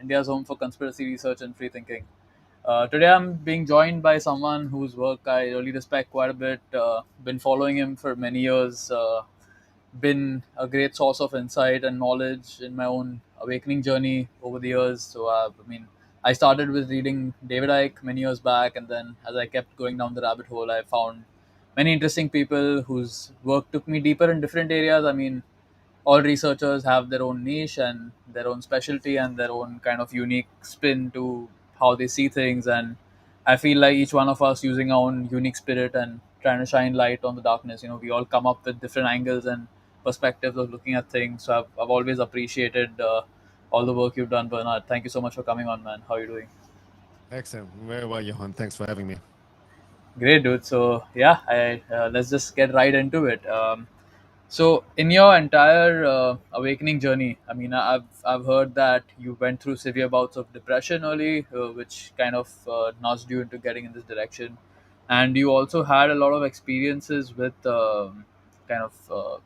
India's home for conspiracy research and free thinking. Today, I'm being joined by someone whose work I really respect quite a bit. Been following him for many years. Been a great source of insight and knowledge in my own awakening journey over the years. I started with reading David Icke many years back, and then as I kept going down the rabbit hole, I found many interesting people whose work took me deeper in different areas. All researchers have their own niche and their own specialty and their own kind of unique spin to how they see things. And I feel like each one of us using our own unique spirit and trying to shine light on the darkness. We all come up with different angles and perspectives of looking at things. So I've always appreciated all the work you've done, Bernhard. Thank you so much for coming on, man. How are you doing? Excellent. Very well, Yohan. Thanks for having me. Great, dude. So yeah, let's just get right into it. So, in your entire awakening journey, I've heard that you went through severe bouts of depression early, which kind of nudged you into getting in this direction, and you also had a lot of experiences with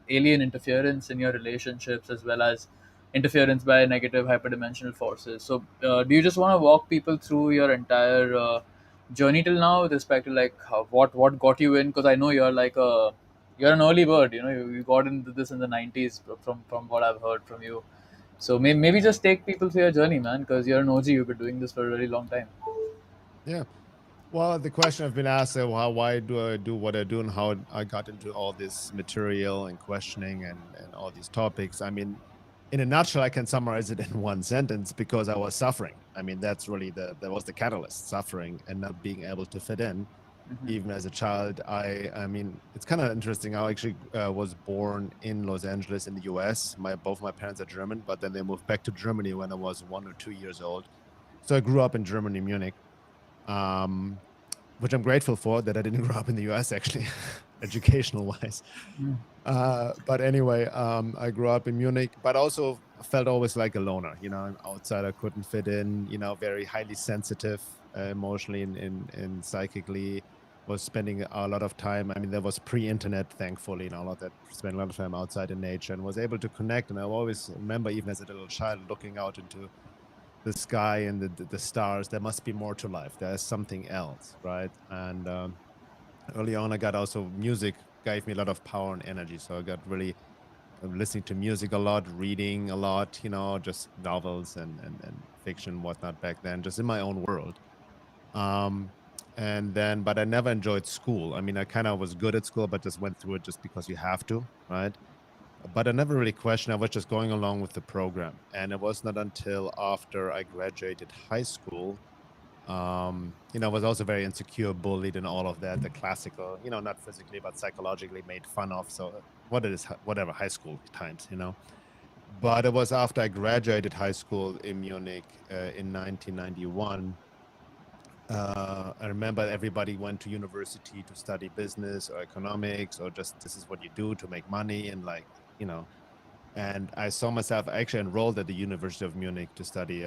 alien interference in your relationships, as well as interference by negative hyperdimensional forces. So, do you just want to walk people through your entire journey till now with respect to like what got you in? Because I know you're an early bird. You got into this in the 90s from what I've heard from you. So maybe just take people through your journey, man, because you're an OG. You've been doing this for a really long time. Yeah. Well, the question I've been asked, why do I do what I do and how I got into all this material and questioning and all these topics. I mean, in a nutshell, I can summarize it in one sentence because I was suffering. I mean, that's really that was the catalyst, suffering and not being able to fit in. Even as a child, I mean, it's kind of interesting. I actually was born in Los Angeles in the US. Both my parents are German, but then they moved back to Germany when I was 1 or 2 years old. So I grew up in Germany, Munich, um, which I'm grateful for that I didn't grow up in the US actually, educational wise. But anyway, I grew up in Munich, but also felt always like a loner. I'm outside, I couldn't fit in. Very highly sensitive, emotionally and psychically. Was spending a lot of time. I mean, there was pre-internet, thankfully, a lot that spent a lot of time outside in nature and was able to connect. And I always remember, even as a little child, looking out into the sky and the stars. There must be more to life. There's something else, right? And early on, I got also music gave me a lot of power and energy. So I got really listening to music a lot, reading a lot, just novels and fiction, whatnot back then, just in my own world. Um, but I never enjoyed school. I mean, I kind of was good at school, but just went through it just because you have to, right? But I never really questioned. I was just going along with the program. And it was not until after I graduated high school, I was also very insecure, bullied, and all of that. The classical, not physically, but psychologically made fun of. So what it is, whatever, high school times. But it was after I graduated high school in Munich in 1991. I remember everybody went to university to study business or economics or just this is what you do to make money and and I saw myself actually enrolled at the University of Munich to study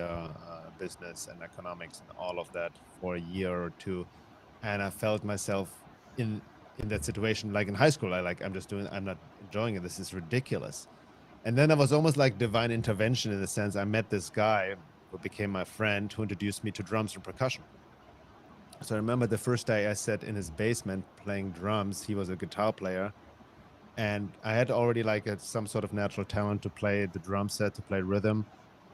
business and economics and all of that for a year or two, and I felt myself in that situation like in high school. I'm not enjoying it. This is ridiculous. And then it was almost like divine intervention in the sense I met this guy who became my friend who introduced me to drums and percussion. So I remember the first day I sat in his basement playing drums. He was a guitar player. And I had already some sort of natural talent to play the drum set, to play rhythm.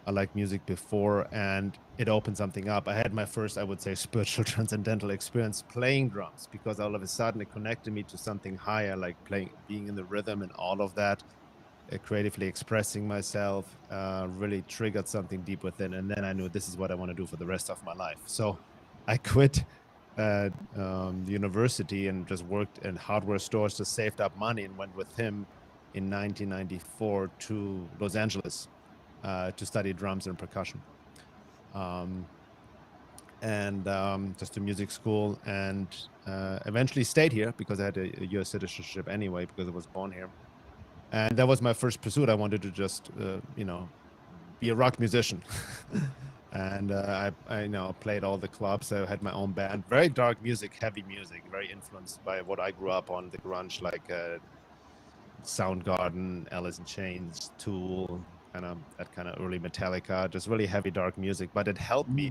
I liked music before, and it opened something up. I had my first, I would say, spiritual transcendental experience playing drums because all of a sudden it connected me to something higher, like being in the rhythm and all of that, creatively expressing myself, really triggered something deep within. And then I knew this is what I want to do for the rest of my life. So I quit the university and just worked in hardware stores, just saved up money and went with him in 1994 to Los Angeles to study drums and percussion. Just to music school, and eventually stayed here because I had a US citizenship anyway because I was born here. And that was my first pursuit. I wanted to just, be a rock musician. And I played all the clubs. I had my own band, very dark music, heavy music, very influenced by what I grew up on, the grunge, like Soundgarden, Alice in Chains, Tool, kind of early Metallica, just really heavy dark music. But it helped Mm-hmm. me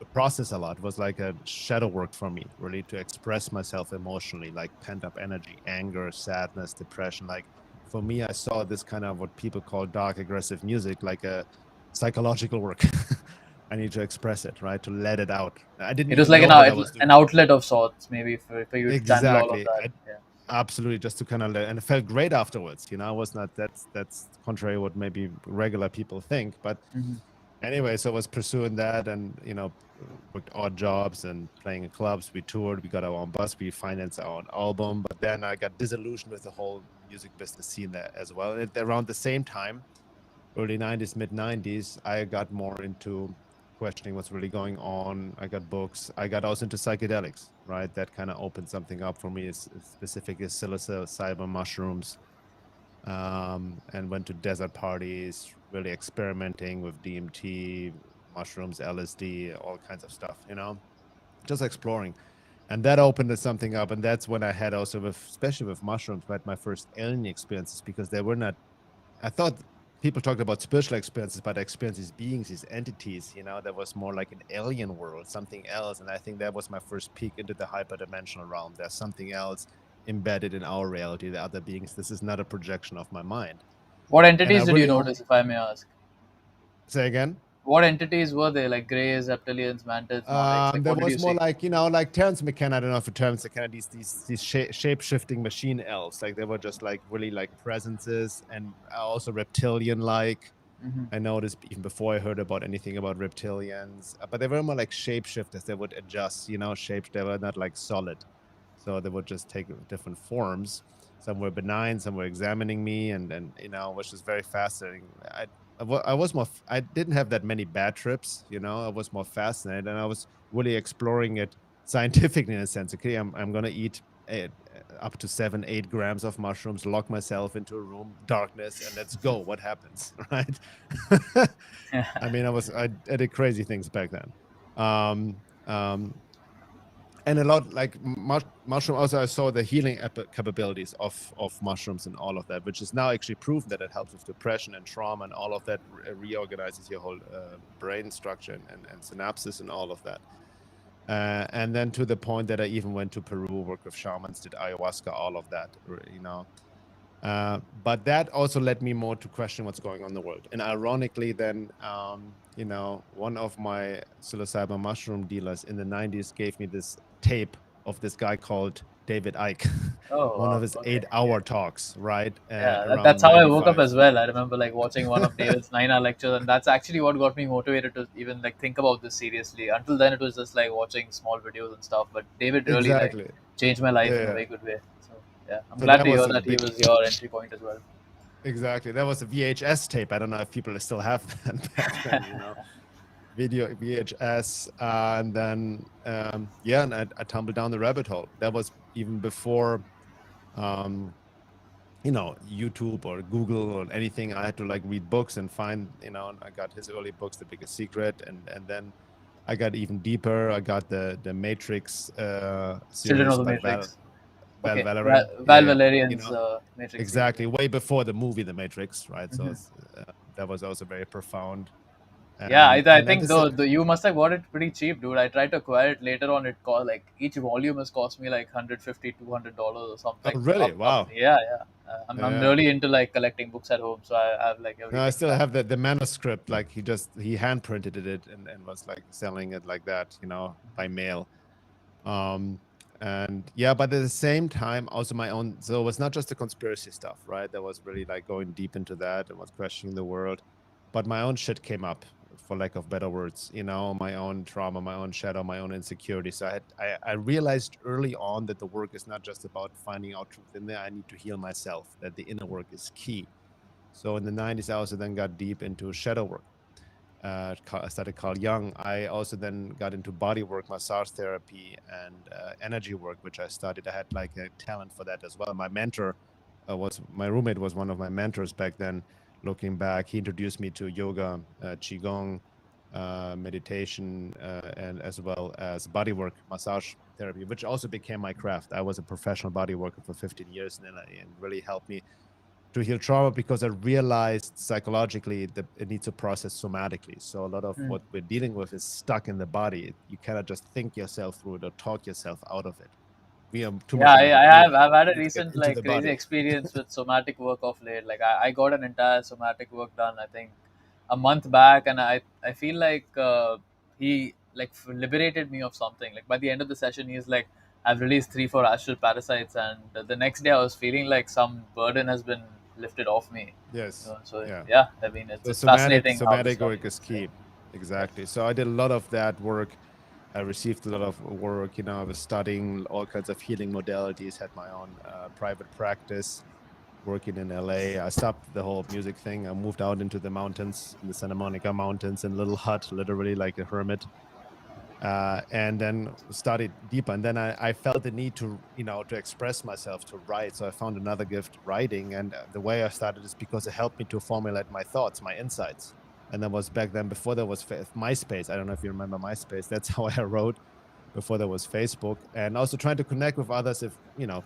to process a lot. It was like a shadow work for me, really, to express myself emotionally, like pent up energy, anger, sadness, depression. Like for me, I saw this kind of what people call dark aggressive music, like a psychological work. I need to express it, right? To let it out. I didn't It was even like know what I was an doing. outlet of sorts, maybe for you to channel all of Exactly. that. Yeah. Absolutely, just to kind of and it felt great afterwards. I was not that's contrary what maybe regular people think, but Mm-hmm. anyway, so I was pursuing that, and worked odd jobs and playing in clubs. We toured, we got our own bus, we financed our own album. But then I got disillusioned with the whole music business scene there as well. And around the same time, early 90s, mid 90s, I got more into questioning what's really going on. I got books. I got also into psychedelics, right? That kind of opened something up for me, is specifically psilocybin mushrooms, and went to desert parties, really experimenting with DMT, mushrooms, LSD, all kinds of stuff, just exploring. And that opened something up. And that's when I had also, especially with mushrooms, I had my first alien experiences, because they were not, I thought people talked about spiritual experiences, but I experienced these beings, these entities, that was more like an alien world, something else. And I think that was my first peek into the hyperdimensional realm. There's something else embedded in our reality, the other beings. This is not a projection of my mind. What And I entities did you really notice, if I may ask? say again. What entities were they? Like greys, reptilians, mantids, monarchs? Like There what did you was more see? like, like Terrence McKenna. I don't know if Terrence McKenna, these shape shifting machine elves. Like they were just like really like presences, and also reptilian like. Mm-hmm. I noticed even before I heard about anything about reptilians, but they were more like shapeshifters. They would adjust, shapes. They were not like solid, so they would just take different forms. Some were benign, some were examining me, and which is very fascinating. I was more. I didn't have that many bad trips. I was more fascinated, and I was really exploring it scientifically in a sense. Okay, I'm gonna eat up to 7-8 grams of mushrooms, lock myself into a room, darkness, and let's go. What happens, right? I mean, I did crazy things back then. Um, um, and a lot like mushroom. Also, I saw the healing capabilities of mushrooms and all of that, which is now actually proven that it helps with depression and trauma, and all of that reorganizes your whole brain structure and synapses and all of that. And then to the point that I even went to Peru, worked with shamans, did ayahuasca, all of that, but that also led me more to question what's going on in the world. And ironically, then, one of my psilocybin mushroom dealers in the 90s gave me this tape of this guy called David Icke, Oh one of wow. his Okay. 8-hour talks, right? Yeah, Around that's how I woke up 95. as well. I remember like watching one of David's 9 hour lectures, and that's actually what got me motivated to even like think about this seriously. Until then, it was just like watching small videos and stuff. But David really like Exactly. changed my life in a Yeah. very good way. So yeah, I'm So glad that to was hear a that he big, was your entry point as well. exactly. That was a VHS tape. I don't know if people still have that back then. Video VHS, and then yeah, and I tumbled down the rabbit hole. That was even before um, YouTube or Google or anything. I had to like read books and find, and I got his early books, The Biggest Secret, and then I got even deeper. I got the Matrix Children of series the by Matrix. Val Okay, Valerian. Yeah, Val yeah, Valerian's Matrix series. exactly. Way before the movie The Matrix, right? So Hmm. that was also very profound. Yeah, I And at think the same, though you must have got it pretty cheap, dude. I tried to acquire it later on. It cost like each volume has cost me like 150 $200 or oh something. really? Wow. Yeah, yeah. I'm Yeah. really into like collecting books at home, so I have like No, I everything still back. have the manuscript. Like he hand printed it and was like selling it like that, by mail. Um, and yeah, but at the same time, also my own. So it was not just the conspiracy stuff, right? That was really like going deep into that and was questioning the world. But my own shit came up, for lack of better words. My own trauma, my own shadow, my own insecurity. So I realized early on that the work is not just about finding out truth in there. I need to heal myself. That the inner work is key. So in the 90s, I also then got deep into shadow work. I started Carl Jung. I also then got into body work, massage therapy, and energy work, which I studied. I had like a talent for that as well. My mentor was my roommate, was one of my mentors back then. Looking back, he introduced me to yoga, qigong, meditation, and as well as body work, massage therapy, which also became my craft. I was a professional body worker for 15 years, and really helped me to heal trauma because I realized psychologically that it needs to process somatically. So a lot of what we're dealing with is stuck in the body. You cannot just think yourself through it or talk yourself out of it. We are too Yeah, much in our brain. I've had a We need to get recent into like the crazy body. experience with somatic work of late. Like I got an entire somatic work done, I think, a month back, and I feel like he like liberated me of something. Like by the end of the session, he's like, I've released 3 4 astral parasites, and the next day I was feeling like some burden has been lifted off me. Yes. So Yeah. yeah, I mean So it's fascinating how this somatic stuff work is works. Yeah. key. Exactly. So I did a lot of that work. I received a lot of work. I was studying all kinds of healing modalities. Had my own private practice, working in LA. I stopped the whole music thing. I moved out into the mountains, in the Santa Monica Mountains, in a little hut, literally like a hermit. And then studied deeper. And then I felt the need to, to express myself, to write. So I found another gift, writing. And the way I started is because it helped me to formulate my thoughts, my insights. And that was back then, before there was MySpace. I don't know if you remember MySpace. That's how I wrote before there was Facebook. And also trying to connect with others if,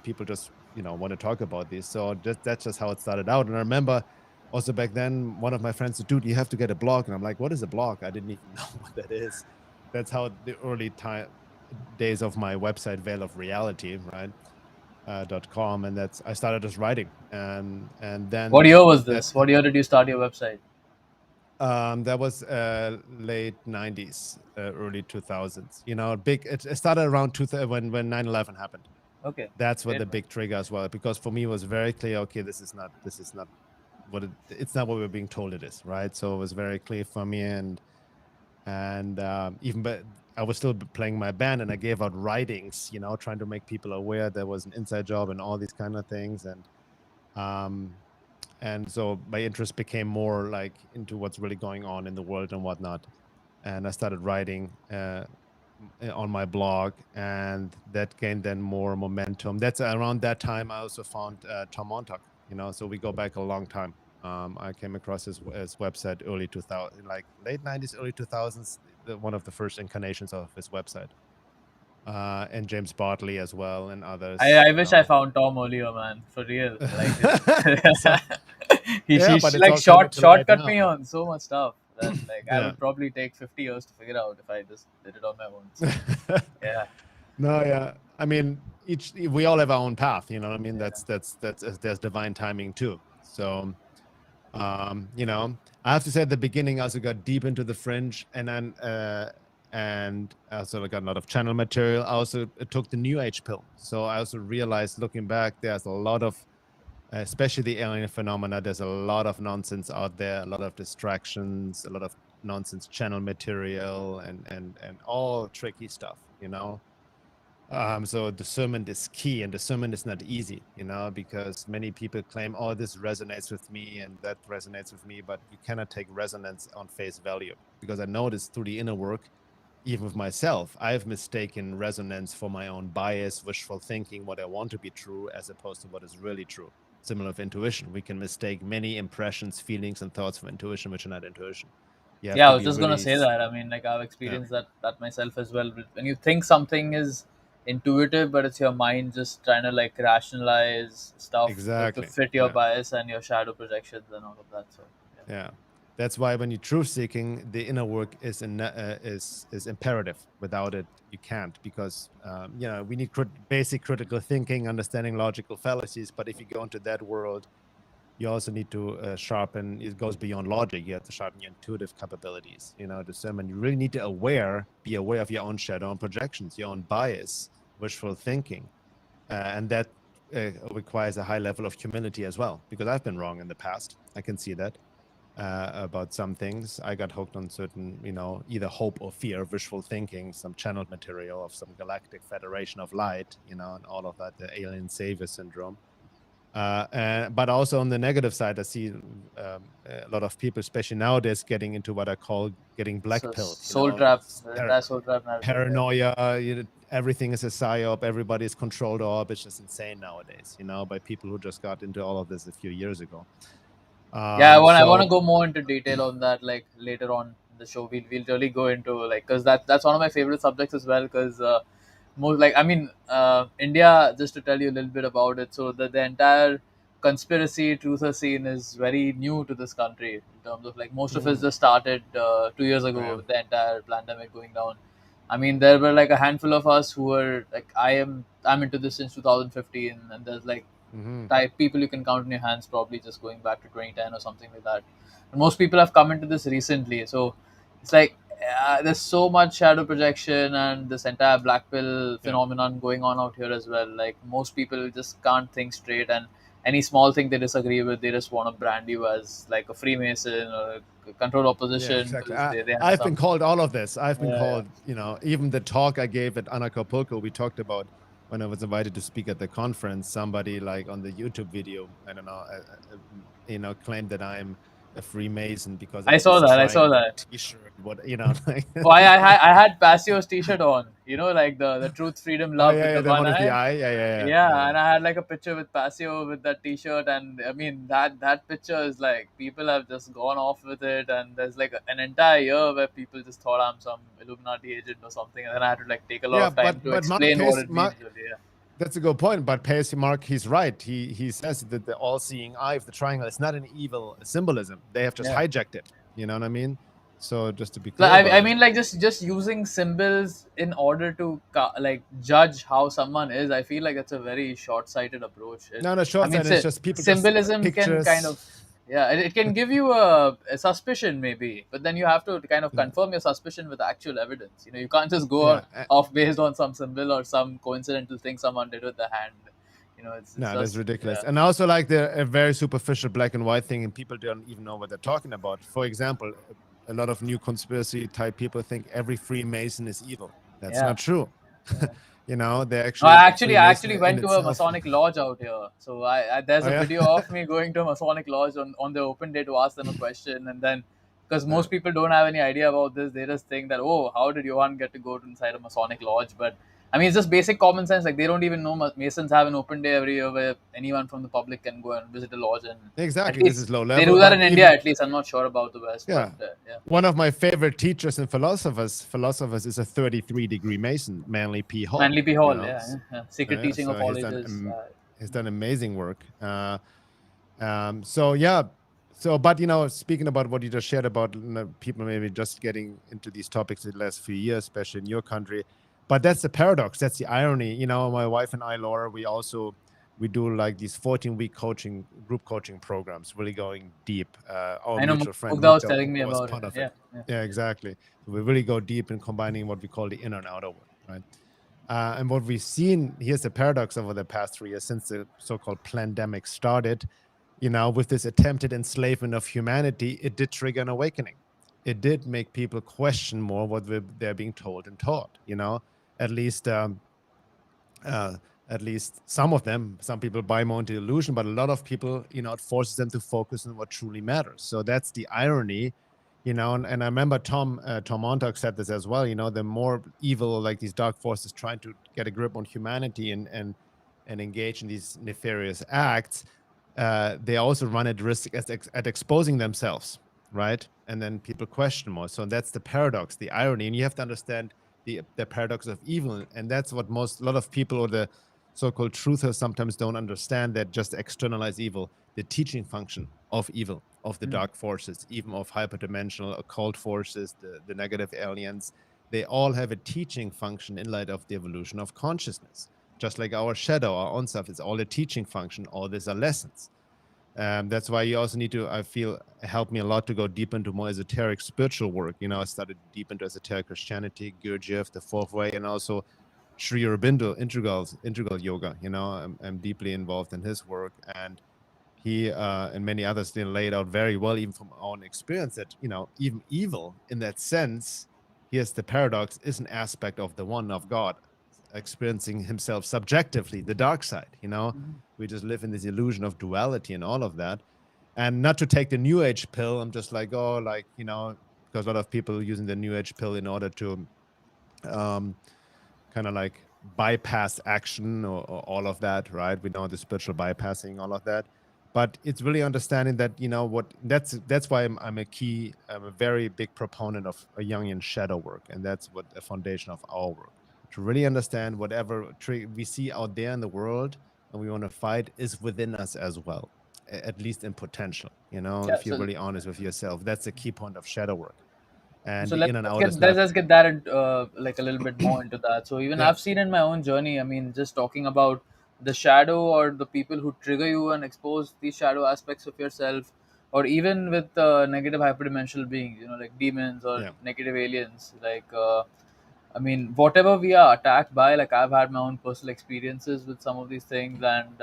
people just, want to talk about this. So that's just how it started out. And I remember also back then, one of my friends said, dude, you have to get a blog. And I'm like, what is a blog? I didn't even know what that is. That's how the early days of my website, Veil of Reality, right? .com, and that's I started just writing, and What then year was that this? What year did you start your website? that was late 90s, early 2000s. Big. It started around when 9/11 happened. Okay, That's what great the man. big trigger as well, because for me it was very clear. Okay, this is not what it's not what we're being told it is, right? So it was very clear for me, and even but I was still playing my band, and I gave out writings, trying to make people aware there was an inside job and all these kind of things, um and so my interest became more like into what's really going on in the world and whatnot, and I started writing on my blog, and that gained then more momentum. That's around that time I also found Tom Montauk, so we go back a long time. I came across his website early 2000, like late 90s, early 2000s, one of the first incarnations of his website, and James Bartley as well, and others, I wish I found Tom earlier, man. For real. Like So yeah, but she it's like all coming to light shortcut now. me on so much stuff that like I Yeah. would probably take 50 years to figure out if I just did it on my own. So yeah, No, yeah. I mean, we all have our own path. You know what I mean? yeah. That's there's divine timing too. So, I have to say at the beginning, I also got deep into the fringe, and I also got a lot of channel material. I also took the New Age pill. So I also realized, looking back, there's a lot of, especially the alien phenomena. There's a lot of nonsense out there, a lot of distractions, a lot of nonsense channel material, and all tricky stuff. So discernment is key, and discernment is not easy, because many people claim, oh, this resonates with me and that resonates with me, but you cannot take resonance on face value, because I noticed through the inner work, even with myself, I've mistaken resonance for my own bias, wishful thinking, what I want to be true, as opposed to what is really true. Similar with intuition, we can mistake many impressions, feelings, and thoughts for intuition, which are not intuition. You have Yeah, I to was be just gonna really, say that. I mean, like I've yeah, experienced that myself as well. When you think something is intuitive, but it's your mind just trying to like rationalize stuff to exactly, fit your yeah. bias and your shadow projections and all of that. So yeah. Yeah, that's why when you're truth seeking, the inner work is imperative. Without it, you can't, because we need basic critical thinking, understanding logical fallacies. But if you go into that world, you also need to sharpen. It goes beyond logic. You have to sharpen your intuitive capabilities. Discernment. You really need to be aware of your own shadow and projections, your own bias, wishful thinking, and that requires a high level of humility as well. Because I've been wrong in the past. I can see that about some things. I got hooked on certain, either hope or fear, wishful thinking, some channeled material of some galactic federation of light, and all of that, the alien savior syndrome. But also on the negative side, I see a lot of people, especially nowadays, getting into what I call getting So black pilled. soul trap, the entire soul trap narrative. Yeah. Paranoia. Everything is a psyop. Everybody is controlled orb. It's just insane nowadays. By people who just got into all of this a few years ago. Yeah, I want to So go more into detail on that like later on in the show. We'll really go into like because that's one of my favorite subjects as well because most like I mean India, just to tell you a little bit about it. So the entire conspiracy truther scene is very new to this country in terms of like most of it Mm, just started 2 years ago yeah. with the entire pandemic going down. I mean, there were like a handful of us who were like, I'm into this since 2015, and there's like Hmm. type people you can count on your hands, probably just going back to 2010 or something like that. And most people have come into this recently, so it's like there's so much shadow projection and this entire black pill Yeah. phenomenon going on out here as well. Like most people just can't think straight, and any small thing they disagree with, they just want to brand you as like a Freemason or a control Yeah, opposition exactly. because they have I've been some. called all of this. I've been Yeah, called, even the talk I gave at Anarchy, we talked about when I was invited to speak at the conference. Somebody like on the YouTube video, I don't know, claimed that I'm a Freemason because I of saw this that. I saw triangle that. T-shirt. Like. Oh, I had Passio's T-shirt on. You know, like the truth, freedom, Oh love yeah, with yeah, the the one one with the eye. eye. Yeah, yeah, yeah, yeah, Yeah, and I had like a picture with Passio with that T-shirt, and I mean that picture is like people have just gone off with it, and there's like an entire year where people just thought I'm some Illuminati agent or something, and then I had to like take a lot yeah. of time to But Mark explain what Pace, it means really. Yeah, that's a good point. But Pace, Mark, he's right. He says that the all-seeing eye of the triangle is not an evil symbolism. They have just yeah. hijacked it. You know what I mean? So just to be Like, clear I about it. mean, like just using symbols in order to like judge how someone is. I feel like it's a very short-sighted approach. No, no, I short mean, side. It's just people just symbolism can kind pictures. of, yeah, it can give you a suspicion maybe, but then you have to kind of Yeah, confirm your suspicion with actual evidence. You can't just go yeah. off based on some symbol or some coincidental thing someone did with the hand. It's No, that's just ridiculous. yeah, And also like a very superficial black and white thing, and people don't even know what they're talking about. For example, a lot of new conspiracy type people think every Freemason is evil. That's yeah. not true. Yeah. They No, actually I have a actually I Freemason actually in went to a itself. Masonic lodge out here. So there's Oh a yeah. video of me going to a Masonic lodge on the open day to ask them a question, and then because Uh, most people don't have any idea about this, they just think that, oh, how did Yohan get to go to inside a Masonic lodge? But I mean, it's just basic common sense. Like they don't even know Masons have an open day every year where anyone from the public can go and visit a lodge, and at exactly. This is least low they level, do that in but India. even At least I'm not sure about the West, but yeah. yeah. One of my favorite teachers and philosophers is a 33-degree Mason, Manly P. Hall. Manly P. Hall, yeah. Secret teaching of So all ages. he's done amazing work. So yeah, but speaking about what you just shared about people maybe just getting into these topics in the last few years, especially in your country, but that's the paradox. That's the irony. My wife and I, Laura, we do like these 14-week group coaching programs, really going deep. Our I know mutual friend Mugda was Mukta telling me was about it. part of it. Yeah. Yeah, exactly. So we really go deep in combining what we call the inner and outer world, right? And what we've seen, here's the paradox over the past 3 years since the so-called pandemic started, with this attempted enslavement of humanity, it did trigger an awakening. It did make people question more what they're being told and taught. At least, uh, at least some of them. Some people buy more into illusion, but a lot of people, it forces them to focus on what truly matters. So that's the irony. And I remember Tom Montauk said this as well. The more evil, like these dark forces trying to get a grip on humanity and engage in these nefarious acts, they also run at risk at exposing themselves, right? And then people question more. So that's the paradox, the irony, and you have to understand the paradox of evil, and that's what a lot of people or the so-called truthers sometimes don't understand, that just externalize evil, the teaching function of evil, of the dark forces, even of hyperdimensional occult forces, the negative aliens. They all have a teaching function in light of the evolution of consciousness. Just like our shadow, our own self, it's all a teaching function. All these are lessons. That's why you also need to, I feel, help me a lot to go deep into more esoteric spiritual work. I started deep into esoteric Christianity, Gurdjieff, the Fourth Way, and also Sri Aurobindo, integral yoga. I'm deeply involved in his work, and he and many others did lay it out very well, even from our own experience, that even evil in that sense, here's the paradox, is an aspect of the one of God experiencing himself subjectively, the dark side. We just live in this illusion of duality and all of that. And not to take the new age pill, I'm just like, oh, like, because a lot of people using the new age pill in order to um, kind of like bypass action or all of that, right? We know the spiritual bypassing, all of that. But it's really understanding that, what that's why I'm a very big proponent of a Jungian shadow work. And that's what the foundation of our work, to really understand whatever we see out there in the world. and we want to fight is within us as well, at least in potential. Yeah. If you're really honest with yourself, that's the key point of shadow work. And So the let's, in and let's out get is let's, not. let's get that in, like a little bit more into that. So even Yeah, I've seen in my own journey, I mean, just talking about the shadow or the people who trigger you and expose these shadow aspects of yourself, or even with negative hyperdimensional beings, like demons or yeah, negative aliens, like I mean, whatever we are attacked by, like I've had my own personal experiences with some of these things, and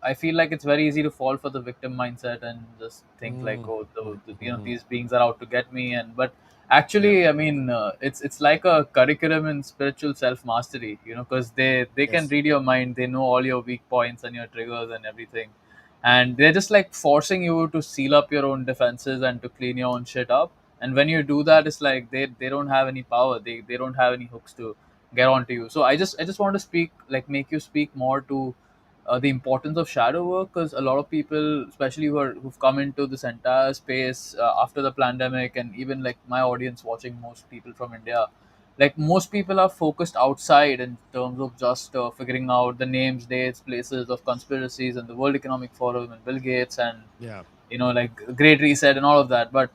I feel like it's very easy to fall for the victim mindset and just think like, mm, oh, mm-hmm. these beings are out to get me, and but Yeah, actually, I mean, it's like a curriculum in spiritual self mastery, because they can yes, read your mind, they know all your weak points and your triggers and everything, and they're just like forcing you to seal up your own defenses and to clean your own shit up. And when you do yeah, that, it's like they don't have any power, they don't have any hooks to get onto you. So I just want to speak, like, make you speak more to the importance of shadow work, because a lot of people, especially who've come into this entire space after the pandemic, and even like my audience watching, most people from India, like most people are focused outside in terms of just figuring out the names, dates, places of conspiracies and the World Economic Forum and Bill Gates and yeah, like Great Reset and all of that. But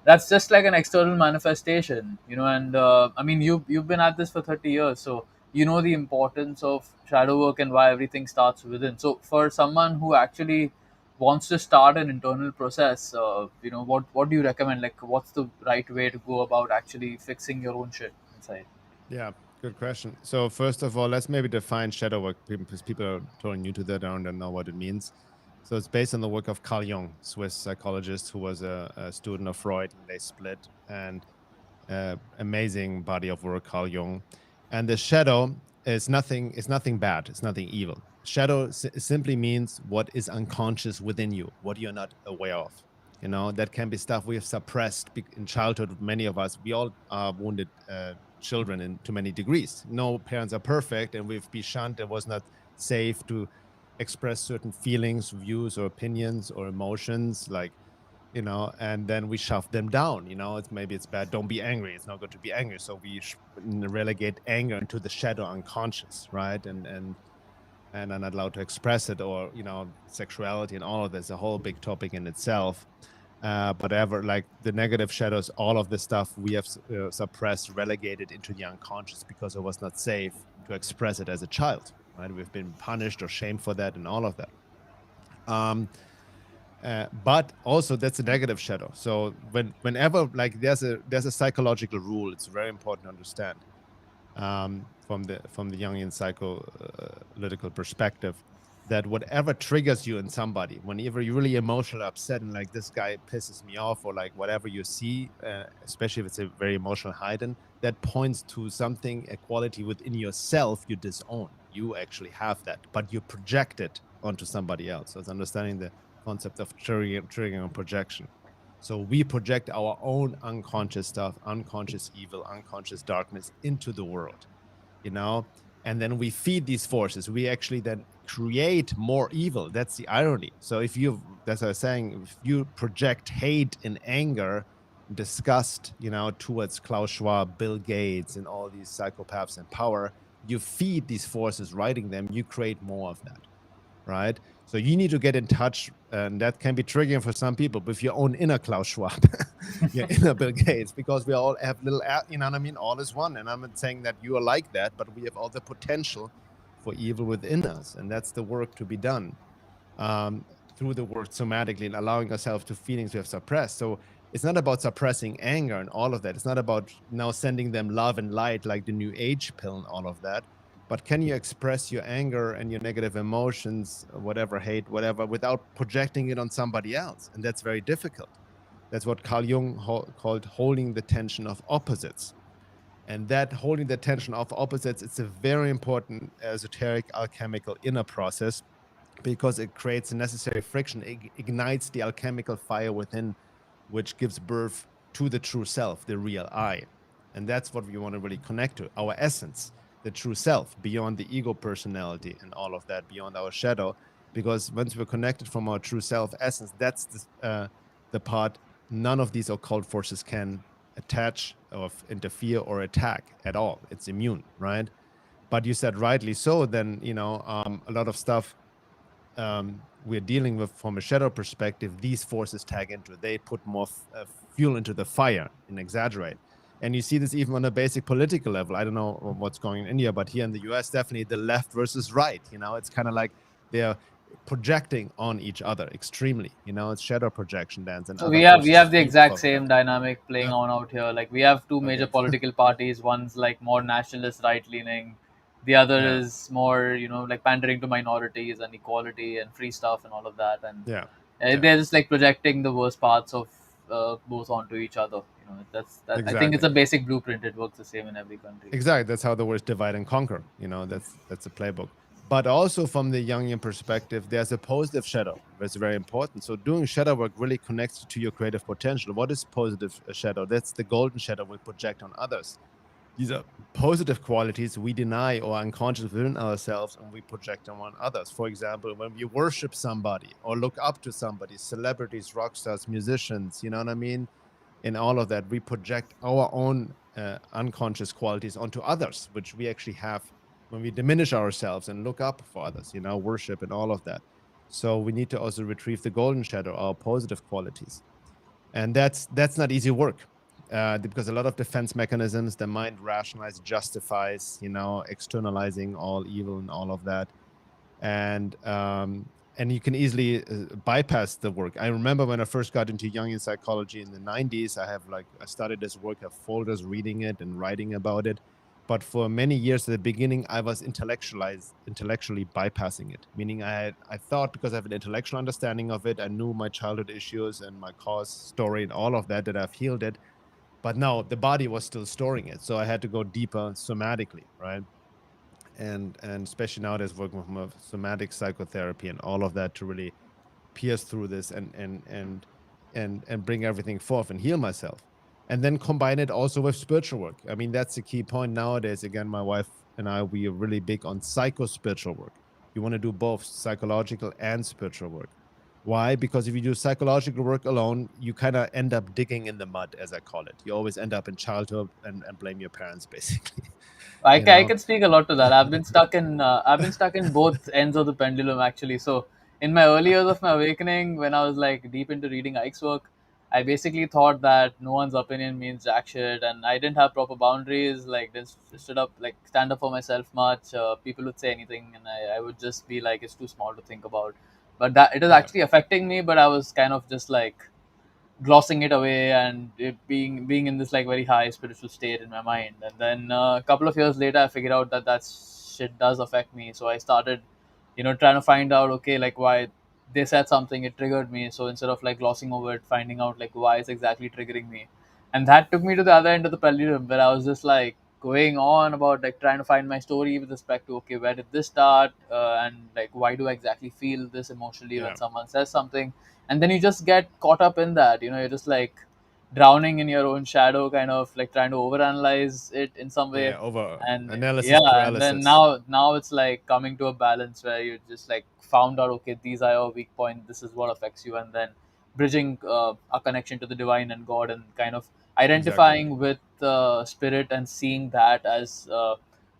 that's just like an external manifestation, and I mean, you've been at this for 30 years, so you know the importance of shadow work and why everything starts within. So for someone who actually wants to start an internal process, what do you recommend? Like, what's the right way to go about actually fixing your own shit inside? yeah. Good question. So first of all, let's maybe define shadow work because people are totally new to that and don't know what it means. So it's based on the work of Carl Jung, Swiss psychologist who was a student of Freud, and they split. And amazing body of work, Carl Jung. And the shadow is nothing. It's nothing bad. It's nothing evil. Shadow simply means what is unconscious within you, what you're not aware of. That can be stuff we have suppressed in childhood. Many of us, we all are wounded children to many degrees. No parents are perfect, and we've been shunned. It was not safe to express certain feelings, views, or opinions or emotions, like and then we shove them down. It's bad, don't be angry, it's not good to be angry, so we relegate anger into the shadow unconscious, right? And are not allowed to express it, or sexuality and all of this, a whole big topic in itself. But ever, like the negative shadows, all of the stuff we have suppressed, relegated into the unconscious because it was not safe to express it as a child, right? We've been punished or shamed for that and all of that. But also that's a negative shadow. So whenever, like, there's a psychological rule, it's very important to understand, from the Jungian psychoanalytical perspective, that whatever triggers you in somebody, whenever you're really emotional, upset, and like this guy pisses me off, or like whatever you see, especially if it's a very emotional heighten, that points to something, a quality within yourself you disown. You actually have that, but you project it onto somebody else. So it's understanding the concept of triggering and projection. So we project our own unconscious stuff, unconscious evil, unconscious darkness into the world, you know, and then we feed these forces. We actually then create more evil. That's the irony. So that's what I was saying, if you project hate and anger, disgust, towards Klaus Schwab, Bill Gates, and all these psychopaths in power, you feed these forces, writing them, you create more of that, right? So you need to get in touch, and that can be triggering for some people, with your own inner Klaus Schwab, your inner Bill Gates, because we all have little, you know what I mean? All is one. And I'm not saying that you are like that, but we have all the potential for evil within us. And that's the work to be done, through the work somatically, and allowing ourselves to feelings we have suppressed. So it's not about suppressing anger and all of that. It's not about now sending them love and light like the new age pill and all of that. But can you express your anger and your negative emotions, whatever, hate, whatever, without projecting it on somebody else? And that's very difficult. That's what Carl Jung called holding the tension of opposites. And that holding the tension of opposites, it's a very important esoteric alchemical inner process, because it creates a necessary friction. It ignites the alchemical fire within, which gives birth to the true self, the real I. And that's what we want to really connect to, our essence, the true self, beyond the ego personality and all of that, beyond our shadow. Because once we're connected from our true self essence, that's the part none of these occult forces can attach or interfere or attack at all. It's immune, right? But you said rightly so, then, a lot of stuff we're dealing with from a shadow perspective, these forces tag into it. They put more fuel into the fire and exaggerate. And you see this even on a basic political level. I don't know what's going on in India, but here in the US, definitely the left versus right. It's kind of like they're projecting on each other extremely. It's shadow projection dance, and So other we have forces the feed exact off of that. same dynamic playing Yeah. on out here. Like we have two major Okay. political parties. One's like more nationalist, right leaning. The other Yeah. is more, like pandering to minorities and equality and free stuff and all of that. And Yeah. Yeah. they're just like projecting the worst parts of both onto each other. That I think it's Exactly. a basic blueprint. It works the same in every country. Exactly. That's how the words divide and conquer. That's a playbook. But also from the Jungian perspective, there's a positive shadow that's very important. So doing shadow work really connects you to your creative potential. What is positive shadow? That's the golden shadow we project on others. These are positive qualities we deny or unconscious within ourselves and we project them on others. For example, when we worship somebody or look up to somebody, celebrities, rock stars, musicians, you know what I mean? In all of that, we project our own unconscious qualities onto others, which we actually have when we diminish ourselves and look up for others, worship and all of that. So we need to also retrieve the golden shadow, our positive qualities. And that's not easy work because a lot of defense mechanisms, the mind rationalizes, justifies, externalizing all evil and all of that. And you can easily bypass the work. I remember when I first got into Jungian psychology in the 90s, I started this work, I have folders reading it and writing about it. But for many years at the beginning, I was intellectually bypassing it, meaning I thought because I have an intellectual understanding of it, I knew my childhood issues and my cause story and all of that I've healed it. But no, the body was still storing it. So I had to go deeper somatically, right? And especially nowadays working with somatic psychotherapy and all of that to really pierce through this and bring everything forth and heal myself, and then combine it also with spiritual work. I mean, that's the key point nowadays. Again, my wife and I, we are really big on psycho spiritual work. You want to do both psychological and spiritual work. Why? Because if you do psychological work alone, you kind of end up digging in the mud, as I call it. You always end up in childhood and blame your parents, basically. I can speak a lot to that. I've been stuck in both ends of the pendulum actually. So in my early years of my awakening, when I was like deep into reading Ike's work, I basically thought that no one's opinion means jack shit, and I didn't have proper boundaries. Like didn't stand up for myself much. People would say anything, and I would just be like, it's too small to think about. But that it was Yeah. actually affecting me. But I was kind of just like glossing it away and it being in this like very high spiritual state in my mind. And then a couple of years later I figured out that that shit does affect me, so I started trying to find out, okay, like why they said something, it triggered me. So instead of like glossing over it, finding out like why it's exactly triggering me. And that took me to the other end of the pendulum, where I was just like going on about like trying to find my story with respect to, okay, where did this start, and like why do I exactly feel this emotionally when Yeah. someone says something. And then you just get caught up in that. You're just like drowning in your own shadow, kind of like trying to overanalyze it in some way. Yeah. Over And analysis yeah, and then paralysis. now it's like coming to a balance where you just like found out, okay, these are your weak points, this is what affects you. And then bridging a connection to the divine and God, and kind of Exactly. identifying with spirit and seeing that as a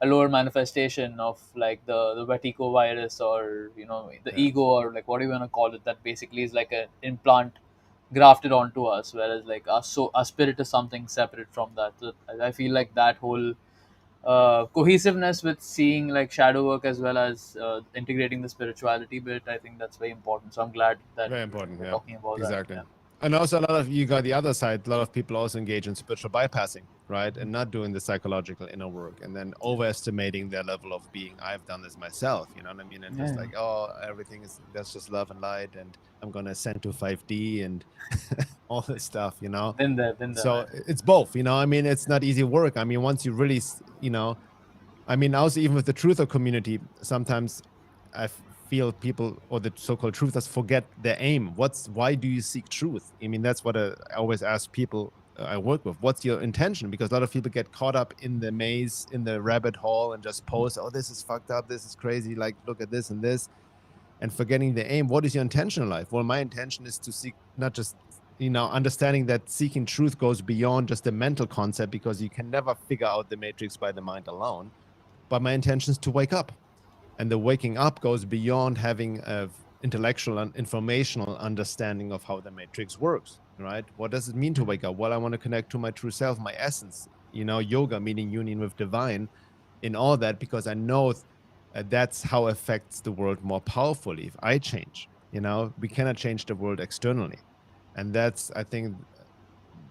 lower manifestation of like the vertigo virus, or the Yeah. ego, or like what do you want to call it, that basically is like an implant grafted onto us, whereas like our spirit is something separate from that. So I feel like that whole cohesiveness with seeing like shadow work as well as integrating the spirituality bit, I think that's very important. So I'm glad that Very important. we're Yeah. talking about that. Exactly. Yeah. And also, a lot of you got the other side. A lot of people also engage in spiritual bypassing, right, and not doing the psychological inner work, and then overestimating their level of being. I've done this myself. You know what I mean? And just Yeah. like, oh, everything is that's just love and light, and I'm gonna ascend to 5D and all this stuff. Been there, So man. it's both. I mean, it's not easy work. I mean, once you really, I mean, also even with the truther community, sometimes I feel people or the so-called truthers forget their aim. Why do you seek truth? I mean, that's what I always ask people I work with. What's your intention? Because a lot of people get caught up in the maze, in the rabbit hole, and just post, "Oh, this is fucked up. This is crazy. Like, look at this and this," and forgetting the aim. What is your intention in life? Well, my intention is to seek not just understanding that seeking truth goes beyond just a mental concept, because you can never figure out the matrix by the mind alone, but my intention is to wake up. And the waking up goes beyond having a intellectual and informational understanding of how the matrix works, right? What does it mean to wake up? Well, I want to connect to my true self, my essence. Yoga meaning union with divine in all that, because I know that's how affects the world more powerfully. If I change, we cannot change the world externally, and that's, I think,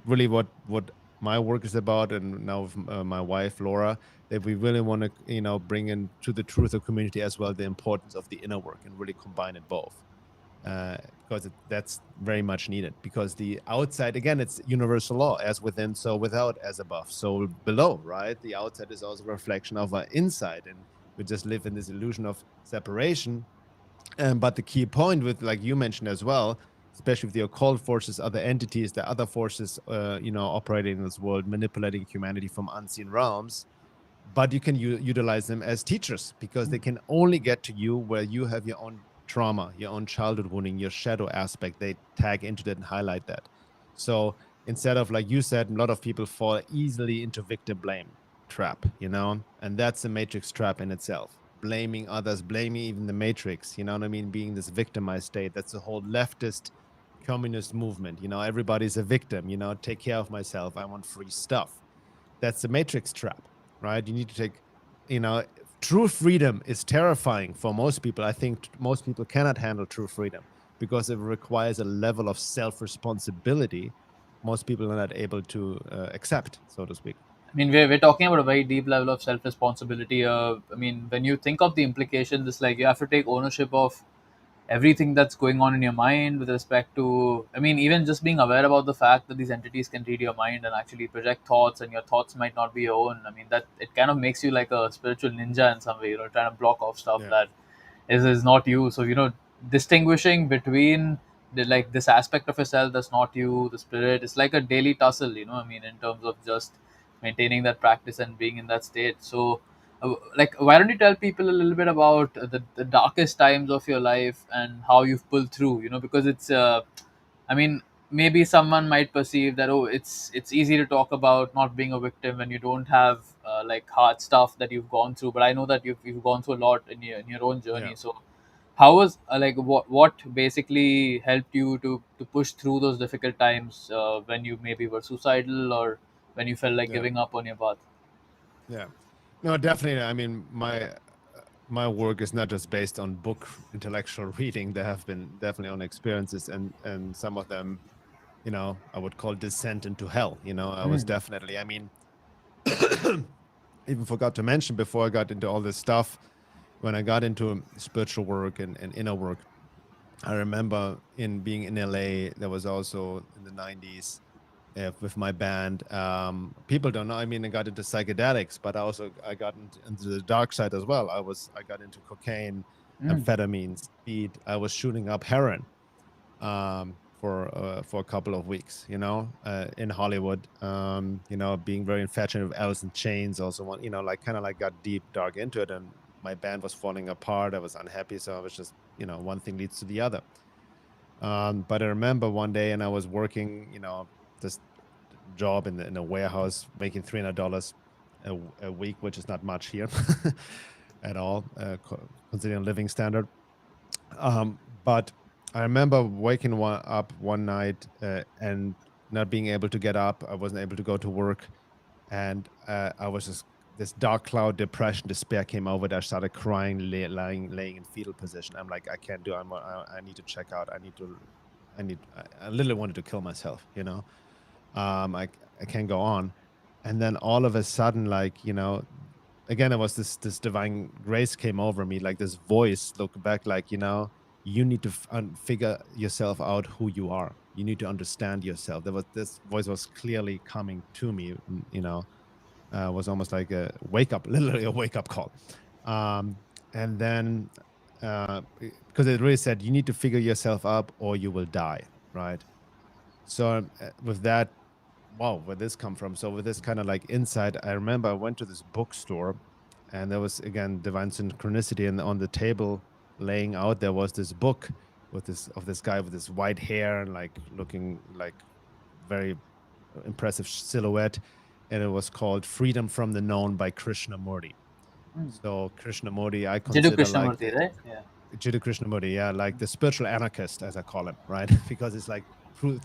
really what my work is about, and now with my wife Laura, that we really want to bring into the truth of community as well the importance of the inner work and really combine it both, because that's very much needed, because the outside, again, it's universal law, as within so without, as above so below, right? The outside is also a reflection of our inside, and we just live in this illusion of separation. But the key point, with like you mentioned as well, especially with the occult forces, other entities, the other forces, operating in this world, manipulating humanity from unseen realms. But you can utilize them as teachers, because they can only get to you where you have your own trauma, your own childhood wounding, your shadow aspect. They tag into that and highlight that. So instead of, like you said, a lot of people fall easily into victim blame trap, and that's the matrix trap in itself. Blaming others, blaming even the matrix, you know what I mean? Being this victimized state. That's the whole leftist communist movement. Everybody's a victim, take care of myself. I want free stuff. That's the matrix trap, right? You need to take, you know, true freedom is terrifying for most people. I think most people cannot handle true freedom because it requires a level of self responsibility most people are not able to accept, so to speak. I mean, we're talking about a very deep level of self responsibility. I mean, when you think of the implications, it's like you have to take ownership of everything that's going on in your mind with respect to, I mean, even just being aware about the fact that these entities can read your mind and actually project thoughts, and your thoughts might not be your own. I mean, that it kind of makes you like a spiritual ninja in some way, trying to block off stuff Yeah. that is not you. So, distinguishing between like this aspect of yourself that's not you, the spirit, it's like a daily tussle, I mean, in terms of just maintaining that practice and being in that state. So, like, why don't you tell people a little bit about the darkest times of your life and how you've pulled through, because it's I mean, maybe someone might perceive that, oh, it's easy to talk about not being a victim when you don't have like hard stuff that you've gone through, but I know that you've gone through a lot in your own Yeah. journey. So how was like what basically helped you to push through those difficult times when you maybe were suicidal, or when you felt like Yeah. giving up on your path? Yeah. No, definitely. I mean, my work is not just based on book intellectual reading. There have been definitely on experiences, and some of them, I would call descent into hell. I was definitely, I mean, even forgot to mention before I got into all this stuff, when I got into spiritual work and inner work, I remember in being in LA, there was also in the 90s, with my band. People don't know. I mean, I got into psychedelics, but I got into the dark side as well. I got into cocaine, amphetamines, speed. I was shooting up heroin for a couple of weeks, in Hollywood. Being very infatuated with Alice in Chains. Also, like kind of like got deep, dark into it, and my band was falling apart. I was unhappy, so I was just, one thing leads to the other. But I remember one day, and I was working, this job in a warehouse, making $300 a week, which is not much here at all, considering living standard. But I remember waking up one night, and not being able to get up. I wasn't able to go to work, and I was just, this dark cloud, depression, despair came over. It. I started crying, laying in fetal position. I'm like, I can't do. I need to check out. I literally wanted to kill myself. I can't go on. And then all of a sudden, like, again, it was this divine grace came over me, like this voice look back, like, you need to figure yourself out who you are. You need to understand yourself. There was this voice was clearly coming to me, was almost like a wake up, literally a wake up call. And then, because it really said, you need to figure yourself up or you will die. Right. So with that, wow, where this come from? So with this kind of like insight, I remember I went to this bookstore, and there was again divine synchronicity, and on the table laying out there was this book with this guy with this white hair and like looking like very impressive silhouette, and it was called Freedom from the Known by Krishnamurti. So Krishnamurti, I Jiddu consider like Krishnamurti, right? Yeah. Jiddu Krishnamurti, yeah, like the spiritual anarchist, as I call him, right? Because it's like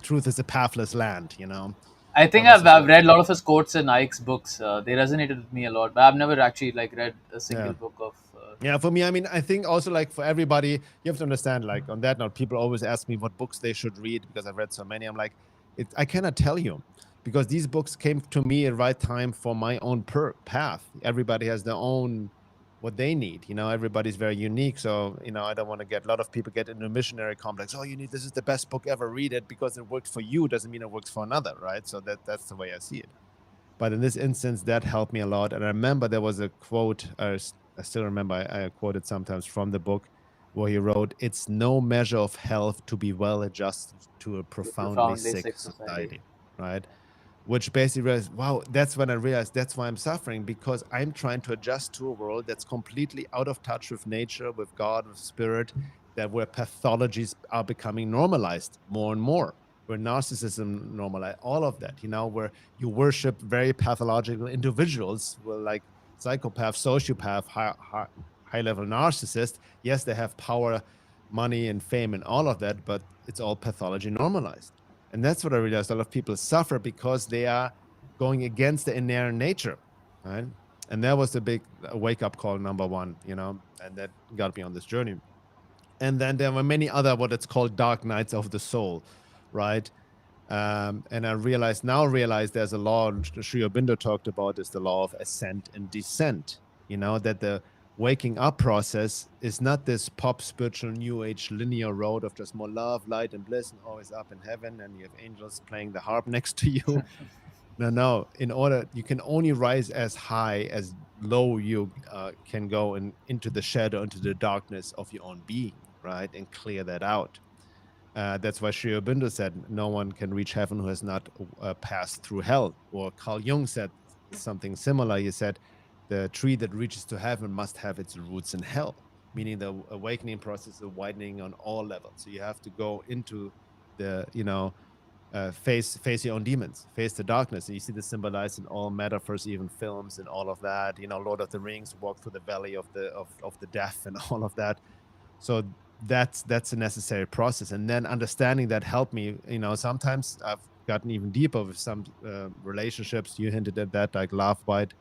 truth is a pathless land, you know. I That think was I've, his I've whole read a thing. lot of his quotes in Ike's books. They resonated with me a lot, but I've never actually like read a Yeah. single book of. Yeah, for me, I mean, I think also like for everybody, you have to understand, like on that note, people always ask me what books they should read because I've read so many. I'm like, I cannot tell you because these books came to me at the right time for my own path. Everybody has their own what they need. You know, everybody's very unique. So, you know, I don't want to get a lot of people get into a missionary complex. Oh, you need this is the best book ever. Read it because it worked for you doesn't mean it works for another, right? So that's the way I see it. But in this instance, that helped me a lot. And I remember there was a quote, I still remember I quoted sometimes from the book where he wrote, "It's no measure of health to be well adjusted to a The profoundly profoundly sick sick society. society," right? Which basically realized, wow, that's when I realized that's why I'm suffering because I'm trying to adjust to a world that's completely out of touch with nature, with God, with spirit, that where pathologies are becoming normalized more and more, where narcissism normalized, all of that, you know, where you worship very pathological individuals, well, like psychopath, sociopath, high level narcissist. Yes, they have power, money, and fame, and all of that, but it's all pathology normalized. And that's what I realized. A lot of people suffer because they are going against the inherent nature, right? And that was the big wake up call, number one, you know, and that got me on this journey. And then there were many other what it's called dark nights of the soul, right? And I realize there's a law Sri Aurobindo talked about is the law of ascent and descent. You know, that the waking up process is not this pop spiritual new age linear road of just more love, light, and bliss and always up in heaven and you have angels playing the harp next to you. No. In order, you can only rise as high as low you can go into the shadow, into the darkness of your own being, right? And clear that out. That's why Sri Aurobindo said, no one can reach heaven who has not passed through hell. Or Carl Jung said something similar. He said, the tree that reaches to heaven must have its roots in hell, meaning the awakening process is widening on all levels. So you have to go into the, you know, face your own demons, face the darkness. And you see this symbolized in all metaphors, even films and all of that. You know, Lord of the Rings, walk through the valley of the death and all of that. So that's a necessary process. And then understanding that helped me. You know, sometimes I've gotten even deeper with some relationships. You hinted at that, like love bite,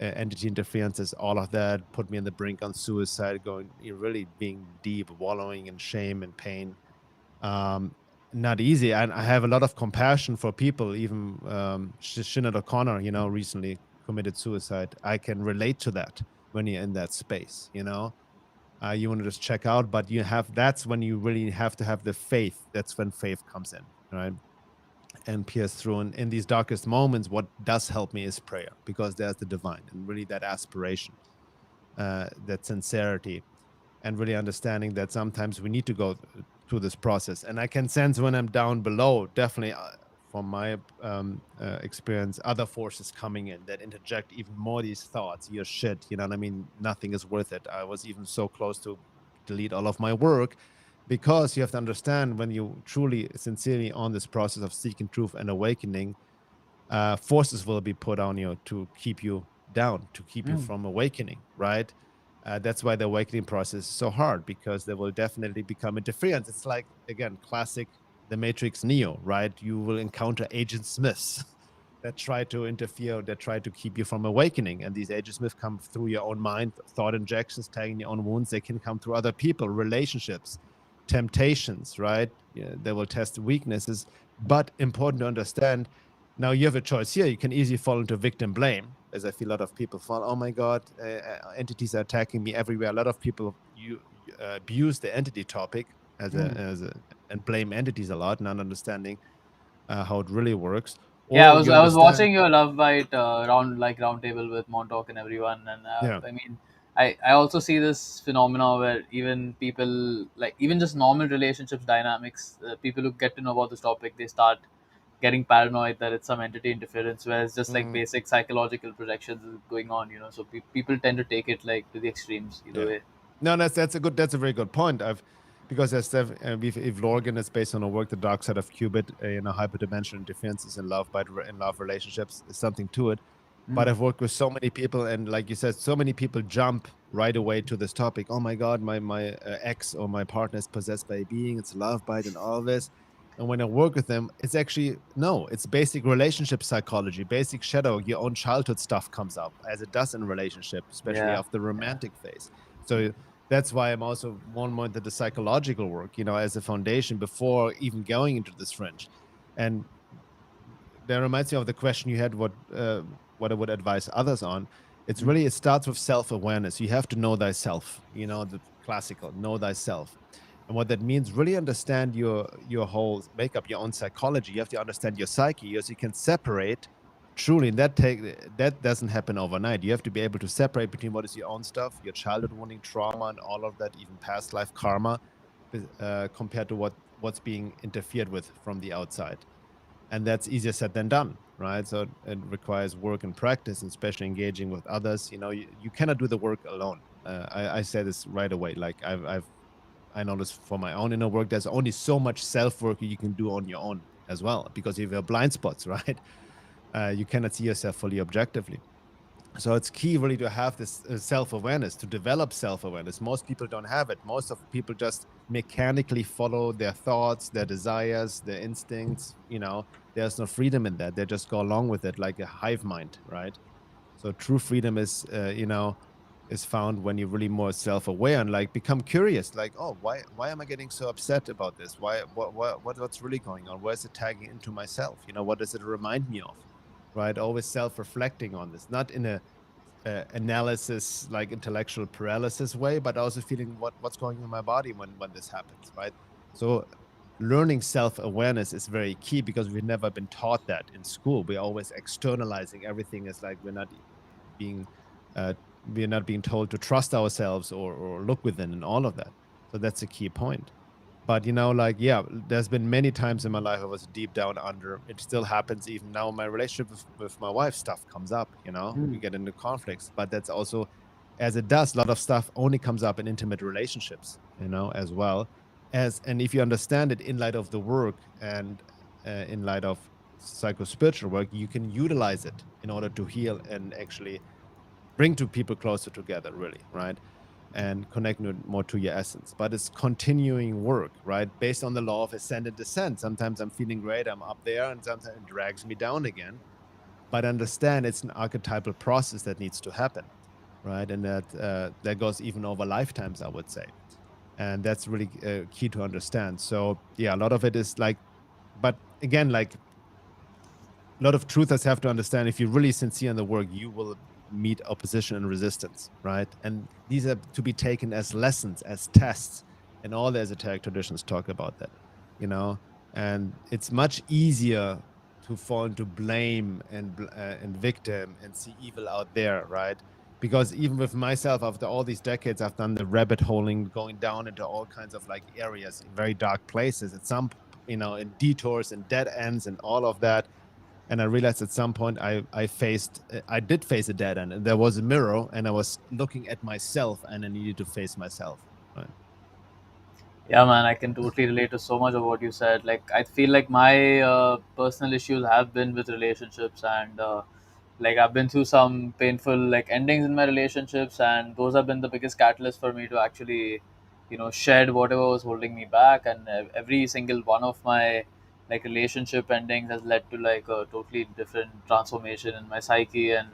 entity interferences, all of that put me on the brink on suicide, going really being deep, wallowing in shame and pain. Um, Not easy. And I have a lot of compassion for people. Even Sinead O'Connor, you know, recently committed suicide. I can relate to that when you're in that space. You know, you want to just check out, but you have that's when you really have to have the faith. That's when faith comes in, right? And pierce through. And in these darkest moments, what does help me is prayer because there's the divine and really that aspiration, that sincerity, and really understanding that sometimes we need to go through this process. And I can sense when I'm down below, definitely from my experience, other forces coming in that interject even more these thoughts. You're shit, you know what I mean? Nothing is worth it. I was even so close to delete all of my work because you have to understand when you truly, sincerely on this process of seeking truth and awakening, forces will be put on you to keep you down, to keep you from awakening, right? That's why the awakening process is so hard because there will definitely become interference. It's like, again, classic The Matrix Neo, right? You will encounter Agent Smiths that try to interfere, that try to keep you from awakening. And these Agent Smiths come through your own mind, thought injections, tagging your own wounds. They can come through other people, relationships, temptations, right? Yeah, they will test weaknesses. But important to understand, now you have a choice here. You can easily fall into victim blame, as I feel a lot of people fall. Oh my God, entities are attacking me everywhere. A lot of people abuse the entity topic and blame entities a lot, not understanding how it really works. Yeah, Or you I was understand, watching your Love Bite round table with Montauk and everyone, and yeah, I mean, I also see this phenomena where even people like even just normal relationships dynamics, people who get to know about this topic, they start getting paranoid that it's some entity interference, where it's just like mm, basic psychological projections going on, So people tend to take it like to the extremes either yeah. way. No, that's a very good point. I've because as we've evolved and it's based on our work, the dark side of qubit, hyperdimensional interferences in love, in love relationships, is something to it. But Mm. I've worked with so many people, and like you said, so many people jump right away to this topic. Oh my God, my ex or my partner is possessed by a being. It's a love bite and all this. And when I work with them, it's actually no. It's basic relationship psychology, basic shadow. Your own childhood stuff comes up as it does in relationship, especially Yeah. after the Yeah. romantic phase. So that's why I'm also more into the psychological work, as a foundation before even going into this fringe. And that reminds me of the question you had, what I would advise others on. It's Mm. really, it starts with self-awareness. You have to know thyself, the classical know thyself. And what that means, really understand your whole makeup, your own psychology. You have to understand your psyche, so you can separate truly. And that doesn't happen overnight. You have to be able to separate between what is your own stuff, your childhood wounding, trauma, and all of that, even past life karma, compared to what's being interfered with from the outside. And that's easier said than done, right? So it requires work and practice, and especially engaging with others. You cannot do the work alone. I say this right away. Like I noticed for my own inner work, there's only so much self work you can do on your own as well, because you have blind spots, right? You cannot see yourself fully objectively. So it's key really to have this self-awareness, to develop self-awareness. Most people don't have it. Most of people just mechanically follow their thoughts, their desires, their instincts. There's no freedom in that. They just go along with it like a hive mind, right? So true freedom is found when you're really more self-aware and like become curious, like, oh, why am I getting so upset about this? What's really going on? Where's it tagging into myself? What does it remind me of? Right? Always self-reflecting on this, not in a analysis, like intellectual paralysis way, but also feeling what's going on in my body when this happens, right? So learning self-awareness is very key, because we've never been taught that in school. We're always externalizing everything. Is like being uh, we're not being told to trust ourselves, or look within, and all of that. So that's a key point. But like, yeah, there's been many times in my life I was deep down under. It still happens even now in my relationship with my wife. Stuff comes up, we Mm. get into conflicts. But that's also, as it does, a lot of stuff only comes up in intimate relationships, as well. And if you understand it in light of the work, and in light of psycho spiritual work, you can utilize it in order to heal and actually bring two people closer together, really, right? And connect more to your essence. But it's continuing work, right? Based on the law of ascent and descent. Sometimes I'm feeling great, I'm up there, and sometimes it drags me down again. But understand it's an archetypal process that needs to happen, right? And that goes even over lifetimes, I would say. And that's really key to understand. So yeah, a lot of it is like, but again, like, a lot of truthers have to understand, if you're really sincere in the work, you will meet opposition and resistance, right? And these are to be taken as lessons, as tests. And all the esoteric traditions talk about that, you know. And it's much easier to fall into blame and victim and see evil out there, right? Because even with myself, after all these decades, I've done the rabbit holing, going down into all kinds of like areas in very dark places. At some, in detours and dead ends and all of that. And I realized at some point I did face a dead end, and there was a mirror, and I was looking at myself, and I needed to face myself, right? Yeah, man, I can totally relate to so much of what you said. Like, I feel like my personal issues have been with relationships, and like I've been through some painful like endings in my relationships, and those have been the biggest catalyst for me to actually, shed whatever was holding me back. And every single one of my like relationship endings has led to like a totally different transformation in my psyche. And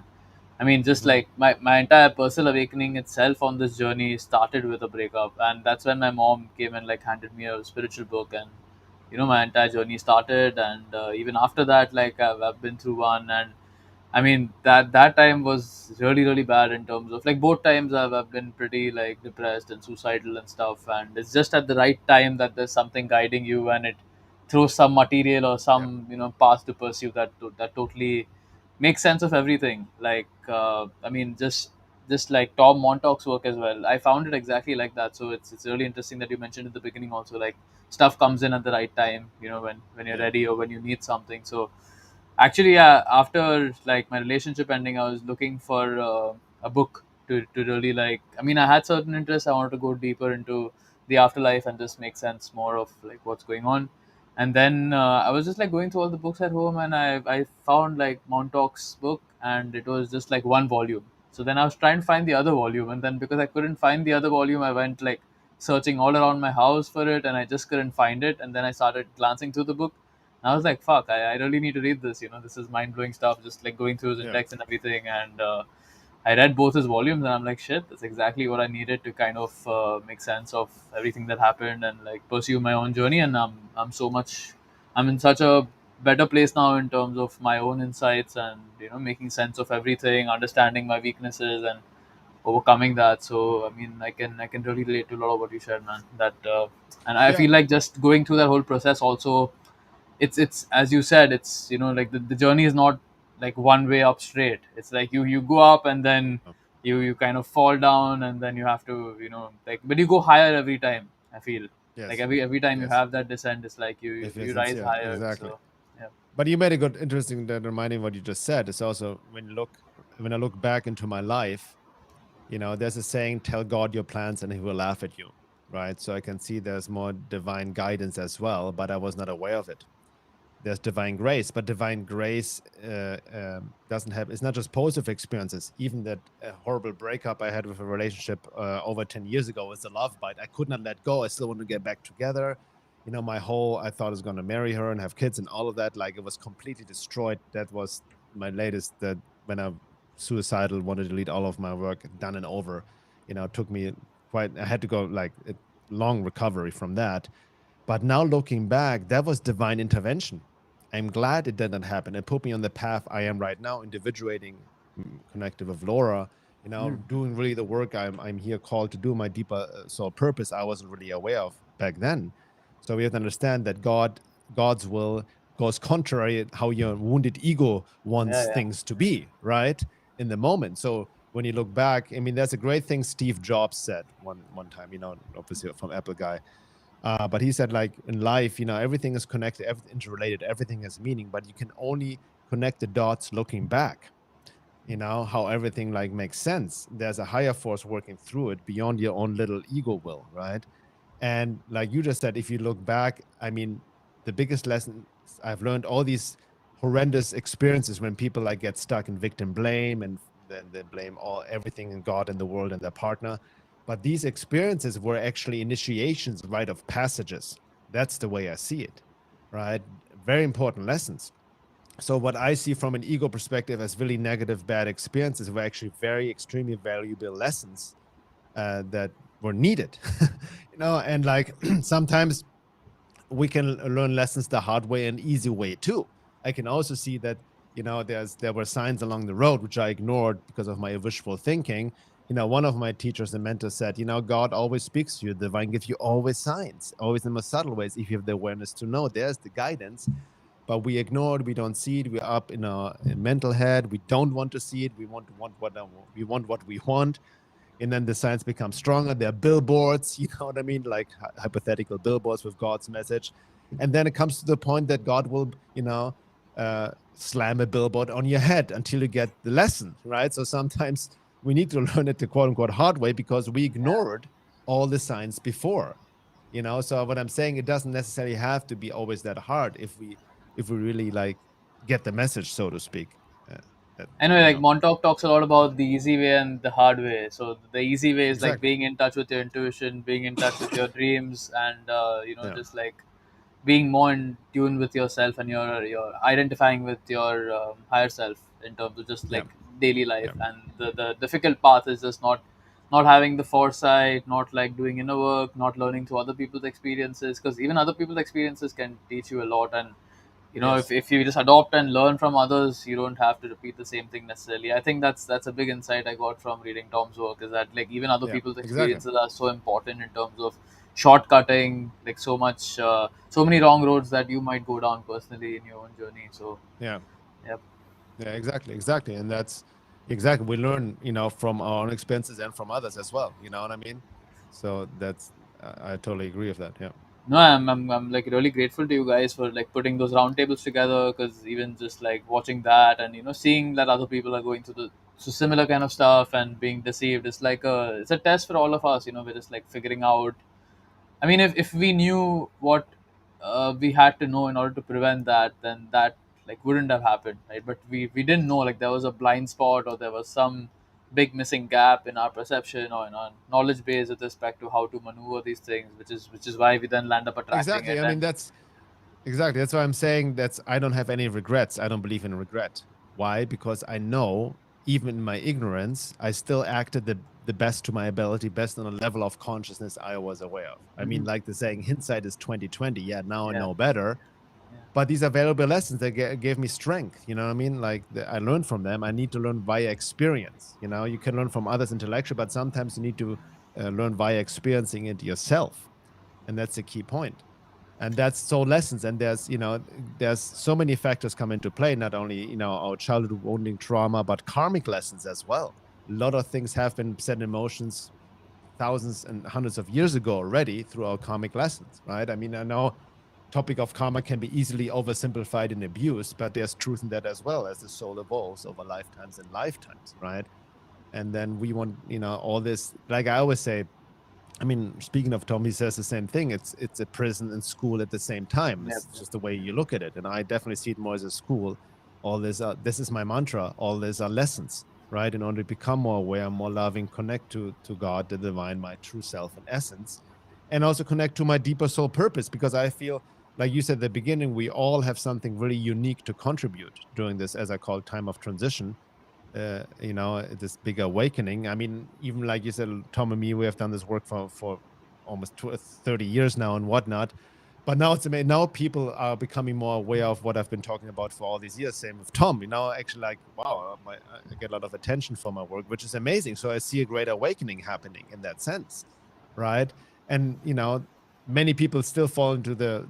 I mean, just Mm-hmm. like my entire personal awakening itself on this journey started with a breakup. And that's when my mom came and like handed me a spiritual book. And, my entire journey started. And even after that, like I've been through one. And I mean, that time was really, really bad in terms of like both times I've been pretty like depressed and suicidal and stuff. And it's just at the right time that there's something guiding you, and it throws some material or Yeah. some, path to pursue that totally makes sense of everything. Like, I mean, just like Tom Montauk's work as well. I found it exactly like that. So it's really interesting that you mentioned at the beginning also, like stuff comes in at the right time, when you're Yeah. ready or when you need something. So actually, yeah, after like my relationship ending, I was looking for a book to really like. I mean, I had certain interests. I wanted to go deeper into the afterlife and just make sense more of like what's going on. And then I was just like going through all the books at home, and I found like Montauk's book, and it was just like one volume. So then I was trying to find the other volume, and then because I couldn't find the other volume, I went like searching all around my house for it, and I just couldn't find it. And then I started glancing through the book, and I was like, "Fuck! I really need to read this. This is mind blowing stuff." Just like going through his Yeah. index and everything, and I read both his volumes, and I'm like, "Shit! That's exactly what I needed to kind of make sense of everything that happened and like pursue my own journey." And I'm in such a better place now in terms of my own insights and making sense of everything, understanding my weaknesses and overcoming that. So I mean, I can really relate to a lot of what you said, man. That and I Yeah. feel like just going through that whole process also, it's as you said, it's like the journey is not like one way up straight. It's like you go up and then Oh, you kind of fall down, and then you have to like, but you go higher every time. I feel like yes. every time you Yes. have that descent, it's like you If you're you rise sincere, higher. exactly. So yeah. But you made a good, interesting that reminding what you just said. It's also when I look back into my life, there's a saying, tell God your plans and he will laugh at you. Right. So I can see there's more divine guidance as well, but I was not aware of it. There's divine grace, but divine grace doesn't have, it's not just positive experiences. Even that horrible breakup I had with a relationship over 10 years ago was a love bite. I could not let go. I still want to get back together. I thought I was going to marry her and have kids and all of that. Like, it was completely destroyed. That was my latest, that when I suicidal, wanted to delete all of my work, done and over. It took me I had to go like a long recovery from that. But now looking back, that was divine intervention. I'm glad it did not happen. It put me on the path I am right now, individuating, connected with Laura, Mm. doing really the work I'm here called to do, my deeper soul purpose I wasn't really aware of back then. So we have to understand that God's will goes contrary how your wounded ego Yeah, wants yeah, things to be, right? In the moment. So when you look back, I mean, there's a great thing Steve Jobs said one time, obviously from Apple guy, but he said, like, in life, everything is connected, everything interrelated, everything has meaning, but you can only connect the dots looking back. How everything like makes sense. There's a higher force working through it beyond your own little ego will, right? And like you just said, if you look back, I mean, the biggest lesson I've learned, all these horrendous experiences when people like get stuck in victim blame, and then they blame all everything in God and the world and their partner. But these experiences were actually initiations, rite of passages. That's the way I see it, right? Very important lessons. So what I see from an ego perspective as really negative, bad experiences were actually very extremely valuable lessons that were needed. And like sometimes we can learn lessons the hard way and easy way too. I can also see that there were signs along the road which I ignored because of my wishful thinking. One of my teachers and mentors said, God always speaks to you. The divine gives you always signs, always in the subtle ways. If you have the awareness to know, there's the guidance. But we ignore it. We don't see it. We're up in our mental head. We don't want to see it. We want what we want, and then the signs become stronger. There are billboards, you know what I mean, like hypothetical billboards with God's message, and then it comes to the point that God will, slam a billboard on your head until you get the lesson, right? So sometimes we need to learn it the quote unquote hard way because we ignored all the signs before, So what I'm saying, it doesn't necessarily have to be always that hard if we really like get the message, so to speak. Uh, that, anyway, you like know, Montauk talks a lot about the easy way and the hard way. So the easy way is like exactly. being in touch with your intuition, being in touch with your dreams, and Yeah. just like being more in tune with yourself, and your identifying with your higher self in terms of just Yeah. like daily Yeah. life. And the difficult path is just not having the foresight, not like doing inner work, not learning through other people's experiences, because even other people's experiences can teach you a lot. And Yes. if you just adopt and learn from others, you don't have to repeat the same thing necessarily. I think that's a big insight I got from reading Tom's work, is that like even other Yeah. people's Exactly. experiences are so important in terms of shortcutting like so many wrong roads that you might go down personally in your own journey. So Yeah. yeah. Yeah. Exactly. Exactly. And that's exactly, we learn, from our own experiences and from others as well. You know what I mean? So that's, I totally agree with that. Yeah. No, I'm like really grateful to you guys for like putting those roundtables together, because even just like watching that and seeing that other people are going through the so similar kind of stuff and being deceived, it's a test for all of us. We're just like figuring out. I mean, if we knew what we had to know in order to prevent that, then that like wouldn't have happened, right? But we didn't know, like there was a blind spot or there was some big missing gap in our perception or in our knowledge base with respect to how to maneuver these things, which is why we then land up attracting Exactly. it. I mean, And that's exactly. That's why I'm saying I don't have any regrets. I don't believe in regret. Why? Because I know, even in my ignorance, I still acted the best to my ability, best on a level of consciousness I was aware of. I mean, Mhm. like the saying, hindsight is 2020. Yeah, now I Yeah, know better. yeah. But these are valuable lessons that gave me strength. You know what I mean? Like I learned from them. I need to learn via experience. You know, you can learn from others intellectually, but sometimes you need to learn via experiencing it yourself, and that's the key point. And that's so lessons. And there's so many factors come into play. Not only our childhood wounding trauma, but karmic lessons as well. A lot of things have been set in motions thousands and hundreds of years ago already through our karmic lessons, right? I mean, I know topic of karma can be easily oversimplified and abused, but there's truth in that as well, as the soul evolves over lifetimes and lifetimes, right? And then we want, all this, like I always say, I mean, speaking of Tom, he says the same thing. It's a prison and school at the same time. Yep, It's yep. just the way you look at it. And I definitely see it more as a school. All this is my mantra. All these are lessons, right? In order to become more aware, more loving, connect to God, the divine, my true self and essence, and also connect to my deeper soul purpose. Because I feel, like you said at the beginning, we all have something really unique to contribute during this, as I call it, time of transition, this big awakening. I mean, even like you said, Tom and me, we have done this work for almost 30 years now and whatnot. But now it's amazing. Now people are becoming more aware of what I've been talking about for all these years. Same with Tom. Actually, like, wow, I get a lot of attention for my work, which is amazing. So I see a great awakening happening in that sense, right? And many people still fall into the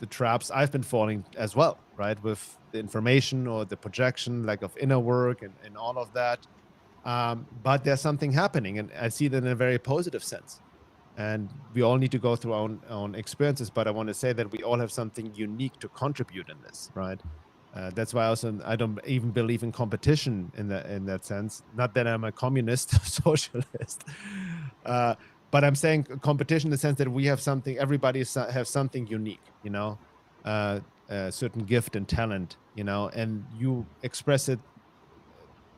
traps I've been falling as well, right? With the information or the projection, like of inner work and all of that. But there's something happening, and I see that in a very positive sense. And we all need to go through our own experiences. But I want to say that we all have something unique to contribute in this, right? That's why I don't even believe in competition in that sense. Not that I'm a communist, socialist, but I'm saying competition in the sense that we have something. Everybody has something unique, a certain gift and talent, and you express it.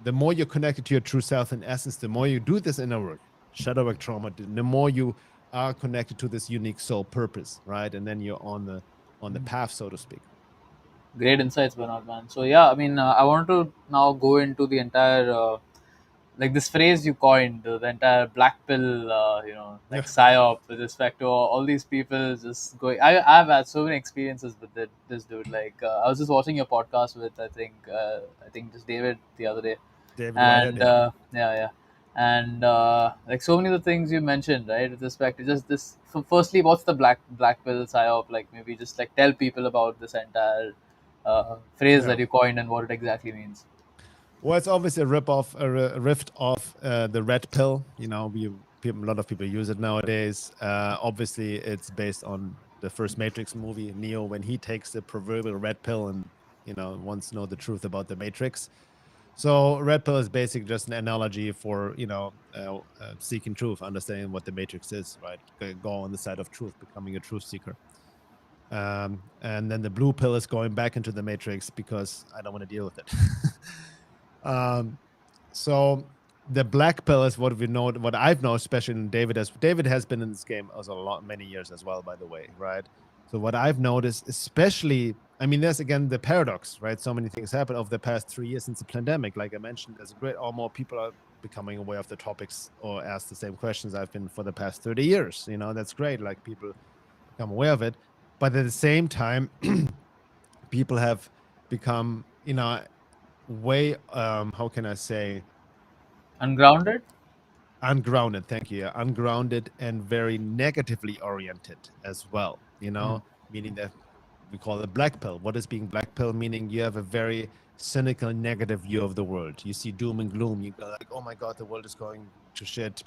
The more you're connected to your true self in essence, the more you do this inner work, shadow work, trauma, the more you are connected to this unique soul purpose, right? And then you're on the path, so to speak. Great insights, Bernard, man. So yeah, I mean, I want to now go into the entire like this phrase you coined, the entire black pill, like Yeah. psyop with respect to all these people just going. I've had so many experiences with this dude. Like I was just watching your podcast with I think just David the other day, David Whitehead, and yeah. yeah, yeah, and like so many of the things you mentioned, right, with respect to just this. So firstly, what's the black pill psyop? Like maybe just like tell people about this entire phrase Yeah. that you coined and what it exactly means. Well, it's obviously a rip off, a rift off the red pill. A lot of people use it nowadays. Obviously, it's based on the first Matrix movie, Neo, when he takes the proverbial red pill and wants to know the truth about the Matrix. So, red pill is basically just an analogy for seeking truth, understanding what the Matrix is, right? Go on the side of truth, becoming a truth seeker. And then the blue pill is going back into the Matrix because I don't want to deal with it. um, so the black pill is what we know, what I've known, especially in David has been in this game also many years as well, by the way, right? So what I've noticed, especially, I mean, there's again the paradox, right? So many things happen over the past 3 years since the pandemic. Like I mentioned, there's a great, or more people are becoming aware of the topics or ask the same questions I've been for the past 30 years. That's great. Like people become aware of it. But at the same time, people have become, way, how can I say, Ungrounded. ungrounded. Thank you. Yeah, ungrounded and very negatively oriented as well, Mm. meaning that we call it black pill. What is being black pill? Meaning you have a very cynical, negative view of the world. You see doom and gloom. You go like, oh my God, the world is going to shit.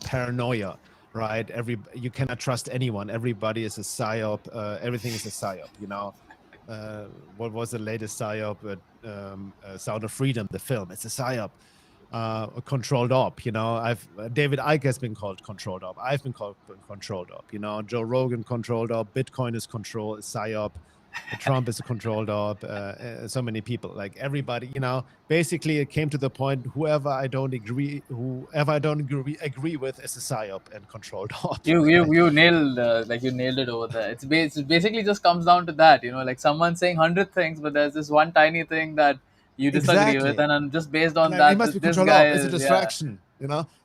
Paranoia, right? You cannot trust anyone. Everybody is a psyop. Everything is a psyop. What was the latest psyop? Sound of Freedom, the film. It's a psyop. A controlled op. I've David Icke has been called controlled op. I've been called controlled op. Joe Rogan controlled op. Bitcoin is control, is psyop. Trump is a controlled op. So many people, like everybody, basically it came to the point, whoever I don't agree with is a psyop and controlled op, You you right? you nailed like you nailed it over there. It's basically just comes down to that, like someone saying 100 things, but there's this one tiny thing that you disagree with, Exactly. and then just based And on it that, must be this controlled guy op. It's a is, yeah. distraction.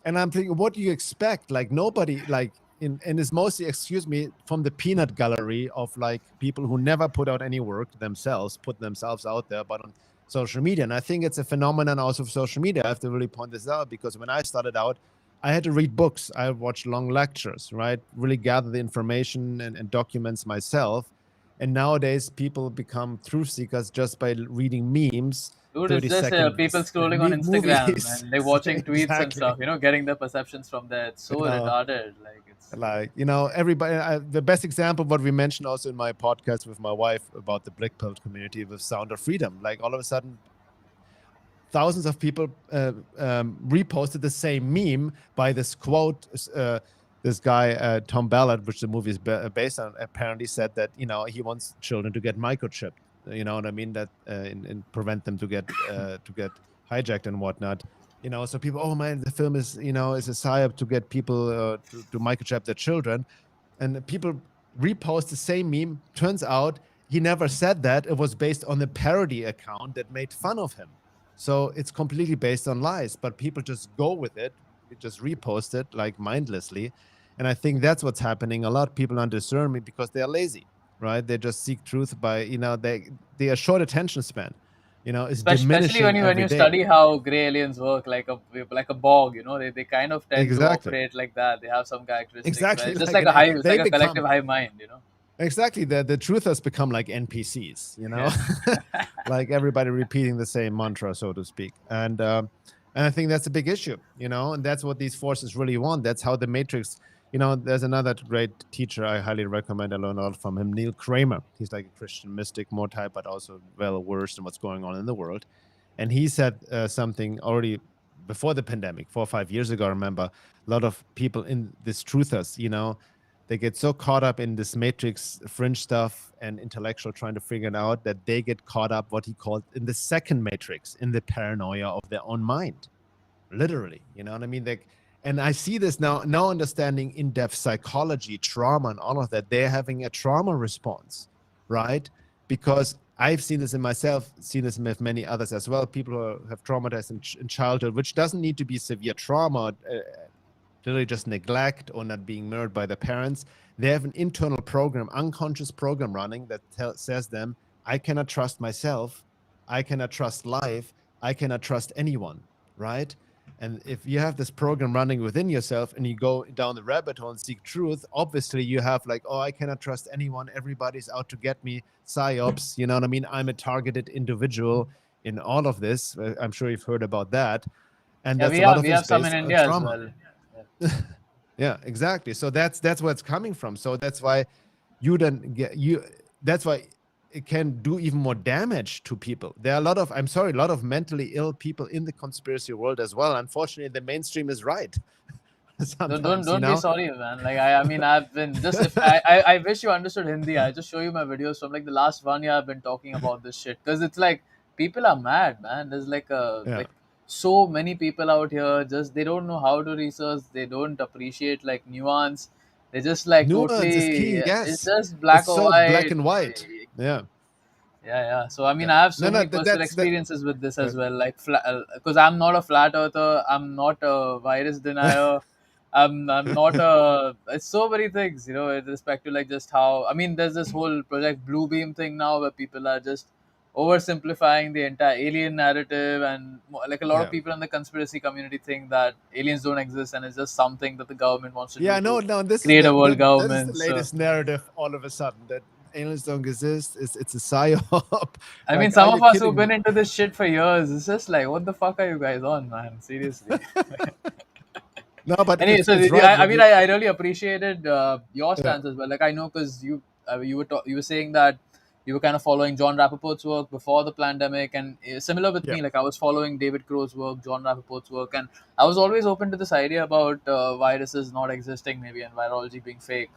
And I'm thinking, what do you expect? Like nobody, like and it's mostly, excuse me, from the peanut gallery of like people who never put out any work themselves, put themselves out there, but on social media. And I think it's a phenomenon also of social media. I have to really point this out, because when I started out, I had to read books. I watched long lectures, right? Really gather the information and documents myself. And nowadays, people become truth seekers just by reading memes, Dude, it's 30 just people seconds scrolling on Instagram movies. and they're watching tweets and Exactly. stuff, getting their perceptions from there. It's so You know, retarded. Like it's like, everybody, the best example, what we mentioned also in my podcast with my wife about the Black Belt community with Sound of Freedom. Like all of a sudden, thousands of people reposted the same meme by this quote. This guy, Tom Ballard, which the movie is based on, apparently said that, he wants children to get microchipped. You know what I mean? That and prevent them to get hijacked and whatnot. So people, oh man, the film is is a psyop to get people to microchip their children, and people repost the same meme. Turns out he never said that. It was based on a parody account that made fun of him. So it's completely based on lies, but people just go with it, just repost it like mindlessly. And I think that's what's happening. A lot of people undiscern me because they are lazy, right? They just seek truth by, they are short attention span, is especially when diminishing you when every you day. study how gray aliens work, like a bog, they kind of tend to Exactly. operate like that. They have some characteristics where Exactly. it's just Like like a hive, it's they like a collective become, hive mind. exactly. The truthers become like NPCs, Yeah. like everybody repeating the same mantra, so to speak. And I think that's a big issue, and that's what these forces really want. That's how the Matrix. There's another great teacher I highly recommend. I learned a lot from him, Neil Kramer. He's like a Christian mystic, more type, but also well versed in what's going on in the world. And he said something already before the pandemic, 4 or 5 years ago. I remember a lot of people in this truthers, they get so caught up in this matrix fringe stuff and intellectual trying to figure it out, that they get caught up, what he called, in the second matrix, in the paranoia of their own mind, literally. You know what I mean? Like, and I see this now understanding in-depth psychology, trauma, and all of that. They're having a trauma response, right? Because I've seen this in myself, seen this with many others as well. People who have traumatized in childhood, which doesn't need to be severe trauma, literally just neglect or not being mirrored by the parents. They have an internal program, unconscious program running that says them, I cannot trust myself, I cannot trust life, I cannot trust anyone, right? And if you have this program running within yourself and you go down the rabbit hole and seek truth, obviously you have like, oh, I cannot trust anyone, everybody's out to get me, psyops, you know what I mean? I'm a targeted individual in all of this. I'm sure you've heard about that. And Yeah, that's we a lot have of we it is have some in based on India as trauma. well. Yeah. Yeah, exactly. So that's where it's coming from. So that's why you then get you. That's why it can do even more damage to people. There are a lot of mentally ill people in the conspiracy world as well. Unfortunately, the mainstream is right sometimes. Don't be sorry, man. Like I mean, I've been just if I wish you understood Hindi. I just show you my videos from like the last 1 year. I've been talking about this shit because it's like people are mad, man. There's Yeah, like so many people out here. Just they don't know how to research. They don't appreciate like nuance. They just like nuance is totally. key. It's Yes, just it's black or so black white. and white. Yeah, Yeah. So I mean, yeah. I have No, so no, many personal that's that. experiences with this Uh, as well. Like, because I'm not a flat earther, I'm not a virus denier, I'm not a. It's so many things, with respect to like just how. I mean, there's this whole Project Blue Beam thing now where people are just oversimplifying the entire alien narrative, and like a lot of yeah. people in the conspiracy community think that aliens don't exist and it's just something that the government wants to do Yeah, no, to no. This is create a world that is the government. So latest narrative. All of a sudden, that aliens don't exist. It's a psyop. I mean, Like, are some you of us who've kidding me? been into this shit for years, it's just like, what the fuck are you guys on, man? Seriously. No, but Anyway, so it's right. I What mean, you? I really appreciated your Yeah, stance as well. Like, I know because you were saying that you were kind of following John Rappaport's work before the pandemic, and similar with yeah, me. Like, I was following David Crow's work, John Rappaport's work, and I was always open to this idea about viruses not existing, maybe, and virology being fake.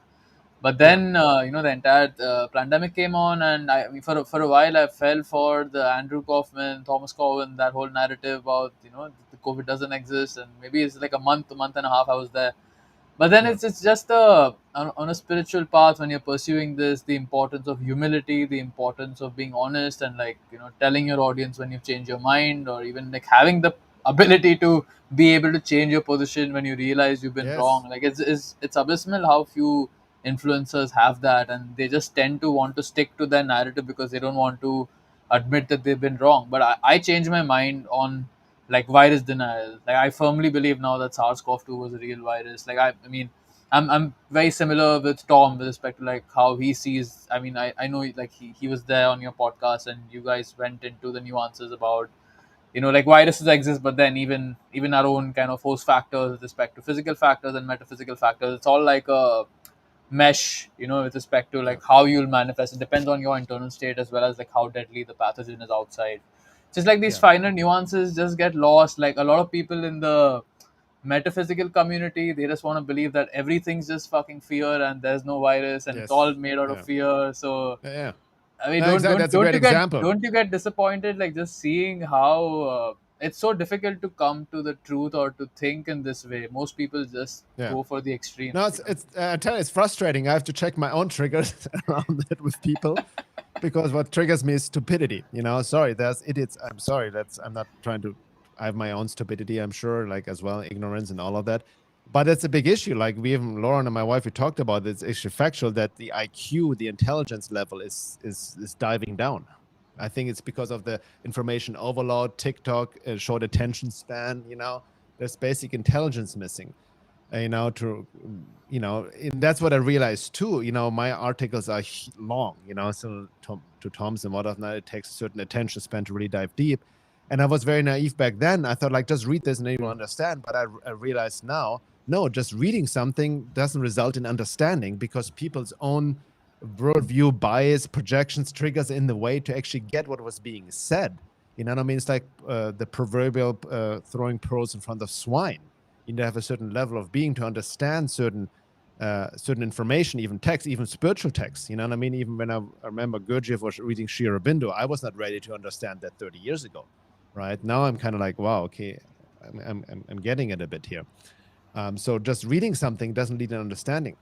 But Yeah. then, the entire pandemic came on, and I for a while I fell for the Andrew Kaufman, Thomas Cowan, that whole narrative about the COVID doesn't exist, and maybe it's like a month and a half I was there. But then Yeah. it's just on a spiritual path when you're pursuing this, the importance of humility, the importance of being honest, and like telling your audience when you've changed your mind, or even like having the ability to be able to change your position when you realize you've been Yes. wrong. Like it's abysmal how few influencers have that, and they just tend to want to stick to their narrative because they don't want to admit that they've been wrong. But I changed my mind on like virus denial. Like I firmly believe now that SARS-CoV-2 was a real virus. Like I mean, I'm very similar with Tom with respect to like how he sees. I mean, I know like he was there on your podcast, and you guys went into the nuances about like viruses exist, but then even our own kind of host factors with respect to physical factors and metaphysical factors, it's all like a mesh, with respect to Yeah. like how you'll manifest. It depends on your internal state as well as like how deadly the pathogen is outside. Just like these Yeah. finer nuances just get lost. Like a lot of people in the metaphysical community, they just want to believe that everything's just fucking fear and there's no virus and it's all Yes. made out of Yeah. fear. So Yeah. I mean, No, exactly. That's a great example. don't you get disappointed like just seeing how it's so difficult to come to the truth or to think in this way. Most people just Yeah. go for the No, extremes. it's I tell you, it's frustrating. I have to check my own triggers around that with people because what triggers me is stupidity. Sorry, there's idiots. I'm sorry. I'm not trying to. I have my own stupidity. I'm sure, like as well, ignorance and all of that. But it's a big issue. Like we even Lauren and my wife, we talked about this. It's actually factual that the IQ, the intelligence level, is diving down. I think it's because of the information overload, TikTok, short attention span. There's basic intelligence missing. To and that's what I realized too. My articles are long, so to Tom's and whatnot, it takes a certain attention span to really dive deep. And I was very naive back then. I thought like just read this and then you will understand. But I realized now, no, just reading something doesn't result in understanding because people's own worldview, bias, projections, triggers in the way to actually get what was being said. You know what I mean? It's like the proverbial throwing pearls in front of swine. You need to have a certain level of being to understand certain information, even text, even spiritual text. You know what I mean? Even when I remember Gurdjieff was reading Sri Aurobindo, I was not ready to understand that 30 years ago. Right now, I'm kind of like, wow, okay, I'm getting it a bit here. So just reading something doesn't lead to understanding.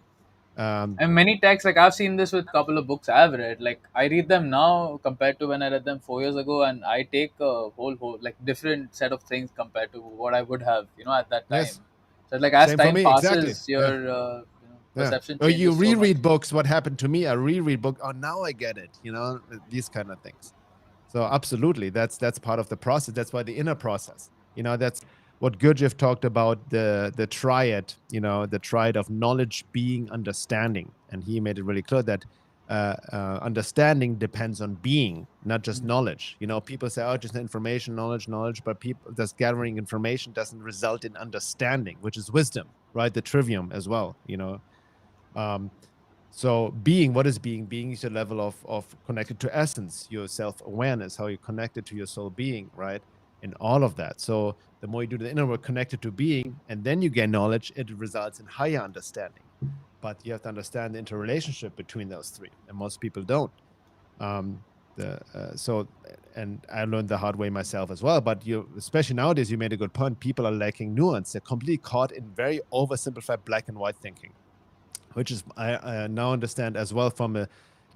And many texts, like I've seen this with a couple of books I've read. Like I read them now compared to when I read them 4 years ago, and I take a whole like different set of things compared to what I would have, at that time. Yes, So like as same for time me, exactly. passes, your Yeah. Yeah. perception Or you changes so much. reread books. What happened to me? I reread book. Oh, now I get it. These kind of things. So absolutely, that's part of the process. That's why the inner process. That's what Gurdjieff talked about, the triad. The triad of knowledge, being, understanding, and he made it really clear that understanding depends on being, not just knowledge. People say, oh, just information, knowledge, but people just gathering information doesn't result in understanding, which is wisdom, right? The trivium as well. So being, what is being? Being is a level of connected to essence, your self-awareness, how you're connected to your soul being, right? And all of that. So the more you do the inner work connected to being, and then you gain knowledge, it results in higher understanding. But you have to understand the interrelationship between those three, and most people don't. And I learned the hard way myself as well. But especially nowadays, you made a good point. People are lacking nuance. They're completely caught in very oversimplified black and white thinking, which is I now understand as well from a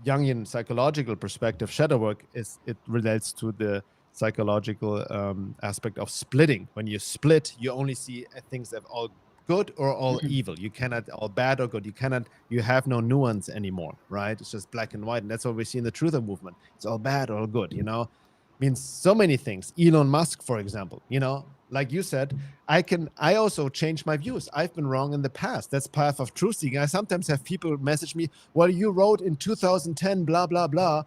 Jungian psychological perspective. Shadow work it relates to the psychological aspect of splitting. When you split, you only see things that are all good or all evil. You cannot all bad or good. You have no nuance anymore, right? It's just black and white, and that's what we see in the truther movement. It's all bad or all good. Means so many things. Elon Musk, for example, like you said, I also change my views. I've been wrong in the past. That's path of truth seeking. I sometimes have people message me, well, you wrote in 2010, blah, blah, blah.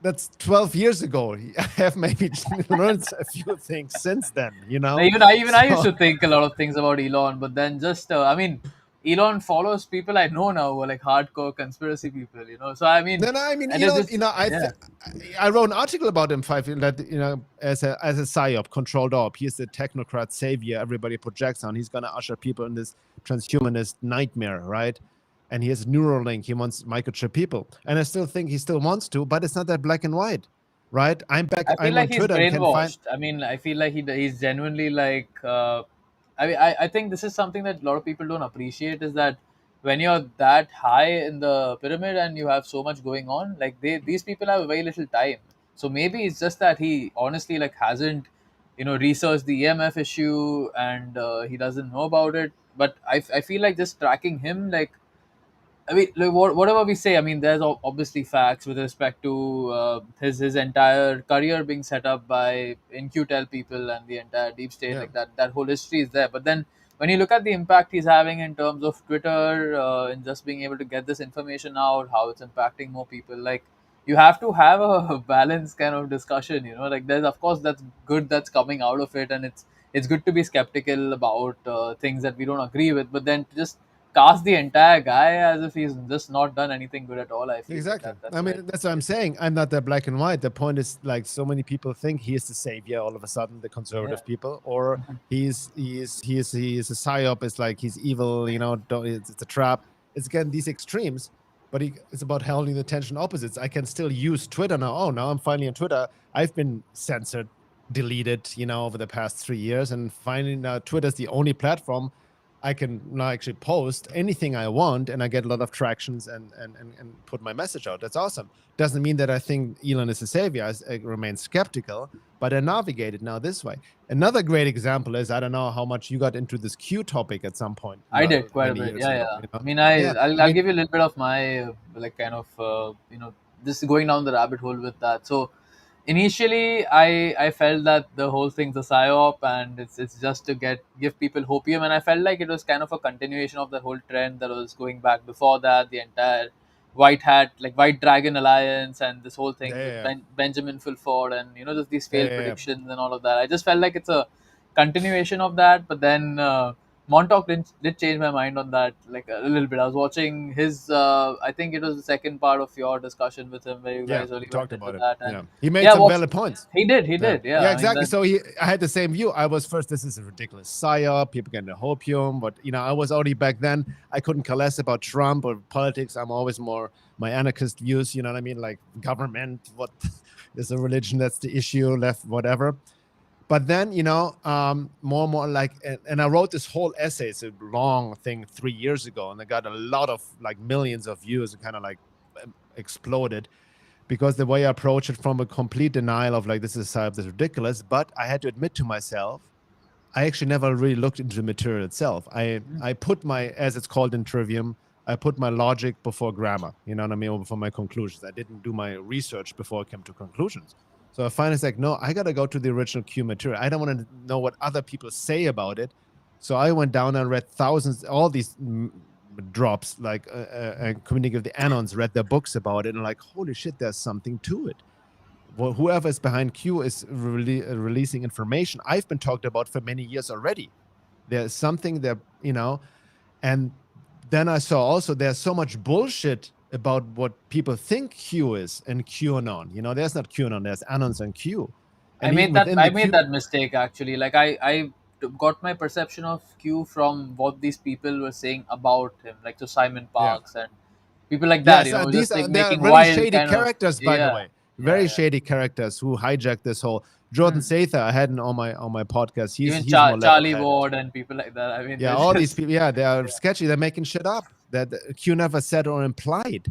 That's 12 years ago. I have maybe learned a few things since then, Now, even I used So, to think a lot of things about Elon, but then just I mean, Elon follows people I know now who are like hardcore conspiracy people. So I mean, no, I mean, and it's Elon, just yeah. I wrote an article about him that as a psyop, controlled op. He's the technocrat savior everybody projects on. He's gonna usher people in this transhumanist nightmare, right? and he has Neuralink. He wants microchip people, and I still think he still wants to, but it's not that black and white, right? I feel I'm like on he's Twitter and can find. brainwashed. I mean, I feel like he's genuinely like. I mean, I think this is something that a lot of people don't appreciate is that when you're that high in the pyramid and you have so much going on, like these people have very little time. So maybe it's just that he honestly like hasn't, researched the EMF issue and he doesn't know about it. But I feel like just tracking him like I mean, like, whatever we say, I mean, there's obviously facts with respect to his entire career being set up by InQtel people and the entire deep state, Yeah, like that whole history is there. But then when you look at the impact he's having in terms of Twitter and just being able to get this information out, how it's impacting more people, like you have to have a balanced kind of discussion, like there's of course that's good that's coming out of it, and it's good to be skeptical about things that we don't agree with, but then to just cast the entire guy as if he's just not done anything good at all. I feel like exactly. that's I very mean, that's what I'm saying. I'm not that black and white. The point is, like, so many people think he is the savior all of a sudden, the yeah. conservative people, or he is a psyop. It's like he's evil. Don't, it's a trap. It's again these extremes. But it's about holding the tension opposites. I can still use Twitter now. Oh, now I'm finally on Twitter. I've been censored, deleted, over the past 3 years, and finally now Twitter's the only platform I can now actually post anything I want, and I get a lot of tractions and put my message out. That's awesome. Doesn't mean that I think Elon is a savior. I remain skeptical, but I navigate it now this way. Another great example is, I don't know how much you got into this Q topic at some point I did quite a many bit. years Yeah, ago. yeah. I mean, I Yeah, I'll, I I'll mean, give you a little bit of my like kind of just going down the rabbit hole with that. So initially, I felt that the whole thing's a psyop and it's just to give people hopium, and I felt like it was kind of a continuation of the whole trend that was going back before that, the entire white hat like white dragon alliance and this whole thing with yeah, Benjamin Fulford and just these yeah, failed yeah, predictions and all of that. I just felt like it's a continuation of that, but then Montauk did change my mind on that like a little bit. I was watching his, I think it was the second part of your discussion with him where you yeah. guys really We went talked into about it. that. And Yeah, he made yeah, some watch. valid points. He Yeah. did. Yeah, Yeah, I mean exactly. that. So I had the same view. I was first, this is a ridiculous psyop. People getting the hopium, but I was already back then. I couldn't care less about Trump or politics. I'm always more my anarchist views. You know what I mean? Like government, what is a religion? That's the issue. Left, whatever. But then, more and more like, and I wrote this whole essay. It's a long thing 3 years ago, and I got a lot of like millions of views and kind of like exploded because the way I approach it from a complete denial of like, this is ridiculous. But I had to admit to myself, I actually never really looked into the material itself. I put my, as it's called in Trivium, I put my logic before grammar, you know what I mean, or before my conclusions. I didn't do my research before I came to conclusions. So I finally was like, no, I got to go to the original Q material. I don't want to know what other people say about it. So I went down and read thousands, all these drops, like community of the Anons read their books about it, and like, holy shit, there's something to it. Well, whoever is behind Q is releasing information I've been talked about for many years already. There's something that, and then I saw also there's so much bullshit about what people think Q is and QAnon. There's not QAnon, there's Anons and Q. And even within I the made Q, that mistake actually. Like I got my perception of Q from what these people were saying about him, like to Simon yeah. Parks and people like that. Yes, Just these like they are making very wild shady kind of characters, by the yeah, way. yeah, Very yeah. shady characters who hijacked this whole. Jordan Hmm. Sather, I had him on my podcast. Even He's more Charlie level-headed. Ward and people like that. I mean, Yeah, they're all these just people. Yeah, they are yeah. sketchy. They're making shit up that Q never said or implied.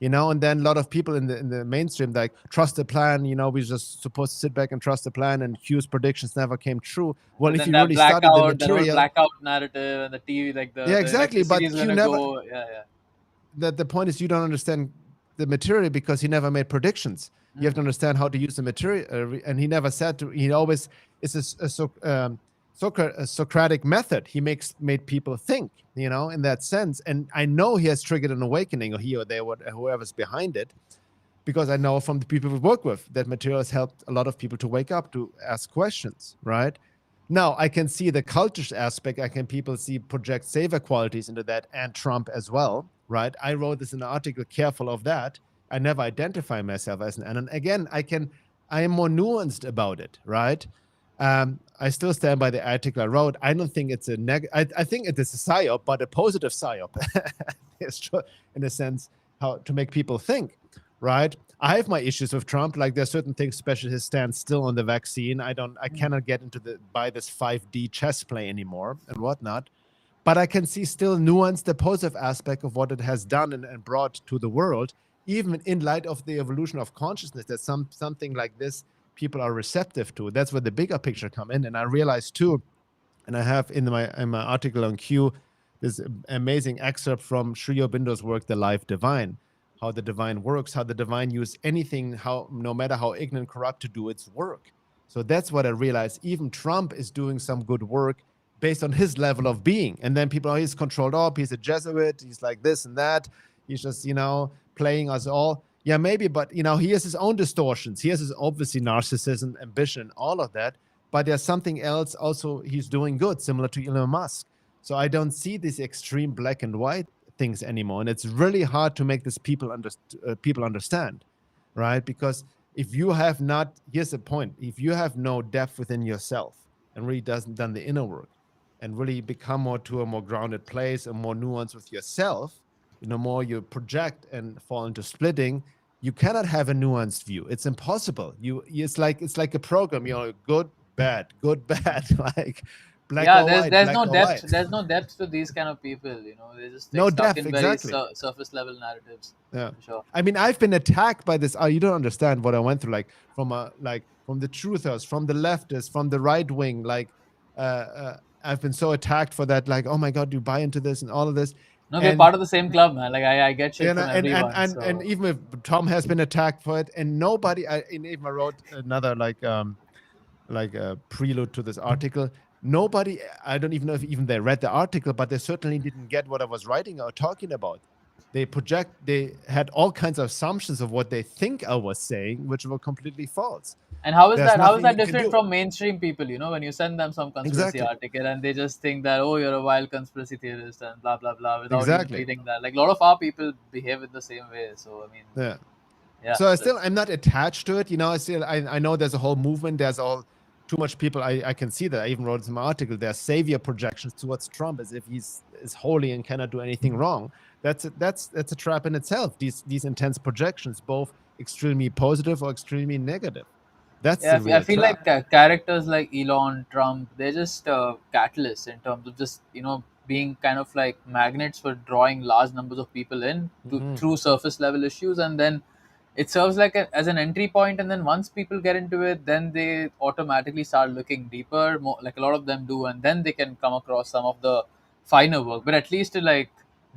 And then a lot of people in the mainstream like trust the plan. We're just supposed to sit back and trust the plan, and Q's predictions never came true. Well, And if then you that really studied the blackout, that whole material, blackout narrative, and the TV, like yeah, the exactly. electricity But is Q gonna never. go. Yeah, yeah. That the point is you don't understand the material because he never made predictions. You have to Hmm. understand how to use the material, and he never said to. He always it's a Socratic method. He made people think, in that sense. And I know he has triggered an awakening, or he or they, whoever's behind it, because I know from the people we work with that material has helped a lot of people to wake up, to ask questions, right? Now I can see the culture aspect. I can people see project saver qualities into that, and Trump as well, right? I wrote this in an article careful of that. I never identify myself as an and again, I am more nuanced about it, right? I still stand by the article I wrote. I don't think it's a I think it is a psyop, but a positive psyop. in a sense, how to make people think, right? I have my issues with Trump. Like there's certain things, especially his stance still on the vaccine. I cannot get into the by this 5D chess play anymore and whatnot. But I can see still nuance the positive aspect of what it has done and brought to the world, even in light of the evolution of consciousness. That something like this people are receptive to. That's where the bigger picture come in. And I realized too, and I have in my article on Q this amazing excerpt from Sri Aurobindo's work, The Life Divine, how the divine works, how the divine use anything, how no matter how ignorant, corrupt, to do its work. So that's what I realized. Even Trump is doing some good work based on his level of being. And then people, he's controlled up, he's a Jesuit, he's like this and that. He's just, playing us all. Yeah, maybe, but he has his own distortions. He has his obviously narcissism, ambition, all of that. But there's something else also he's doing good, similar to Elon Musk. So I don't see these extreme black and white things anymore. And it's really hard to make this people understand, right? Because if you have not, here's the point, if you have no depth within yourself and really doesn't done the inner work and really become more to a more grounded place and more nuance with yourself, more you project and fall into splitting, you cannot have a nuanced view. It's impossible. It's like a program, good, bad, like black Yeah, or white, there's black no or depth. white. There's no depth to these kind of people. They're just like No stuck depth, in very exactly. surface level narratives. Yeah. For sure. I mean, I've been attacked by this. You don't understand what I went through, from the truthers, from the leftists, from the right wing. I've been so attacked for that. Like, oh my God, you buy into this and all of this. No, we're And part of the same club, man. Like I get shit from and everyone. and So even if Tom has been attacked for it, and nobody, and even I wrote another like a prelude to this article. Nobody, I don't even know if even they read the article, but they certainly didn't get what I was writing or talking about. They had all kinds of assumptions of what they think I was saying, which were completely false. and how is There's that? How is nothing that you can different do. from mainstream people? When you send them some conspiracy Exactly. article and they just think that, oh, you're a wild conspiracy theorist and blah blah blah, without even Exactly. reading that. Like a lot of our people behave in the same way. So I mean, Yeah. yeah. So I'm not attached to it. I know there's a whole movement. There's all too much people. I can see that. I even wrote in my article. There's savior projections towards Trump as if he's is holy and cannot do anything wrong. That's a trap in itself. These intense projections, both extremely positive or extremely negative. That's Yeah, the I real feel trap. like characters like Elon, Trump, they're just catalysts in terms of just being kind of like magnets for drawing large numbers of people in Mm-hmm. through surface level issues, and then it serves like as an entry point. And then once people get into it, then they automatically start looking deeper, more like a lot of them do, and then they can come across some of the finer work. But at least to like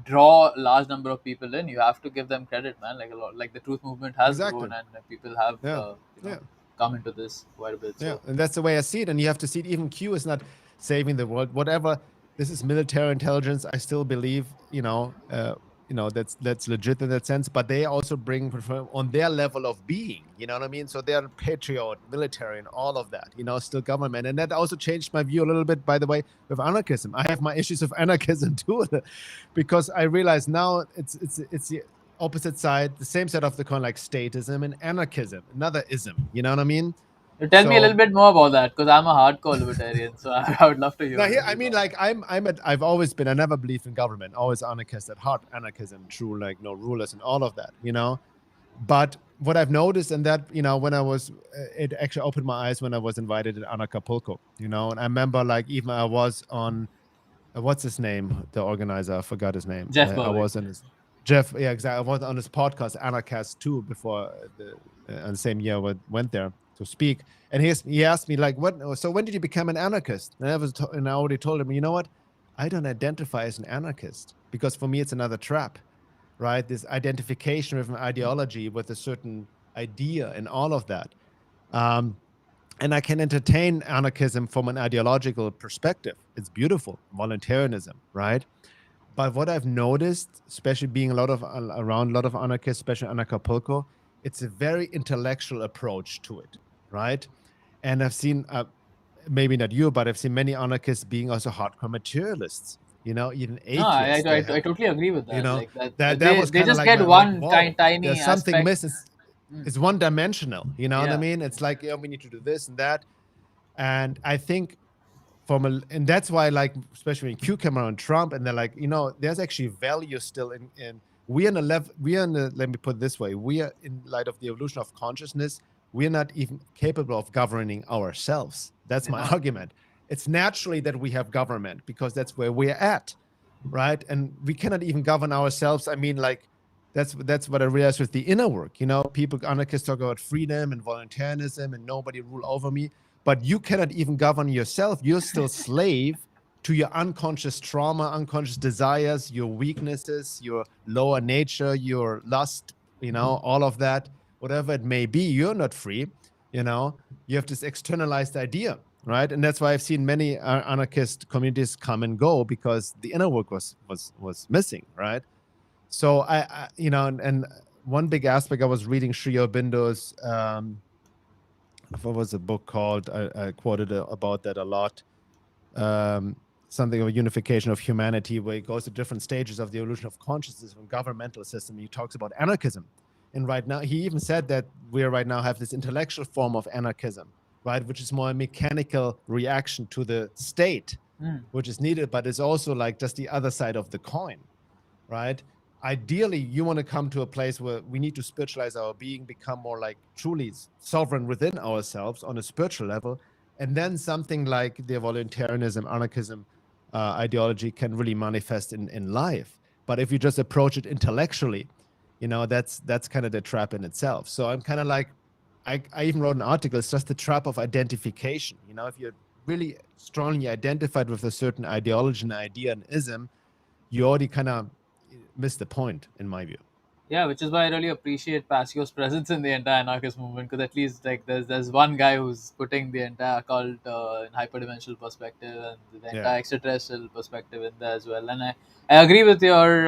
draw a large number of people in, you have to give them credit, man. Like a lot, like the truth movement has Exactly. grown, and people have Yeah. Yeah. come into this quite a bit. Yeah, So and that's the way I see it. And you have to see it. Even Q is not saving the world. Whatever. This is military intelligence. I still believe, that's legit in that sense. But they also bring on their level of being. You know what I mean? So they're patriot, military, and all of that. Still government, and that also changed my view a little bit. By the way, with anarchism, I have my issues with anarchism too, because I realize now it's the opposite side, the same side of the coin, like statism and anarchism, another ism. You know what I mean? you tell me a little So bit more about that, because I'm a hardcore libertarian. So I would love to hear now a here, little I bit mean, more. like I've always been. I never believed in government. Always anarchist at heart. Anarchism, true, like no rulers and all of that. But what I've noticed, and that when I was, it actually opened my eyes when I was invited to Acapulco. And I remember like even I was on, what's his name, the organizer? I forgot his name. Jeff I Berwick. was on his Jeff. Yeah, exactly. I was on his podcast, Anarchast 2, before the same year I went there to speak. And he asked me like, "What? So when did you become an anarchist?" And I already told him, you know what? I don't identify as an anarchist because for me it's another trap, right? This identification with an ideology, with a certain idea, and all of that. And I can entertain anarchism from an ideological perspective. It's beautiful, voluntarism, right? But what I've noticed, especially being around a lot of anarchists, especially in Acapulco, it's a very intellectual approach to it, right? And I've seen, maybe not you, but I've seen many anarchists being also hardcore materialists. Even No, atheists. They I have, totally agree with you that. know, Like that, that they was they kind of just like get like one whoa, tiny there's something aspect. missing. It's one dimensional. You know what I Yeah. mean? It's like we need to do this and that. And I think and that's why, like, especially in Cucumber and Trump, and they're like, there's actually value still in we are in a level, we are in a, let me put it this way, we are, in light of the evolution of consciousness, we're not even capable of governing ourselves. That's my Yeah. argument. It's naturally that we have government because that's where we're at, right? And we cannot even govern ourselves. I mean, like, that's what I realized with the inner work. People, anarchists, talk about freedom and voluntarism and nobody rule over me, but you cannot even govern yourself. You're still slave to your unconscious trauma, unconscious desires, your weaknesses, your lower nature, your lust, all of that, whatever it may be. You're not free. You have this externalized idea, right? And that's why I've seen many anarchist communities come and go, because the inner work was missing, right? So and one big aspect, I was reading Sri Aurobindo's what was the book called? I quoted about that a lot. Something of a unification of humanity, where he goes to different stages of the evolution of consciousness from governmental system. He talks about anarchism, and right now he even said that we right now have this intellectual form of anarchism, right, which is more a mechanical reaction to the state, which is needed, but it's also like just the other side of the coin, right? Ideally, you want to come to a place where we need to spiritualize our being, become more like truly sovereign within ourselves on a spiritual level. And then something like the voluntarism, anarchism ideology can really manifest in life. But if you just approach it intellectually, that's kind of the trap in itself. So I'm kind of like, I even wrote an article, it's just the trap of identification. If you're really strongly identified with a certain ideology and idea and ism, you already kind of missed the point, in my view. Yeah, which is why I really appreciate Pasios' presence in the entire anarchist movement, because at least like there's one guy who's putting the entire cult in hyperdimensional perspective and the Yeah. entire extraterrestrial perspective in there as well. And I agree with your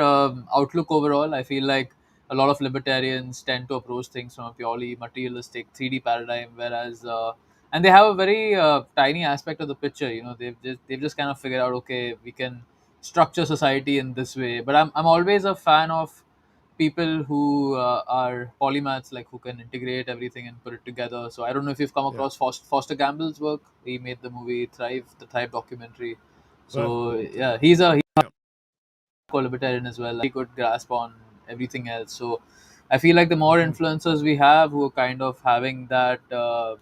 outlook overall. I feel like a lot of libertarians tend to approach things from a purely materialistic 3D paradigm, whereas and they have a very tiny aspect of the picture. They've just kind of figured out, okay, we can structure society in this way. But I'm always a fan of people who are polymaths, like who can integrate everything and put it together. So I don't know if you've come Yeah. across Foster Gamble's work. He made the movie Thrive, the Thrive documentary. Well, So yeah, he's yeah. a libertarian as well. He could grasp on everything else. So I feel like the more Okay. influencers we have who are kind of having that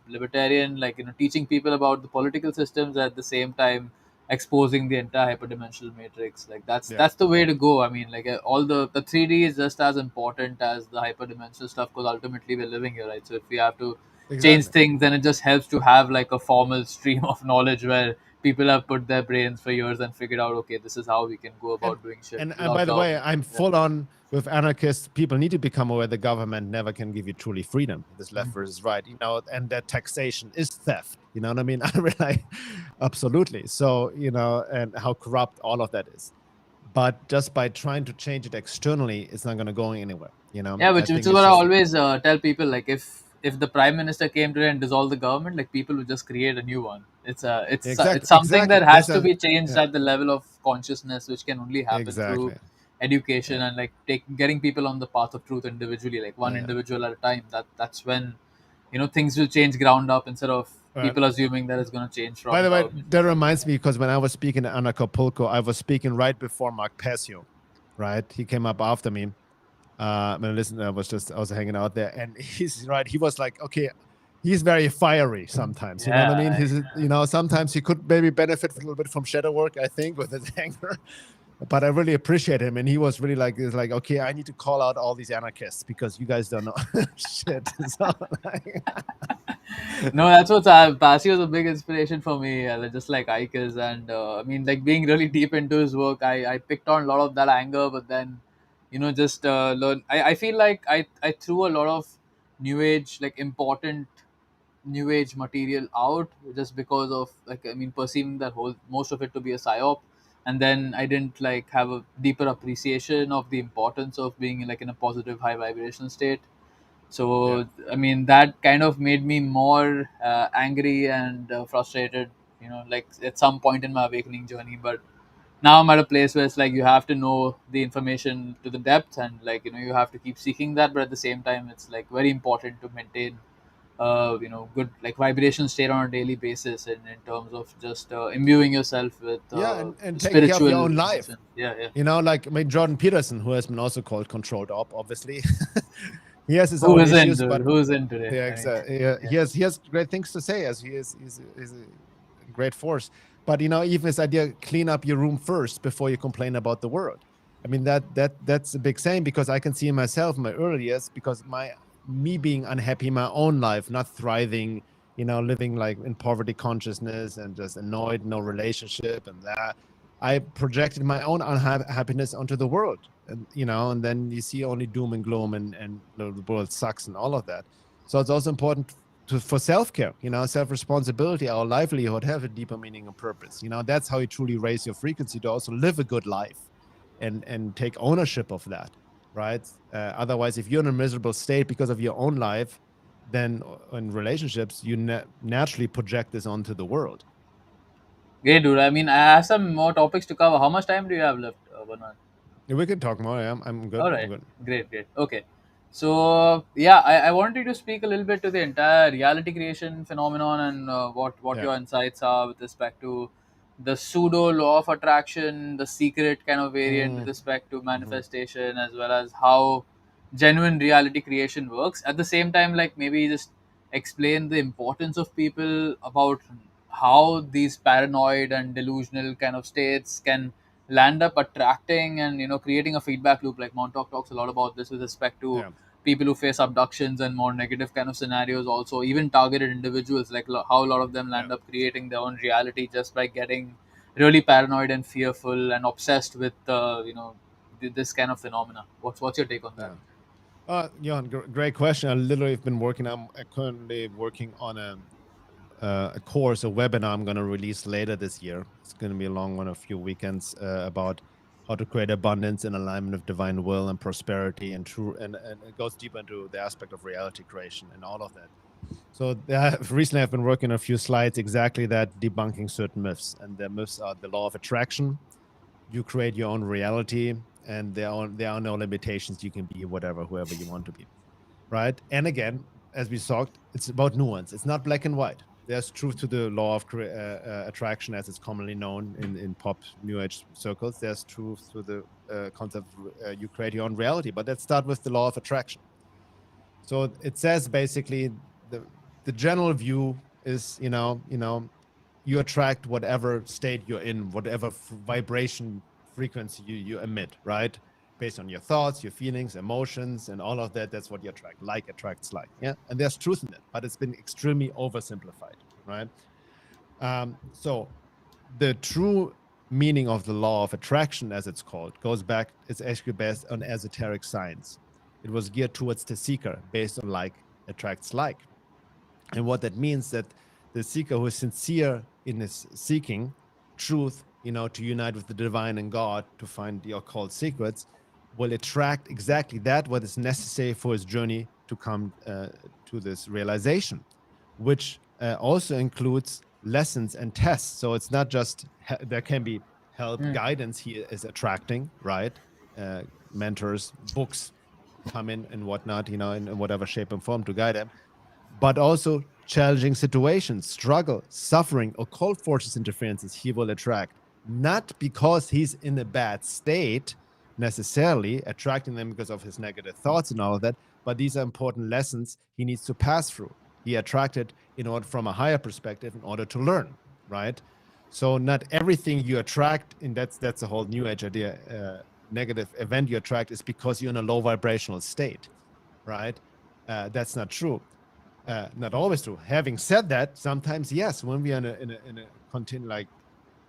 libertarian, like teaching people about the political systems at the same time exposing the entire hyperdimensional matrix, like that's Yeah. that's the way to go. I mean, like all the 3D is just as important as the hyperdimensional stuff, because ultimately we're living here, right? So if we have to change Exactly. things, then it just helps to have like a formal stream of knowledge where people have put their brains for years and figured out, okay, this is how we can go And about doing shit and by without the way, government. I'm Yeah. full on with anarchists. People need to become aware the government never can give you truly freedom. This left versus right, and that taxation is theft. You know what I mean? I really, absolutely. So, and how corrupt all of that is. But just by trying to change it externally, it's not going to go anywhere. Yeah, I which think is it's what I just always tell people. Like, if the prime minister came today and dissolved the government, like people would just create a new one. It's exactly, something that exactly. has That's to a be changed yeah, at the level of consciousness, which can only happen through exactly. education Yeah, and like getting people on the path of truth individually, like one yeah. individual at a time. That's when things will change ground up, instead of Right. people assuming that it's going to change By from the way, government that itself. reminds me, because when I was speaking at Anacapulco, I was speaking right before Mark Pasio, right? He came up after me. When I listened, I was hanging out there, and he's right. He was like, okay, he's very fiery sometimes. You know what I Yeah, mean? Sometimes he could maybe benefit a little bit from shadow work, I think, with his anger. But I really appreciate him, and he was really like, "Is like, okay, I need to call out all these anarchists because you guys don't know shit." So, like, no, that's what's Pasi was a big inspiration for me, just like Ike is. And I mean, like being really deep into his work, I picked on a lot of that anger, but then, just learn. I feel like I threw a lot of new age, like important new age material out, just because of, like, I mean, perceiving that whole most of it to be a psyop. And then I didn't like have a deeper appreciation of the importance of being like in a positive high vibrational state. yeah, So I mean, that kind of made me more angry and frustrated, like at some point in my awakening journey. But now I'm at a place where it's like you have to know the information to the depth, and like you have to keep seeking that. But at the same time, it's like very important to maintain good like vibration state on a daily basis, in terms of just imbuing yourself with Yeah, and taking care of your spiritual own life. essence. Yeah, yeah. Like, I mean, Jordan Peterson, who has been also called controlled op, obviously. He has his Who own isn't, issues, dude? but Who isn't today? yeah, I mean, yeah. he has great things to say, as he's a great force. But even this idea, clean up your room first before you complain about the world. I mean, that's a big saying, because I can see myself in my early years, because me being unhappy in my own life, not thriving, living like in poverty consciousness and just annoyed, no relationship and that. I projected my own unhappiness onto the world, and then you see only doom and gloom, and the world sucks and all of that. So it's also important for self-care, self-responsibility, our livelihood have a deeper meaning and purpose. That's how you truly raise your frequency to also live a good life, and take ownership of that, right? Otherwise, if you're in a miserable state because of your own life, then in relationships, you naturally project this onto the world. Great, dude. I mean, I have some more topics to cover. How much time do you have left, Bernard? Yeah, we can talk more. Yeah, I'm good. All I'm right, good. great, great. Okay, so yeah, I wanted to speak a little bit to the entire reality creation phenomenon, and what Yeah. your insights are with respect to the pseudo law of attraction, the secret kind of variant with Mm, respect to mhm. manifestation, as well as how genuine reality creation works. At the same time, like maybe just explain the importance of people about how these paranoid and delusional kind of states can land up attracting and creating a feedback loop. Like Montauk talks a lot about this with respect to Yeah. people who face abductions and more negative kind of scenarios, also even targeted individuals, like how a lot of them Yeah. land up creating their own reality just by getting really paranoid and fearful and obsessed with this kind of phenomena. What's your take on that? Yeah. Johan, great question. I literally have been working. I'm currently working on a course, a webinar I'm going to release later this year. It's going to be a long one, a few weekends, about how to create abundance in alignment of divine will and prosperity and true, and it goes deeper into the aspect of reality creation and all of that. So recently I've been working on a few slides exactly that, debunking certain myths, and the myths are the law of attraction. You create your own reality, and there are no limitations. You can be whatever, whoever you want to be, right? And again, as we talked, it's about nuance. It's not black and white. There's truth to the law of attraction, as it's commonly known in pop new age circles. There's truth to the concept of you create your own reality. But let's start with the law of attraction. So it says basically the general view is, you attract whatever state you're in, whatever vibration frequency you emit, right? Based on your thoughts, your feelings, emotions, and all of that. That's what you attract. Like attracts like. Yeah. And there's truth in it, but it's been extremely oversimplified, right? So the true meaning of the law of attraction, as it's called, goes back, it's actually based on esoteric science. It was geared towards the seeker, based on like attracts like. And what that means, that the seeker who is sincere in his seeking truth, to unite with the divine and God, to find the occult secrets, will attract exactly that, what is necessary for his journey to come to this realization, which also includes lessons and tests. So it's not just there can be help, Hmm. guidance he is attracting, right? Mentors, books come in and whatnot, in whatever shape and form to guide him, but also challenging situations, struggle, suffering, occult forces, interferences he will attract, not because he's in a bad state necessarily, attracting them because of his negative thoughts and all of that, but these are important lessons he needs to pass through. He attracted in order from a higher perspective in order to learn, right? So not everything you attract, and that's a whole new age idea. Negative event you attract is because you're in a low vibrational state, right? That's not true. Not always true. Having said that, sometimes yes, when we are in a continue like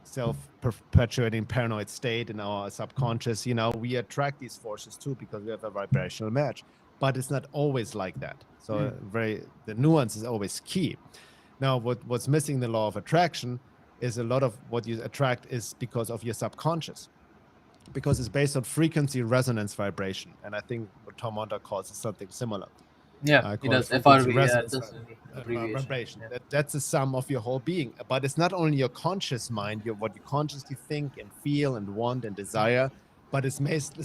self-perpetuating paranoid state in our subconscious, we attract these forces too because we have a vibrational match. But it's not always like that. So the nuance is always key. Now, what's missing in the law of attraction is a lot of what you attract is because of your subconscious, because it's based on frequency, resonance, vibration, and I think what Tom Monta calls is something similar. Yeah, I it call it does. frequency FRV. Yeah, resonance just an abbreviation. vibration. Yeah. That's the sum of your whole being. But it's not only your conscious mind, what you consciously think and feel and want and desire, but it's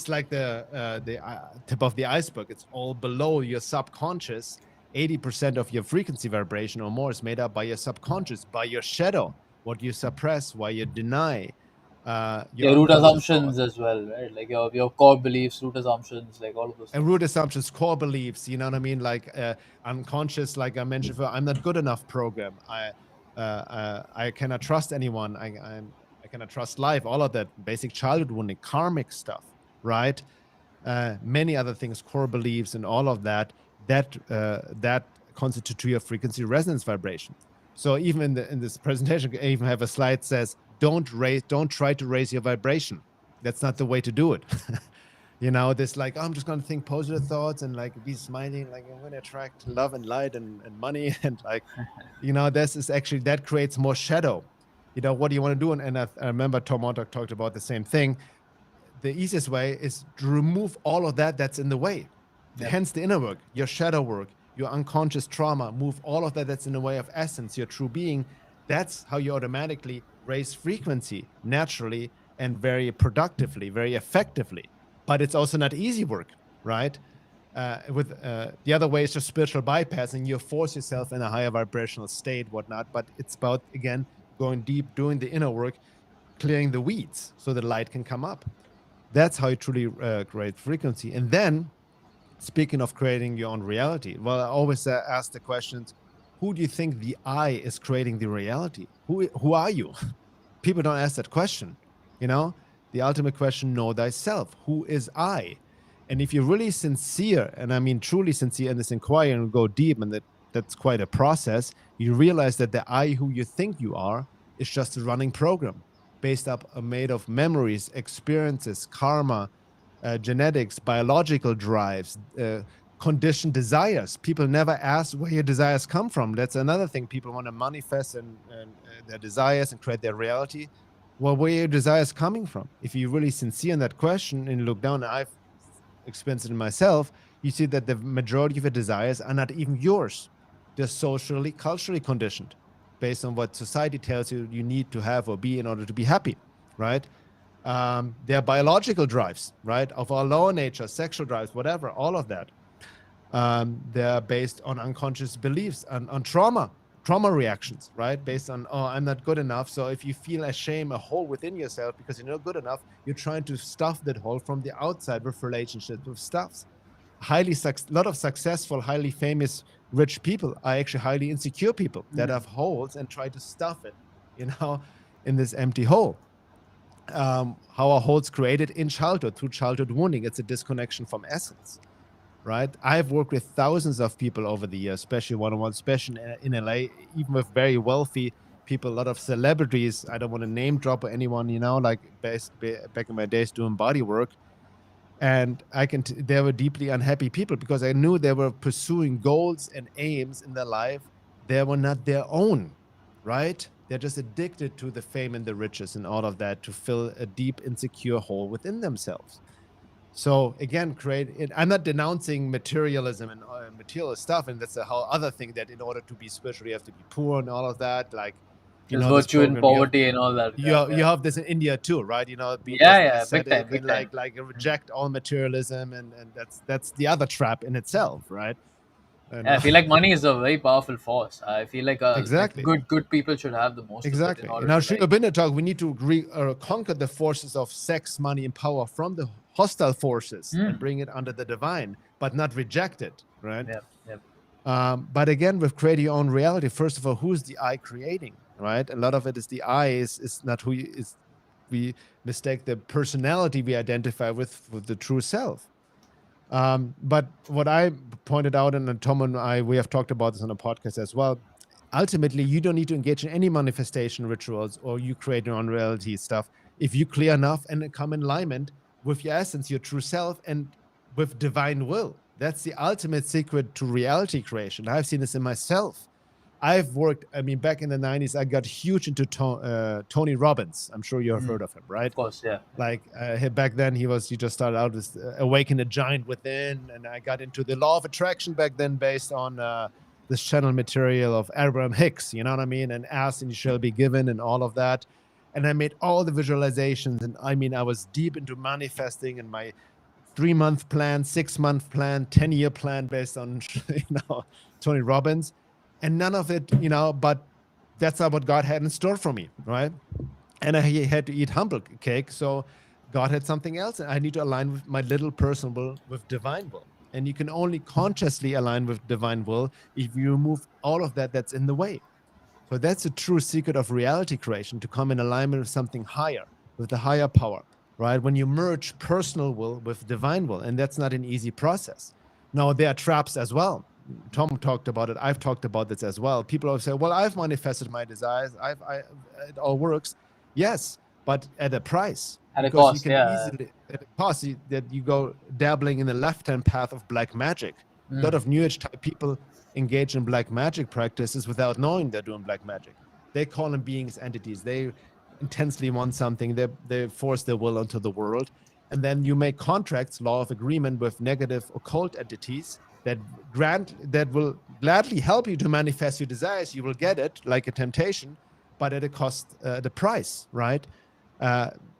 like the tip of the iceberg. It's all below your subconscious, 80% of your frequency vibration or more is made up by your subconscious, by your shadow, what you suppress, why you deny, your Your root unconscious thought. assumptions as well, right? Like your core beliefs, root assumptions, like all of those And things. root assumptions, core beliefs, you know what I mean? Like unconscious, like I mentioned before, I'm not good enough program. I cannot trust anyone. I cannot trust life. All of that basic childhood wounding, karmic stuff, right? Many other things, core beliefs, and all of that that constitute to your frequency resonance vibration. So even in this presentation, I even have a slide that says, don't try to raise your vibration. That's not the way to do it. You know, this like, oh, I'm just going to think positive thoughts and like be smiling, like I'm going to attract love and light and money. And like, you know, this is actually, that creates more shadow. You know, what do you want to do? And I remember Tom Montauk talked about the same thing. The easiest way is to remove all of that that's in the way. Yep. Hence the inner work, your shadow work, your unconscious trauma, move all of that that's in the way of essence, your true being. That's how you automatically raise frequency naturally and very productively, very effectively. But it's also not easy work, right? The other way is just spiritual bypassing. You force yourself in a higher vibrational state, whatnot. But it's about, again, going deep, doing the inner work, clearing the weeds so the light can come up. That's how you truly create frequency. And then, speaking of creating your own reality, well, I always ask the questions: who do you think the I is creating the reality? Who are you? People don't ask that question. You know, the ultimate question: know thyself. Who is I? And if you're really sincere, and I mean truly sincere in this inquiry, and go deep, and that's quite a process, you realize that the I who you think you are is just a running program made of memories, experiences, karma, genetics, biological drives, conditioned desires. People never ask where your desires come from. That's another thing. People want to manifest and their desires and create their reality. Well, where are your desires coming from? If you're really sincere in that question and look down, and I've experienced it myself, you see that the majority of your desires are not even yours. They're socially, culturally conditioned based on what society tells you you need to have or be in order to be happy, right? They're biological drives, right? Of our lower nature, sexual drives, whatever, all of that. They're based on unconscious beliefs and on trauma reactions, right? Based on, oh, I'm not good enough. So if you feel a shame, a hole within yourself because you're not good enough, you're trying to stuff that hole from the outside with relationships, with stuffs. Lot of successful, highly famous, rich people are actually highly insecure people that have holes and try to stuff it, you know, in this empty hole. How are holes created in childhood through childhood wounding? It's a disconnection from essence, right? I've worked with thousands of people over the years, especially one-on-one, especially in LA, even with very wealthy people, a lot of celebrities. I don't want to name drop anyone, you know, like back in my days doing body work. And they were deeply unhappy people because I knew they were pursuing goals and aims in their life. They were not their own, right? They're just addicted to the fame and the riches and all of that to fill a deep, insecure hole within themselves. So again, I'm not denouncing materialism and material stuff. And that's a whole other thing, that in order to be spiritual, you have to be poor and all of that. Like, There's virtue in poverty and all that. You have this in India too, right? You know, be just Yeah, big ascetic time, big and time. like reject all materialism, and that's the other trap in itself, right? And, Yeah, I feel like money is a very powerful force. I feel like exactly, good people should have the most of it in exactly. order And now, to Sri Aurobindo talk, we need to conquer the forces of sex, money, and power from the hostile forces and bring it under the divine, but not reject it, right? Yeah. But again, with creating your own reality, first of all, who's the I creating, right? A lot of it is the I is not who is. We mistake the personality we identify with the true self. But what I pointed out, and Tom and we have talked about this on a podcast as well, ultimately, you don't need to engage in any manifestation rituals or you create your own reality stuff. If you clear enough and come in alignment with your essence, your true self, and with divine will, that's the ultimate secret to reality creation. I've seen this in myself. I've worked, I mean, back in the 90s, I got huge into Tony Robbins. I'm sure you have heard of him, right? Of course, yeah. Like back then he just started out with Awaken a Giant Within. And I got into the law of attraction back then based on this channel material of Abraham Hicks, you know what I mean? And ask and you shall be given and all of that. And I made all the visualizations. And I mean, I was deep into manifesting, and my 3-month plan, 6-month plan, 10-year plan based on Tony Robbins, and none of it, but that's not what God had in store for me, right? And I had to eat humble cake, so God had something else, and I need to align with my little personal will with divine will. And you can only consciously align with divine will if you remove all of that that's in the way. So that's the true secret of reality creation, to come in alignment with something higher, with the higher power, right? When you merge personal will with divine will, and that's not an easy process. Now, there are traps as well. Tom talked about it. I've talked about this as well. People always say, well, I've manifested my desires. It all works. Yes, but at a price, At a because you cost, can yeah. easily, at a cost, that you go dabbling in the left-hand path of black magic. A lot of New Age type people engage in black magic practices without knowing they're doing black magic. They call them beings, entities. They intensely want something. They force their will onto the world. And then you make contracts, law of agreement, with negative occult entities that will gladly help you to manifest your desires. You will get it like a temptation, but at a cost, the price, right?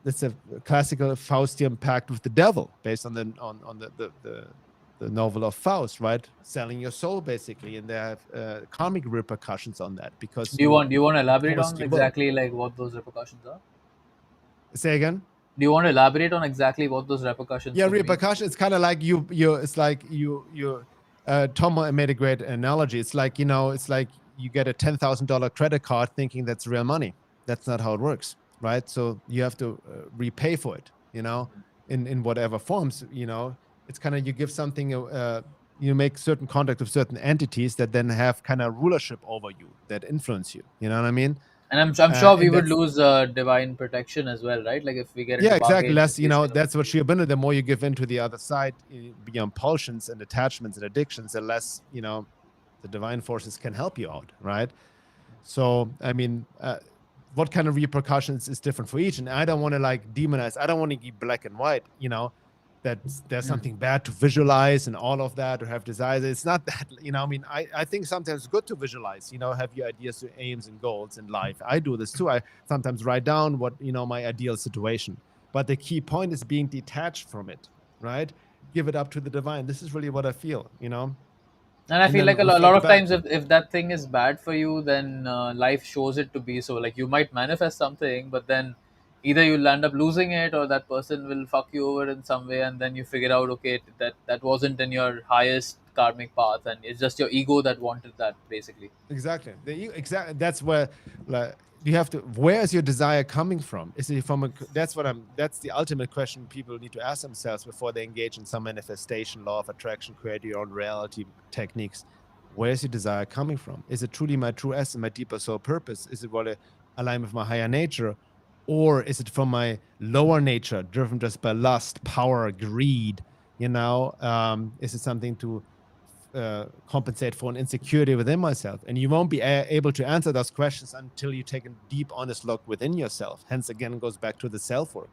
It's a classical Faustian pact with the devil, based on the novel of Faust, right? Selling your soul, basically, and they have karmic repercussions on that, because Do you want to elaborate forced on your will. exactly like what those repercussions are? Say again. Do you want to elaborate on exactly what those repercussions Yeah, could be? repercussion. It's kind of like it's like you. Tom made a great analogy. It's like it's like you get a $10,000 credit card thinking that's real money. That's not how it works, right? So you have to repay for it. In whatever forms. It's kind of, you give something. You make certain contact with certain entities that then have kind of rulership over you, that influence you. You know what I mean? And I'm sure we And would that's, lose divine protection as well, right? Like if we get into yeah, exactly. bargains with Less, these kind of that's what entities. sheer abundant. The more you give into the other side, beyond pulsions and attachments and addictions, the less, the divine forces can help you out, right? So, I mean, what kind of repercussions is different for each? And I don't want to like demonize. I don't want to be black and white, that there's something bad to visualize and all of that, or have desires. It's not that, I mean, I think sometimes it's good to visualize, have your ideas, your aims and goals in life. I do this too. I sometimes write down what, my ideal situation. But the key point is being detached from it, right? Give it up to the divine. This is really what I feel, And I and feel like then a lot reflect of back. times, if that thing is bad for you, then life shows it to be so. Like you might manifest something, but then either you'll end up losing it, or that person will fuck you over in some way, and then you figure out, okay, that wasn't in your highest karmic path, and it's just your ego that wanted that, basically. Exactly. Exactly. That's where, like, you have to. Where is your desire coming from? Is it from a? That's what I'm. That's the ultimate question people need to ask themselves before they engage in some manifestation, law of attraction, create your own reality techniques. Where is your desire coming from? Is it truly my true essence, my deeper soul purpose? Is it what I align with my higher nature, or is it from my lower nature, driven just by lust, power, greed? Is it something to compensate for an insecurity within myself? And you won't be able to answer those questions until you take a deep, honest look within yourself. Hence, again, it goes back to the self work.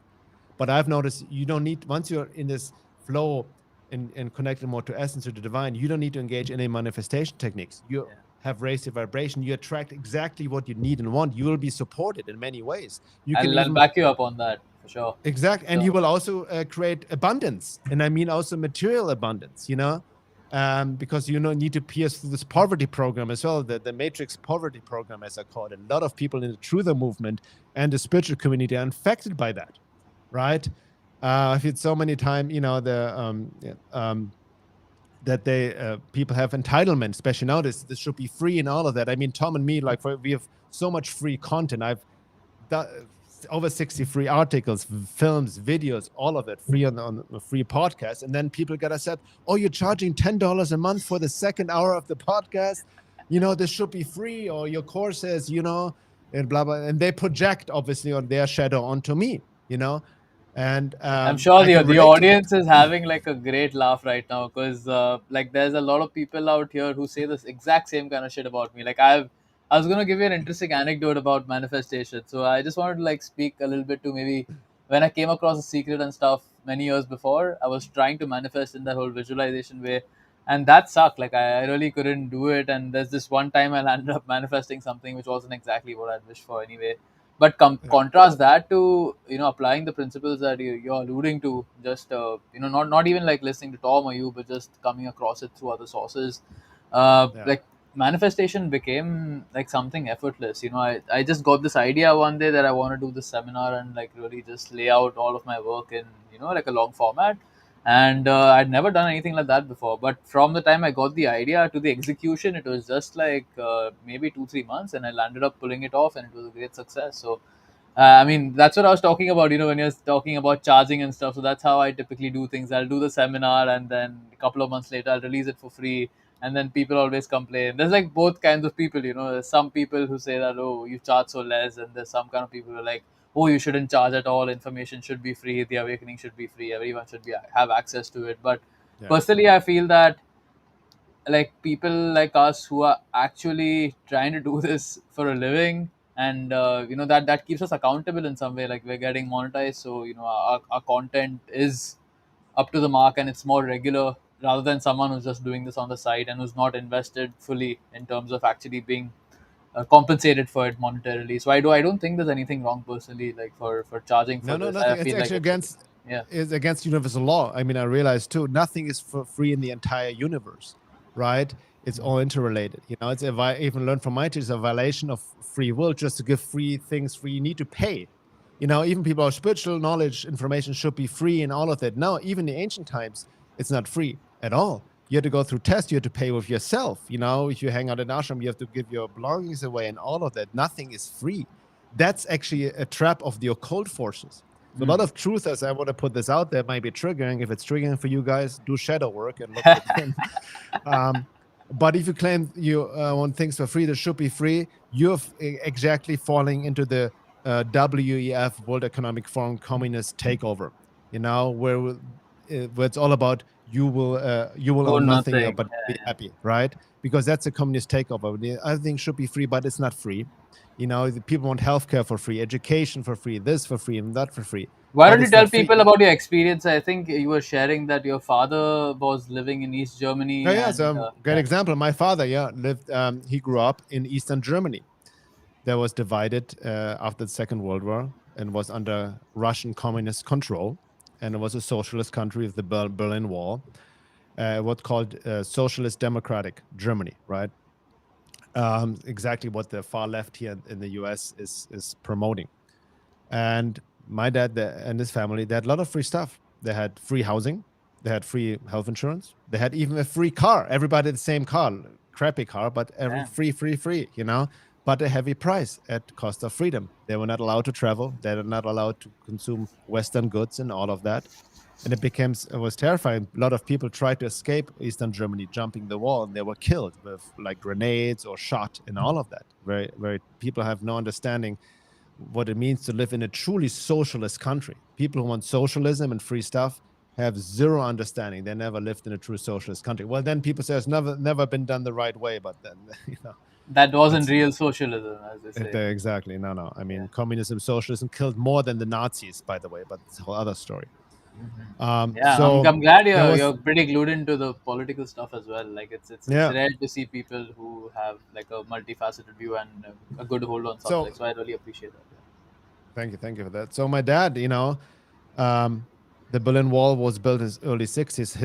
But I've noticed you don't need, once you're in this flow and connected more to essence, to the divine, you don't need to engage in any manifestation techniques. You have raised your vibration. You attract exactly what you need and want. You will be supported in many ways. You can I'll even back you up on that for sure. and you So will also create abundance, and I mean also material abundance, because you need to pierce through this poverty program as well, the matrix poverty program, as I call it. A lot of people in the truther movement and the spiritual community are infected by that, right? I've heard so many times, that they people have entitlement, especially now. This should be free and all of that. I mean, Tom and me, like, we have so much free content. I've over 60 free articles, films, videos, all of it free on a free podcast. And then people get upset, oh, you're charging $10 a month for the second hour of the podcast. This should be free, or your courses, and blah, blah. And they project, obviously, on their shadow onto me, and I'm sure I can the relate to that. audience is having like a great laugh right now, because like there's a lot of people out here who say this exact same kind of shit about me. Like I was gonna give you an interesting anecdote about manifestation. So I just wanted to like speak a little bit to maybe when I came across the secret and stuff many years before. I was trying to manifest in that whole visualization way, and that sucked. Like I really couldn't do it. And there's this one time I landed up manifesting something which wasn't exactly what I'd wished for anyway. But Yeah. contrast that to applying the principles that you're alluding to, just not even like listening to Tom or you, but just coming across it through other sources. Yeah. Like manifestation became like something effortless. I just got this idea one day that I want to do this seminar and like really just lay out all of my work in like a long format. And I'd never done anything like that before. But from the time I got the idea to the execution, it was just like maybe 2 3 months, and I landed up pulling it off, and it was a great success. So I mean, that's what I was talking about, when you're talking about charging and stuff. So that's how I typically do things. I'll do the seminar, and then a couple of months later, I'll release it for free. And then people always complain. There's like both kinds of people, There's some people who say that, oh, you charge so less. And there's some kind of people who are like, oh, you shouldn't charge at all. Information should be free. The awakening should be free. Everyone should have access to it. But Yeah. personally, I feel that like people like us who are actually trying to do this for a living, and that keeps us accountable in some way, like we're getting monetized, so our content is up to the mark, and it's more regular, rather than someone who's just doing this on the side and who's not invested fully in terms of actually being compensated for it monetarily. So I don't think there's anything wrong personally, like for charging for No, no, this. I nothing. It's feel like actually it's against yeah. is against universal law. I mean, I realize too, nothing is for free in the entire universe, right? It's all interrelated. It's even learned from my teachers, a violation of free will just to give free things free. You need to pay. Even people are spiritual knowledge, information should be free and all of that. No, even in ancient times, it's not free at all. You have to go through tests. You have to pay with yourself. If you hang out in ashram, you have to give your belongings away and all of that. Nothing is free. That's actually a trap of the occult forces. So a lot of truthers, I want to put this out there, might be triggering. If it's triggering for you guys, do shadow work and look within. But if you claim you want things for free that should be free, you're exactly falling into the WEF, World Economic Forum, communist takeover. Where it's all about you will Oh, own nothing, nothing. but be happy, right? Because that's a communist takeover. The other thing should be free, but it's not free. The people want healthcare for free, education for free, this for free, and that for free, Why but don't you it's tell not free. people about your experience? I think you were sharing that your father was living in East Oh, Germany, yeah, and so great example. My father, yeah, lived. He grew up in Eastern Germany. That was divided after the Second World War and was under Russian communist control, and it was a socialist country with the Berlin Wall. What's called Socialist Democratic Germany, right? Exactly what the far left here in the U.S. is promoting. And my dad and his family, they had a lot of free stuff. They had free housing, they had free health insurance, they had even a free car. Everybody had the same car, crappy car, but every yeah. free, but a heavy price at cost of freedom. They were not allowed to travel. They were not allowed to consume Western goods and all of that. And it was terrifying. A lot of people tried to escape Eastern Germany, jumping the wall, and they were killed with like grenades or shot and all of that. Very, very people have no understanding what it means to live in a truly socialist country. People who want socialism and free stuff have zero understanding. They never lived in a true socialist country. Well, then people say it's never been done the right way, but then That wasn't it's real socialism, as they say. exactly no. I Yeah. mean, communism, socialism killed more than the Nazis, by the way, but it's a whole other story. Yeah, So I'm glad there you're was pretty glued into the political stuff as well. Like it's yeah. rare to see people who have like a multifaceted view and a good hold on So subjects. So I really appreciate that. thank you for that. So my dad, um, the Berlin Wall was built in the early 60s.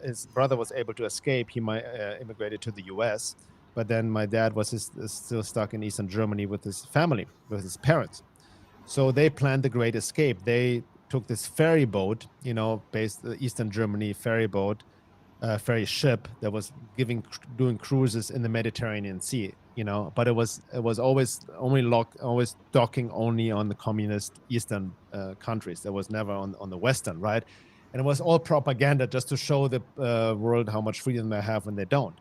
His brother was able to escape. He immigrated to the U.S., but then my dad was still stuck in Eastern Germany with his family, with his parents. So they planned the Great Escape. They took this ferry boat, based Eastern Germany ferry boat, ferry ship that was doing cruises in the Mediterranean Sea. But it was always docking only on the communist Eastern countries. There was never on the Western, right? And it was all propaganda just to show the world how much freedom they have when they don't.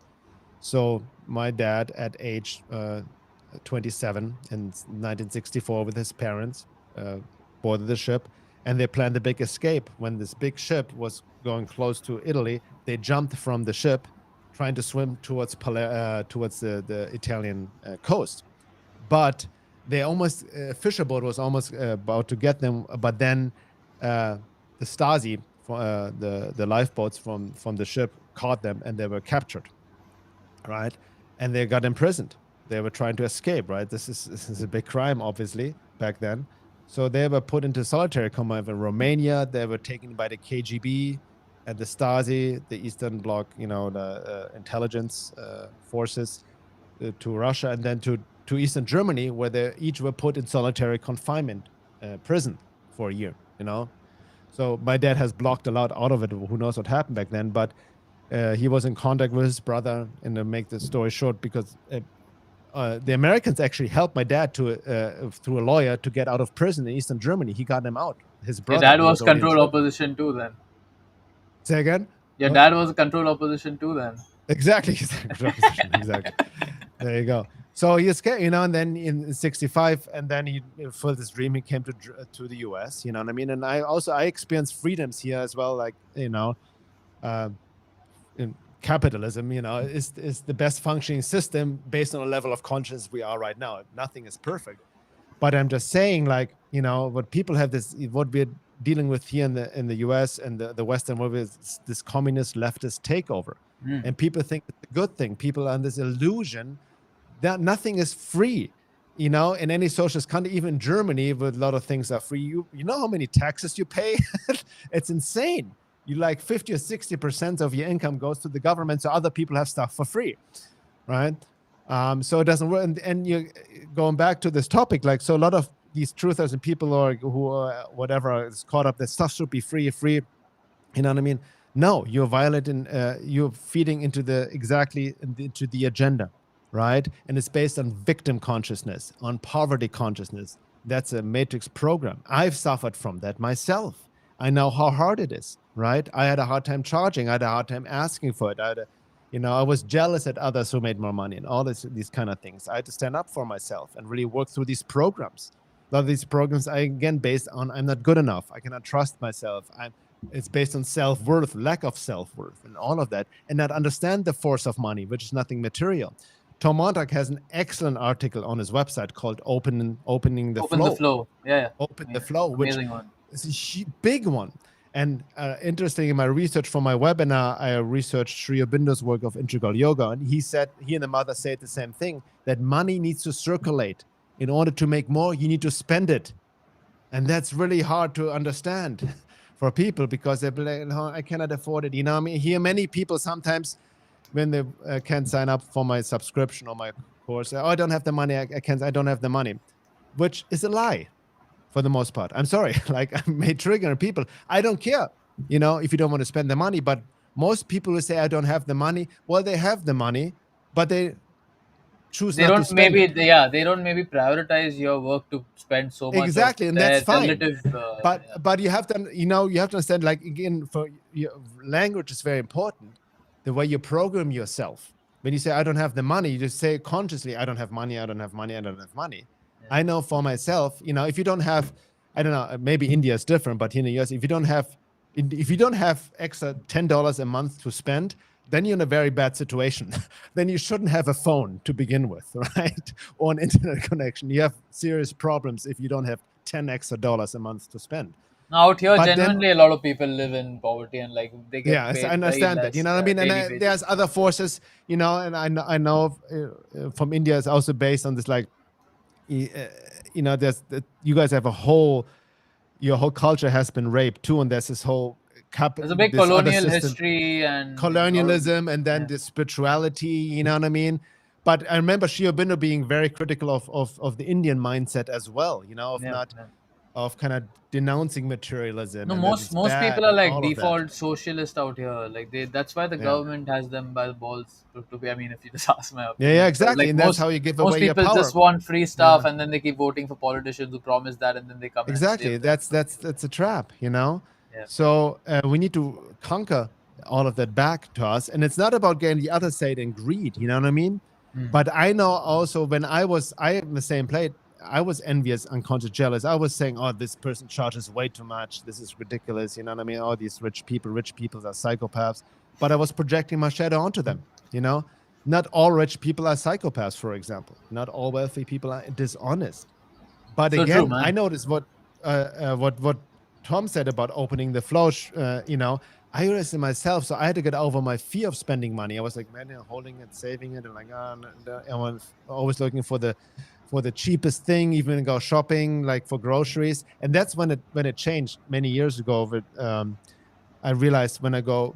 So my dad, at age 27 in 1964, with his parents, boarded the ship, and they planned the big escape. When this big ship was going close to Italy, they jumped from the ship, trying to swim towards the Italian coast. But a fisher boat was almost about to get them, but then the Stasi, the lifeboats from the ship, caught them, and they were captured, right? And they got imprisoned. They were trying to escape, right? This is a big crime, obviously, back then. So they were put into solitary confinement in Romania. They were taken by the KGB and the Stasi, the Eastern Bloc, the intelligence forces, to Russia, and then to Eastern Germany, where they each were put in solitary confinement prison for a year. So my dad has blocked a lot out of it. Who knows what happened back then? But he was in contact with his brother, and to make the story short, because the Americans actually helped my dad through a lawyer to get out of prison in Eastern Germany. He got him out. His Your brother, dad who was was already in control trouble. opposition too then. Say again? Your What? dad was a control opposition too then. Exactly. Exactly. There you go. So he escaped, and then in '65, and then he for this dream he came to the US. You know what I mean? And I experienced freedoms here as well, like in capitalism. Is the best functioning system based on a level of consciousness we are right now. Nothing is perfect, but I'm just saying, like, what people have what we're dealing with here in the US and the Western world is this communist leftist takeover. And people think it's a good thing. People are in this illusion that nothing is free, in any socialist country, even Germany, where a lot of things are free. You know how many taxes you pay? It's insane. You like 50 or 60% of your income goes to the government, so other people have stuff for free, right? So it doesn't work. And you're going back to this topic, like, so a lot of these truthers and people who are whatever is caught up that stuff should be free. You know what I mean? No, you're violating, you're feeding into the agenda, right? And it's based on victim consciousness, on poverty consciousness. That's a matrix program. I've suffered from that myself. I know how hard it is, right? I had a hard time charging. I had a hard time asking for it. I was jealous at others who made more money and all these kind of things. I had to stand up for myself and really work through these programs. A lot of these programs are, again, based on I'm not good enough. I cannot trust myself. It's based on self-worth, lack of self-worth, and all of that, and not understand the force of money, which is nothing material. Tom Montauk has an excellent article on his website called Opening the Open Flow. the flow. Yeah. Open the Flow, which Amazing one. is a big one. And interesting, in my research for my webinar, I researched Sri Aurobindo's work of integral yoga. And he and the mother said the same thing, that money needs to circulate. In order to make more, you need to spend it. And that's really hard to understand for people, because they're like, no, I cannot afford it. I mean, here many people sometimes, when they can't sign up for my subscription or my course, say, oh, I don't have the money. I don't have the money, which is a lie for the most part. I'm sorry, like, I may trigger people. I don't care, if you don't want to spend the money. But most people who say I don't have the money, well, they have the money, but they choose not to spend it. They don't maybe prioritize your work to spend so much. Exactly, and that's fine. Relative, but you have to, you have to understand, like, again, for your language is very important. The way you program yourself. When you say I don't have the money, you just say consciously, I don't have money, I don't have money, I don't have money. Yeah. I know for myself, if you don't have, I don't know, maybe India is different, but here in the US, if you don't have extra $10 a month to spend, then you're in a very bad situation. Then you shouldn't have a phone to begin with, right? Or an internet connection. You have serious problems if you don't have $10 extra a month to spend. Now, out here, genuinely, a lot of people live in poverty, and like they get paid. I understand that. You know what I mean? And there's other forces, and I know from India is also based on this, like, there's you guys have your whole culture has been raped too, and there's this whole there's a big colonial history and colonialism, and then the spirituality. You know what I mean? But I remember Sri Aurobindo being very critical of the Indian mindset as well. Of kind of denouncing materialism. No, most people are like default socialist out here. Like that's why the government has them by the balls to be. I mean, if you just ask my opinion. Yeah, exactly. Like, and that's how you give away your power. Most people just want free stuff, and then they keep voting for politicians who promise that, and then they come. Exactly. That's a trap. Yeah. So we need to conquer all of that back to us, and it's not about getting the other side and greed. You know what I mean? But I know also when I am the same plate. I was envious, unconscious, jealous. I was saying, oh, this person charges way too much. This is ridiculous. You know what I mean? All these rich people are psychopaths. But I was projecting my shadow onto them. Not all rich people are psychopaths, for example. Not all wealthy people are dishonest. But so again, true, I noticed what Tom said about opening the flow, I realized it myself. So I had to get over my fear of spending money. I was like, man, holding it, saving it, and like, I was always looking for the cheapest thing, even go shopping like for groceries. And that's when it changed many years ago. I realized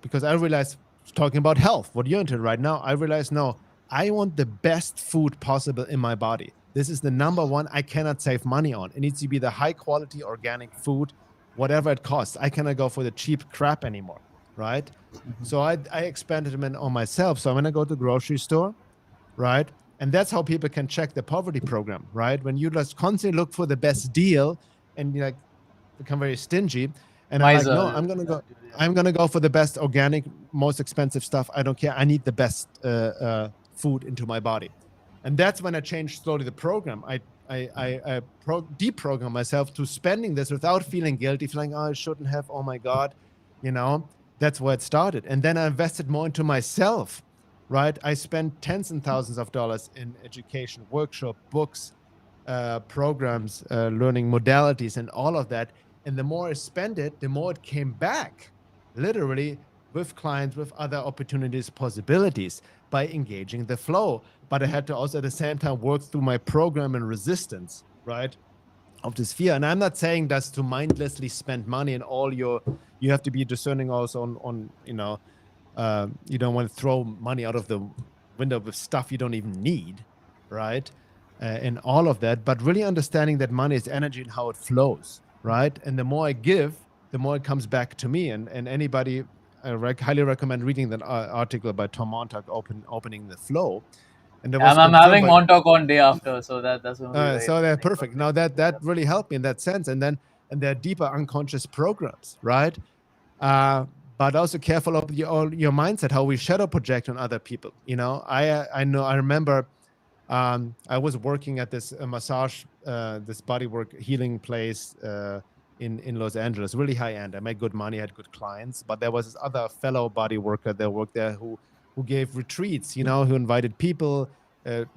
because I realized, talking about health, what you're into right now, I realized, no, I want the best food possible in my body. This is the number one I cannot save money on. It needs to be the high quality organic food, whatever it costs. I cannot go for the cheap crap anymore, right? So I expanded it on myself. So I'm going to go to the grocery store, right? And that's how people can check the poverty program, right? When you just constantly look for the best deal and you like become very stingy. And I'm like, no, Miser. I'm gonna go for the best organic, most expensive stuff. I don't care. I need the best food into my body. And that's when I changed slowly the program. I deprogram myself to spending this without feeling guilty, feeling, oh, I shouldn't have, oh my God, that's where it started. And then I invested more into myself, right? I spent tens and thousands of dollars in education, workshop, books, programs, learning modalities, and all of that. And the more I spent it, the more it came back, literally, with clients, with other opportunities, possibilities, by engaging the flow. But I had to also at the same time work through my program and resistance, right, of this fear. And I'm not saying that's to mindlessly spend money and you have to be discerning also on you don't want to throw money out of the window with stuff you don't even need, right? And all of that, but really understanding that money is energy and how it flows, right? And the more I give, the more it comes back to me. And anybody, highly recommend reading that article by Tom Montauk, opening the flow. And that was I'm confirmed having by. Montauk on day after, so that's going to be very So they're interesting for perfect. me. Now that really helped me in that sense. And they're deeper unconscious programs, right? But also careful of your mindset, how we shadow project on other people. I remember I was working at this massage, this bodywork healing place in Los Angeles, really high end. I made good money, had good clients, but there was this other fellow body worker that worked there who gave retreats, who invited people,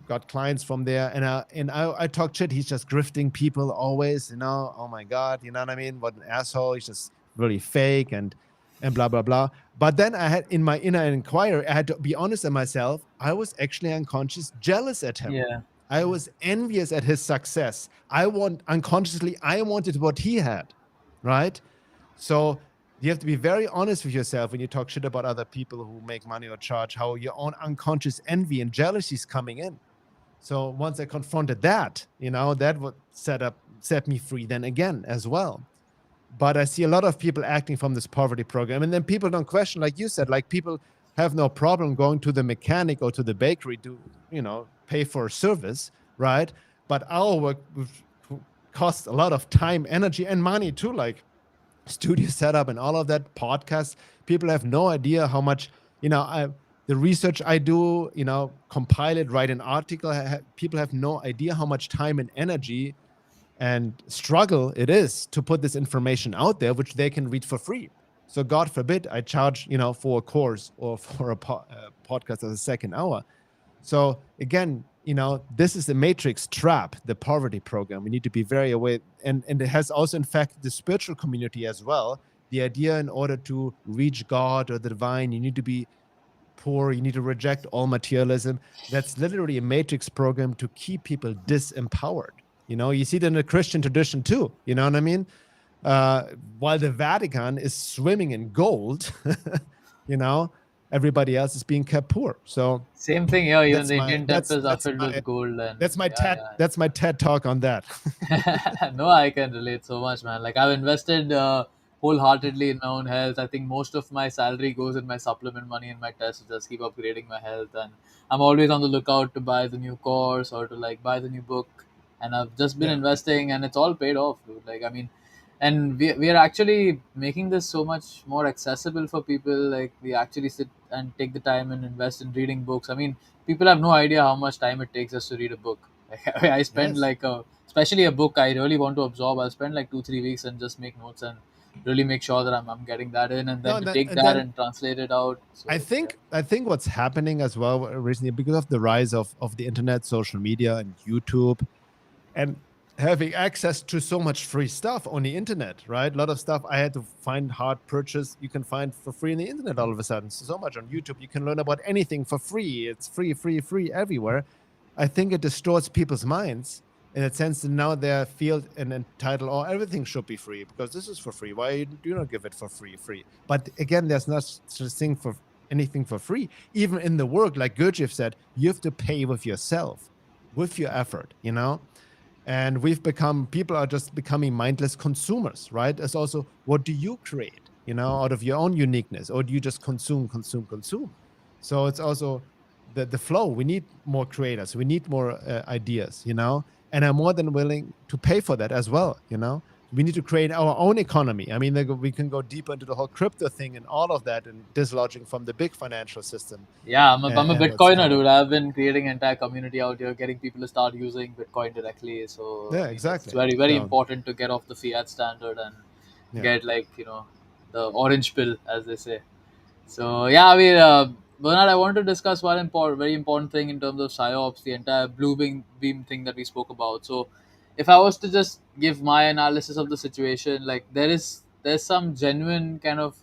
got clients from there. And I talked shit. He's just grifting people always, oh my God, you know what I mean? What an asshole. He's just really fake and blah, blah, blah. But then I had, in my inner inquiry, I had to be honest with myself. I was actually unconscious jealous at him. Yeah. I was envious at his success. I wanted what he had, right? So you have to be very honest with yourself when you talk shit about other people who make money or charge, how your own unconscious envy and jealousy is coming in. So once I confronted that, that would set me free then again as well. But I see a lot of people acting from this poverty program. And then people don't question, like you said, like people have no problem going to the mechanic or to the bakery to, pay for a service, right? But our work costs a lot of time, energy, and money too, like studio setup and all of that, podcasts. People have no idea how much, the research I do, compile it, write an article. People have no idea how much time and energy and struggle it is to put this information out there, which they can read for free. So God forbid I charge, for a course or for a podcast as a second hour. So again, this is the matrix trap, the poverty program. We need to be very aware. And it has also infected the spiritual community as well. The idea, in order to reach God or the divine, you need to be poor, you need to reject all materialism. That's literally a matrix program to keep people disempowered. You see it in the Christian tradition too. You know what I mean? While the Vatican is swimming in gold, everybody else is being kept poor. So Same thing here. Even that's the my Indian temples are filled with gold, and that's my TED talk on that. no, I can relate so much, man. Like I've invested wholeheartedly in my own health. I think most of my salary goes in my supplement money and my tests to just keep upgrading my health. And I'm always on the lookout to buy the new course or to like buy the new book. And I've just been Yeah. investing, and it's all paid off, dude. Like I mean, and we are actually making this so much more accessible for people. Like we actually sit and take the time and invest in reading books. I mean, people have no idea how much time it takes us to read a book. I spend Yes. like especially a book I really want to absorb. I'll spend like 2 3 weeks and just make notes and really make sure that I'm getting that in, and No, then and to then, take and that then and translate it out. So I think what's happening as well recently, because of the rise of the internet, social media, and YouTube, and having access to so much free stuff on the internet, right? A lot of stuff I had to find hard purchase, you can find for free on the internet all of a sudden. So much on YouTube, you can learn about anything for free. It's free, free, free everywhere. I think it distorts people's minds in a sense that now they feel and entitled, oh, everything should be free because this is for free. Why do you not give it for free? Free. But again, there's not such a thing for anything for free. Even in the work, like Gurdjieff said, you have to pay with yourself, with your effort, you know? And people are just becoming mindless consumers, right? It's also, what do you create, you know, out of your own uniqueness, or do you just consume, consume, consume? So it's also the flow. We need more creators. We need more ideas, you know, and I'm more than willing to pay for that as well, you know. We need to create our own economy. I mean, we can go deeper into the whole crypto thing and all of that and dislodging from the big financial system Yeah, I'm a and Bitcoiner, whatsoever. dude. I've been creating an entire community out here, getting people to start using Bitcoin directly. So Yeah, I mean, it's exactly. very, very So, important to get off the fiat standard and yeah, get, like, the orange pill, as they say. So yeah, I mean, Bernard, I want to discuss one very important thing in terms of psyops, the entire blue beam thing that we spoke about. So, if I was to just give my analysis of the situation, like, there's some genuine kind of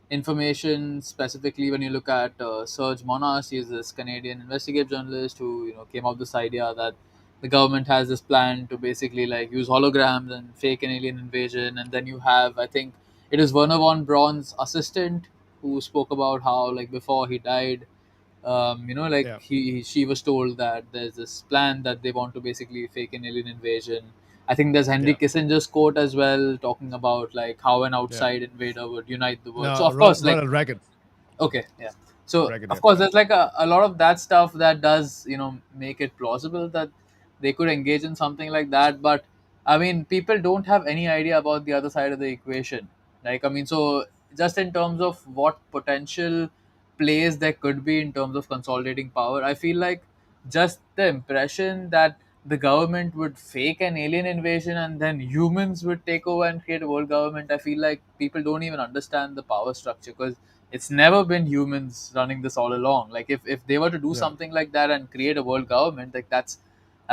information, specifically when you look at Serge Monas. He's this Canadian investigative journalist who came up with this idea that the government has this plan to basically, like, use holograms and fake an alien invasion, and then you have, I think it is Werner von Braun's assistant who spoke about how, like, before he died, like, yeah, she was told that there's this plan that they want to basically fake an alien invasion. I think there's Henry yeah, Kissinger's quote as well, talking about, like, how an yeah. outside invader would unite the world. So No, of course, like, Ronald Reagan. okay, yeah. So Reagan, of yeah. course, there's like a lot of that stuff that does make it plausible that they could engage in something like that. But I mean, people don't have any idea about the other side of the equation. Like, I mean, so just in terms of what potential plays there could be in terms of consolidating power, I feel like just the impression that the government would fake an alien invasion and then humans would take over and create a world government. I feel like people don't even understand the power structure, because it's never been humans running this all along. Like, if they were to do Yeah, something like that and create a world government, like, that's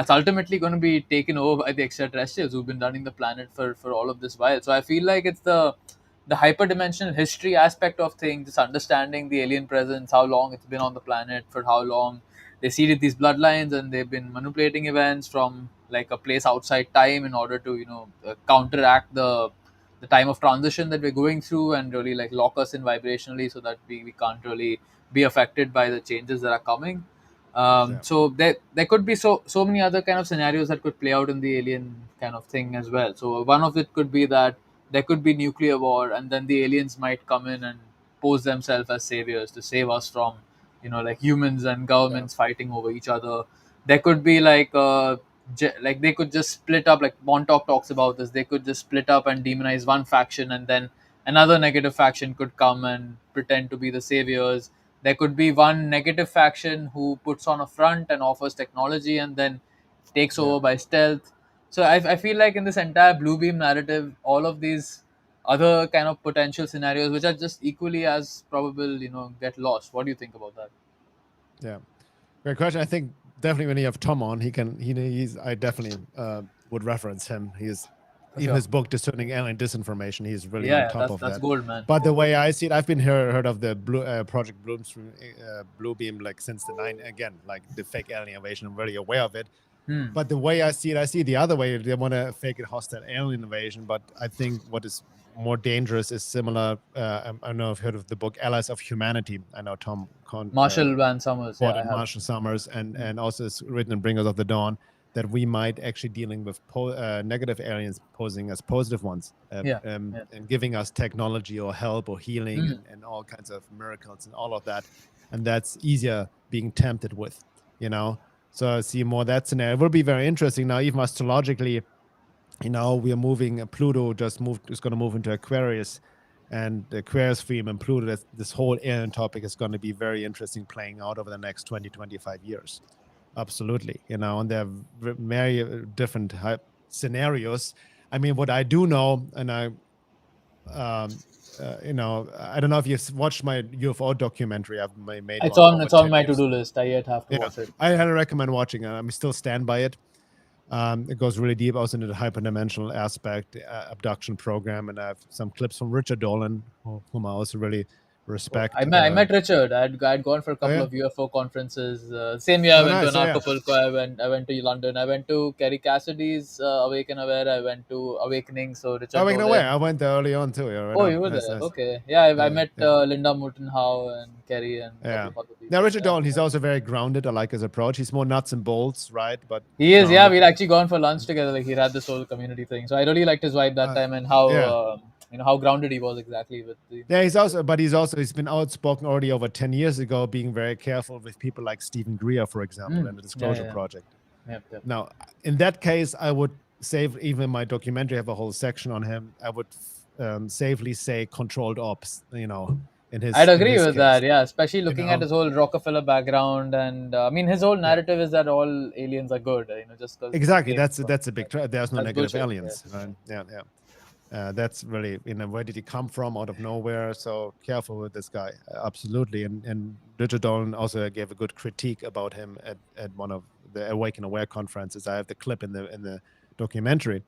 ultimately going to be taken over by the extraterrestrials who've been running the planet for all of this while. So I feel like it's the hyperdimensional history aspect of things, just understanding the alien presence, how long it's been on the planet, for how long they seeded these bloodlines, and they've been manipulating events from, like, a place outside time in order to counteract the time of transition that we're going through, and really, like, lock us in vibrationally so that we can't really be affected by the changes that are coming. yeah, So there could be so many other kind of scenarios that could play out in the alien kind of thing as well. So one of it could be that there could be nuclear war, and then the aliens might come in and pose themselves as saviors to save us from, like, humans and yeah, governments fighting over each other. There could be, like, like, they could just split up, like Montauk talks about this. They could just split up and demonize one faction, and then another negative faction could come and pretend to be the saviors. There could be one negative faction who puts on a front and offers technology and then takes yeah, over by stealth. So I feel like in this entire blue beam narrative, all of these other kind of potential scenarios, which are just equally as probable, get lost. What do you think about that? yeah. Great question. I think definitely when you have Tom on, he's I definitely would reference him. He's For even sure. his book Discerning Alien Disinformation. He's really Yeah, on yeah, top that's of that's that. gold, man. But the way I see it, I've been heard of the Project Blue Beam like since the nine again, like the fake alien invasion. I'm really aware of it. Hmm. But the way I see it the other way. They want to fake it hostile alien invasion. But I think what is more dangerous is similar. I don't know if you've heard of the book Allies of Humanity. I know Tom Marshall Van Summers. Yeah, I quoted have. Marshall Summers, and Hmm. and also it's written in Bringers of the Dawn that we might actually dealing with negative aliens posing as positive ones, Yeah, yeah. and giving us technology or help or healing Hmm. and all kinds of miracles and all of that, and that's easier being tempted with, you know. So I see more that scenario. It will be very interesting now, even astrologically. You know, we are moving. Pluto just moved. Is going to move into Aquarius, and the Aquarius theme and Pluto. This whole alien topic is going to be very interesting, playing out over the next 20-25 years. Absolutely, you know, and there are very different scenarios. I mean, what I do know, and I don't know if you've watched my UFO documentary. I've made It's one on over it's on 10 my to years. do list. I yet have to Yeah, watch it. I highly recommend watching it. I'm still stand by it. It goes really deep also into the hyperdimensional aspect, abduction program, and I have some clips from Richard Dolan, whom I also really Oh, respect. I met Richard. I'd gone for a Oh couple yeah, of UFO conferences. Same year, I oh went to nice, yeah. Anarchy. I went to London. I went to Kerry Cassidy's Awaken Aware. I went to Awakening. So Oh, Richard wait, no way. Dolan. I went there early on too. Yeah, right Oh, on. you were Nice, there. nice. Okay. Yeah, I met Yeah. Linda Mutenhau and Kerry and a couple Yeah. of other Now people. Richard Yeah. Dolan, he's also very grounded. I like his approach. He's more nuts and bolts, right? But He is. Yeah, grounded. we'd actually gone for lunch together. Like he had this whole community thing. So I really liked his vibe that Uh, time and how yeah. how grounded he was exactly with the. Yeah, he's been outspoken already over 10 years ago, being very careful with people like Stephen Greer, for example, and the Yeah, Disclosure yeah, Project. yeah, yeah. Now, in that case, I would save, even my documentary, I have a whole section on him. I would safely say controlled ops, in I'd his agree with case, that, yeah. Especially you looking at know. his whole Rockefeller background, and I mean, his whole Yeah. narrative is that all aliens are good, just because they Exactly. came from. That's a big there's no That's negative bullshit. Yeah. aliens, right? Yeah, yeah. That's really, where did he come from? Out of nowhere. So careful with this guy. Absolutely. And Richard Dolan also gave a good critique about him at one of the Awaken Aware conferences. I have the clip in the documentary.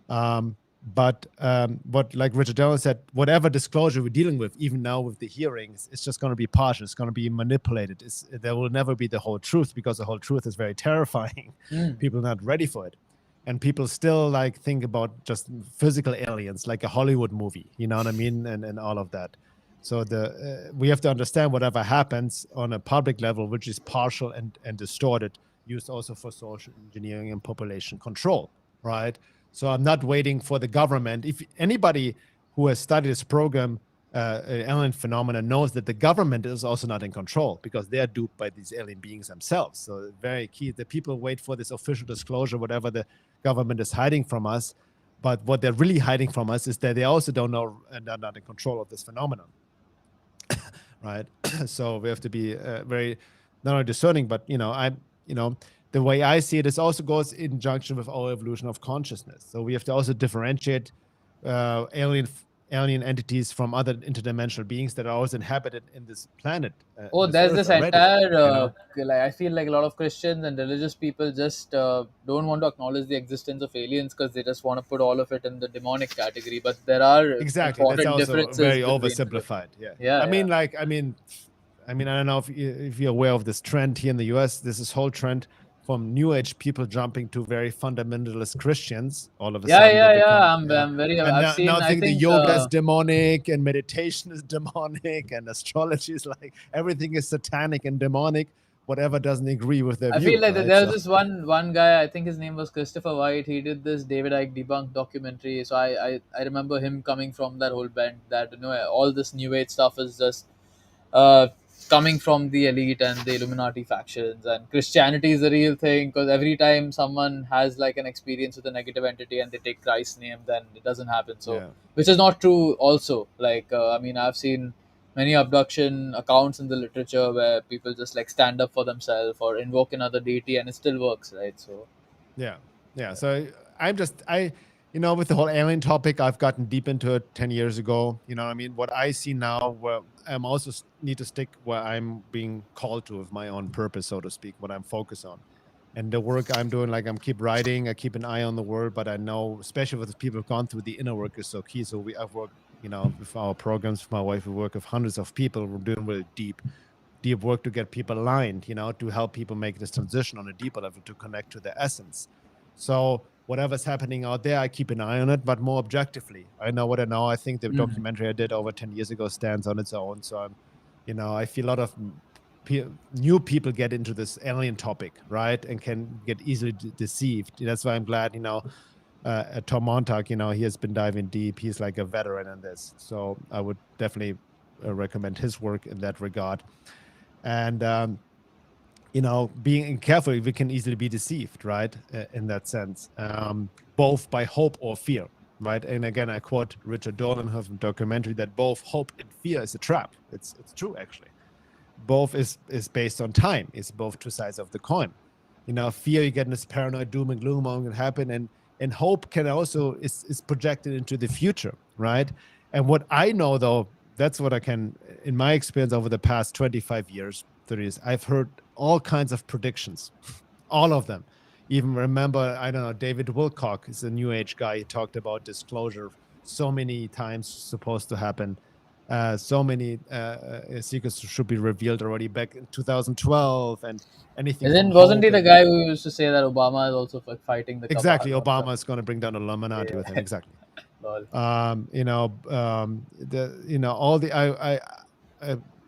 But what, like Richard Dolan said, whatever disclosure we're dealing with, even now with the hearings, it's just going to be partial. It's going to be manipulated. There will never be the whole truth, because the whole truth is very terrifying. People are not ready for it. And people still think about just physical aliens, like a Hollywood movie, you know what I mean? And all of that. So we have to understand whatever happens on a public level, which is partial and distorted, used also for social engineering and population control, right? So I'm not waiting for the government. If anybody who has studied this program, alien phenomena, knows that the government is also not in control, because they are duped by these alien beings themselves. So very key. The people wait for this official disclosure, whatever the government is hiding from us. But what they're really hiding from us is that they also don't know and are not in control of this phenomenon, right? So we have to be very not only discerning, but the way I see it, is also goes in conjunction with our evolution of consciousness. So we have to also differentiate alien entities from other interdimensional beings that are also inhabited in this planet, Oh, this there's earth this already. entire like I feel like a lot of Christians and religious people just don't want to acknowledge the existence of aliens because they just want to put all of it in the demonic category. But there are Exactly. That's important also differences very between. oversimplified. Yeah. Yeah, I yeah. mean, I don't know if you're aware of this trend here in the US. This whole trend from New Age people jumping to very fundamentalist Christians all of a Yeah, sudden. They yeah, yeah. become, I'm very. and I've now seen. I think the think. yoga is demonic and meditation is demonic and astrology is everything is satanic and demonic. Whatever doesn't agree with their I feel view, like right? there was So this one guy. I think his name was Christopher White. He did this David Icke debunk documentary. So I remember him coming from that whole bent that all this new age stuff is just uh, coming from the elite and the Illuminati factions, and Christianity is the real thing because every time someone has like an experience with a negative entity and they take Christ's name, then it doesn't happen. So, yeah. which is not true. Also, I mean, I've seen many abduction accounts in the literature where people just like stand up for themselves or invoke another deity, and it still works, right? So, Yeah. Yeah. So with the whole alien topic, I've gotten deep into it 10 years ago. You know what I mean? What I see now, where I'm also need to stick where I'm being called to with my own purpose, so to speak, what I'm focused on. And the work I'm doing, I'm keep writing, I keep an eye on the world, but I know, especially with the people who've gone through the inner work is so key. So I've worked, with our programs, with my wife, we work with hundreds of people. We're doing really deep work to get people aligned, to help people make this transition on a deeper level to connect to their essence. So whatever's happening out there, I keep an eye on it, but more objectively. I know what I know. I think the documentary I did over 10 years ago stands on its own. So I feel a lot of new people get into this alien topic, right? And can get easily deceived. That's why I'm glad, Tom Montag, he has been diving deep. He's like a veteran in this. So I would definitely recommend his work in that regard. And being careful, we can easily be deceived, right? In that sense, both by hope or fear, right? And again, I quote Richard Dolan from a documentary that both hope and fear is a trap. It's true, actually. Both is based on time. It's both two sides of the coin. Fear, you get in this paranoid doom and gloom, what can happen, and hope can also is projected into the future, right? And what I know, though, that's what I can, in my experience over the past 25 years, 30 years, I've heard all kinds of predictions, all of them. even remember, I don't know, David Wilcock is a New Age guy. He talked about disclosure so many times, supposed to happen. So many secrets should be revealed already back in 2012, and anything from Wasn't he hope the and guy who used to say that Obama is also fighting the exactly, cabal on Obama some? is going to bring down Illuminati with him. Yeah. Exactly. Lol. All the I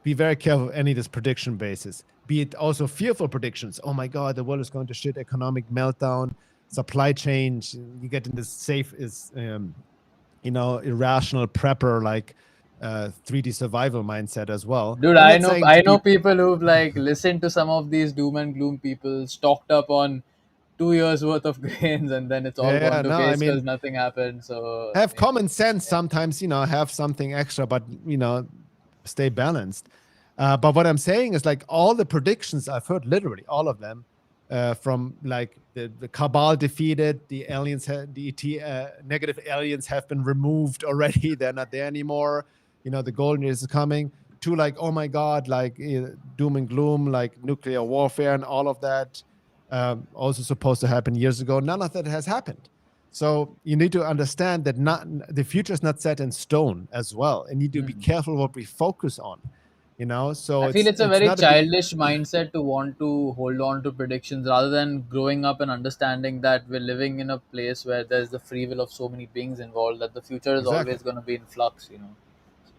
be very careful of any of this prediction basis. Be it also fearful predictions. Oh my God, the world is going to shit, economic meltdown, supply chain. You get in this safe is irrational prepper like 3D survival mindset as well. Dude, I'm not saying to I know be people who've like listened to some of these doom and gloom people, stocked up on 2 years worth of grains, and then it's all yeah, gone to no, I waste mean because nothing happened. So have yeah, common sense yeah. sometimes, have something extra, but stay balanced. But what I'm saying is like all the predictions I've heard, literally all of them, from like the cabal defeated, the aliens, the negative aliens have been removed already. They're not there anymore. The golden age is coming, to like, oh my God, like doom and gloom, like nuclear warfare and all of that. Also supposed to happen years ago. None of that has happened. So you need to understand that not the future is not set in stone as well, and you need to be Mhm. careful what we focus on. So I feel it's a it's very not to be childish mindset to want to hold on to predictions rather than growing up and understanding that we're living in a place where there's the free will of so many beings involved that the future is exactly. always going to be in flux.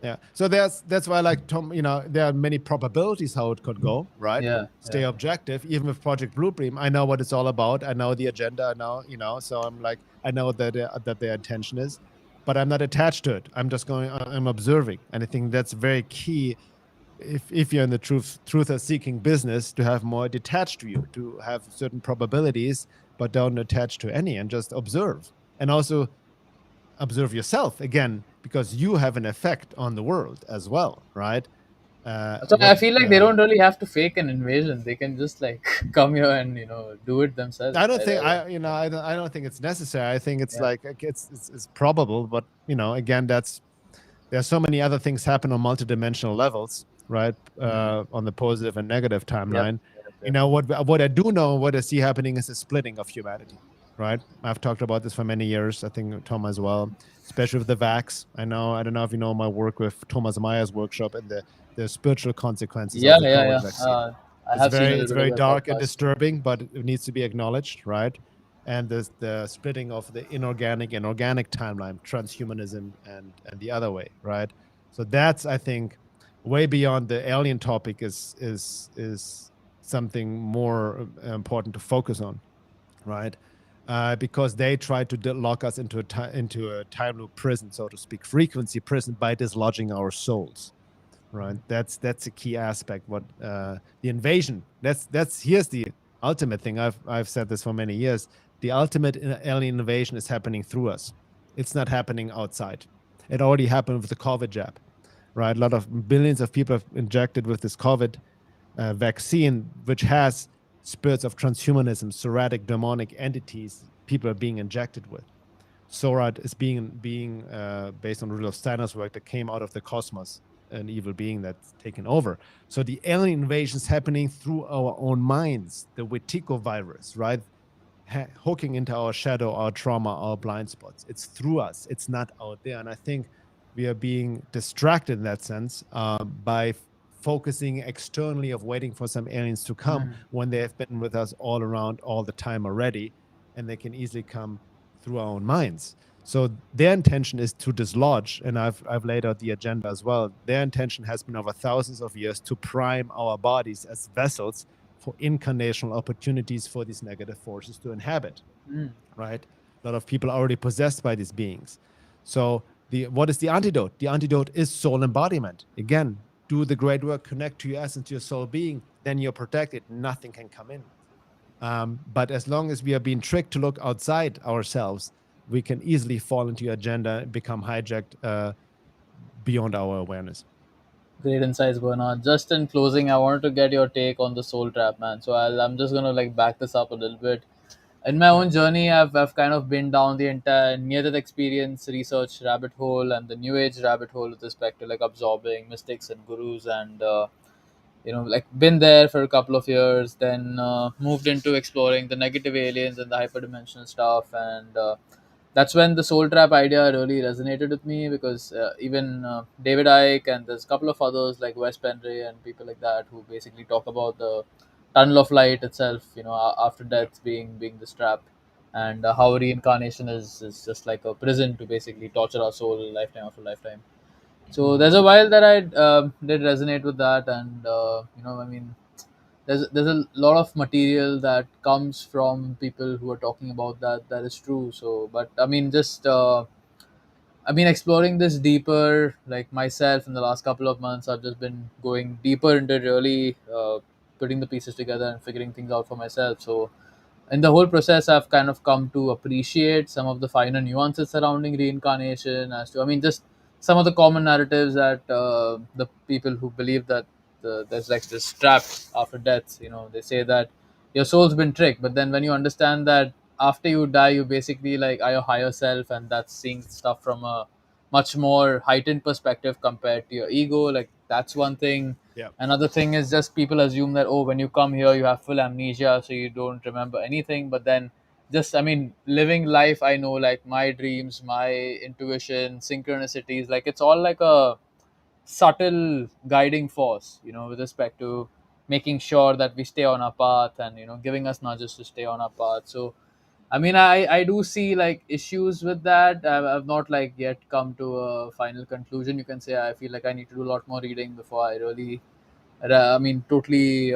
Yeah. So that's why, like Tom, there are many probabilities how it could go, right? Yeah, Stay yeah. objective. Even with Project Blueprint, I know what it's all about. I know the agenda. I know, so I'm like, I know that their intention is, but I'm not attached to it. I'm just going. I'm observing, and I think that's very key. If you're in the truth seeking business, to have more detached view, to have certain probabilities, but don't attach to any, and just observe, and also observe yourself again, because you have an effect on the world as well, right? So I What feel like they don't really have to fake an invasion. They can just like come here and do it themselves, I don't right? think I don't think it's necessary. I think it's Yeah. like it's probable, but again, there's so many other things happen on multidimensional levels, right? Mm. On the positive and negative Yep. timeline. Yep. Yep. What I do know, what I see happening is a splitting of humanity, right? I've talked about this for many years. I think Tom as well, especially with the vax. I don't know if you know my work with Thomas Meyer's workshop and the spiritual consequences Yeah, of the yeah, COVID yeah. vaccine. I have seen a little It's bit of very that dark and podcast. disturbing, but it needs to be acknowledged, right? And the splitting of the inorganic and organic timeline, transhumanism and the other way, right? So that's, I think, way beyond the alien topic, is something more important to focus on, right? Because they try to lock us into a time loop prison, so to speak, frequency prison, by dislodging our souls, right? That's a key aspect. What the invasion? That's here's the ultimate thing. I've said this for many years. The ultimate alien invasion is happening through us. It's not happening outside. It already happened with the COVID jab, right? A lot of billions of people have injected with this COVID vaccine, which has spirits of transhumanism, soratic demonic entities. People are being injected with. Sorat is being based on Rudolf Steiner's work, that came out of the cosmos, an evil being that's taken over. So the alien invasion is happening through our own minds, the Wetiko virus, right? Hooking into our shadow, our trauma, our blind spots. It's through us. It's not out there. And I think we are being distracted in that sense, by focusing externally, of waiting for some aliens to come, Mm. when they have been with us all around all the time already, and they can easily come through our own minds. So their intention is to dislodge, and I've laid out the agenda as well. Their intention has been over thousands of years to prime our bodies as vessels for incarnational opportunities for these negative forces to inhabit, Mm. right? A lot of people are already possessed by these beings. So what is the antidote? The antidote is soul embodiment. Again, do the great work, connect to your essence, to your soul being, then you're protected. Nothing can come in. But as long as we are being tricked to look outside ourselves, we can easily fall into your agenda and become hijacked beyond our awareness. Great insights going on. Just in closing, I wanted to get your take on the soul trap, man. So I'm just gonna like back this up a little bit. In my Yeah. own journey, I've kind of been down the entire near-death experience research rabbit hole and the new age rabbit hole with respect to like absorbing mystics and gurus and like been there for a couple of years, then moved into exploring the negative aliens and the hyperdimensional stuff, and that's when the soul trap idea really resonated with me, because even David Icke and there's a couple of others like Wes Penry and people like that who basically talk about the tunnel of light itself, after Yeah. death being this trap, and how reincarnation is just like a prison to basically torture our soul lifetime after lifetime. So Mhm. there's a while that I did resonate with that, and I mean, there's a lot of material that comes from people who are talking about that is true. So, but I mean, just I've been exploring this deeper, like myself, in the last couple of months. I've just been going deeper into really putting the pieces together and figuring things out for myself. So, in the whole process, I've kind of come to appreciate some of the finer nuances surrounding reincarnation. As to, I mean, just some of the common narratives that the people who believe that there's like this trap after death. They say that your soul's been tricked, but then when you understand that after you die, you basically like are your higher self, and that's seeing stuff from a much more heightened perspective compared to your ego. Like that's one thing. Yeah. Another thing is just people assume that, oh, when you come here you have full amnesia, so you don't remember anything. But then, just I mean, living life, I know like my dreams, my intuition, synchronicities, like it's all like a subtle guiding force, with respect to making sure that we stay on our path, and giving us nudges to stay on our path. So I mean, I do see like issues with that. I've not like yet come to a final conclusion. You can say I feel like I need to do a lot more reading before I really, I mean, totally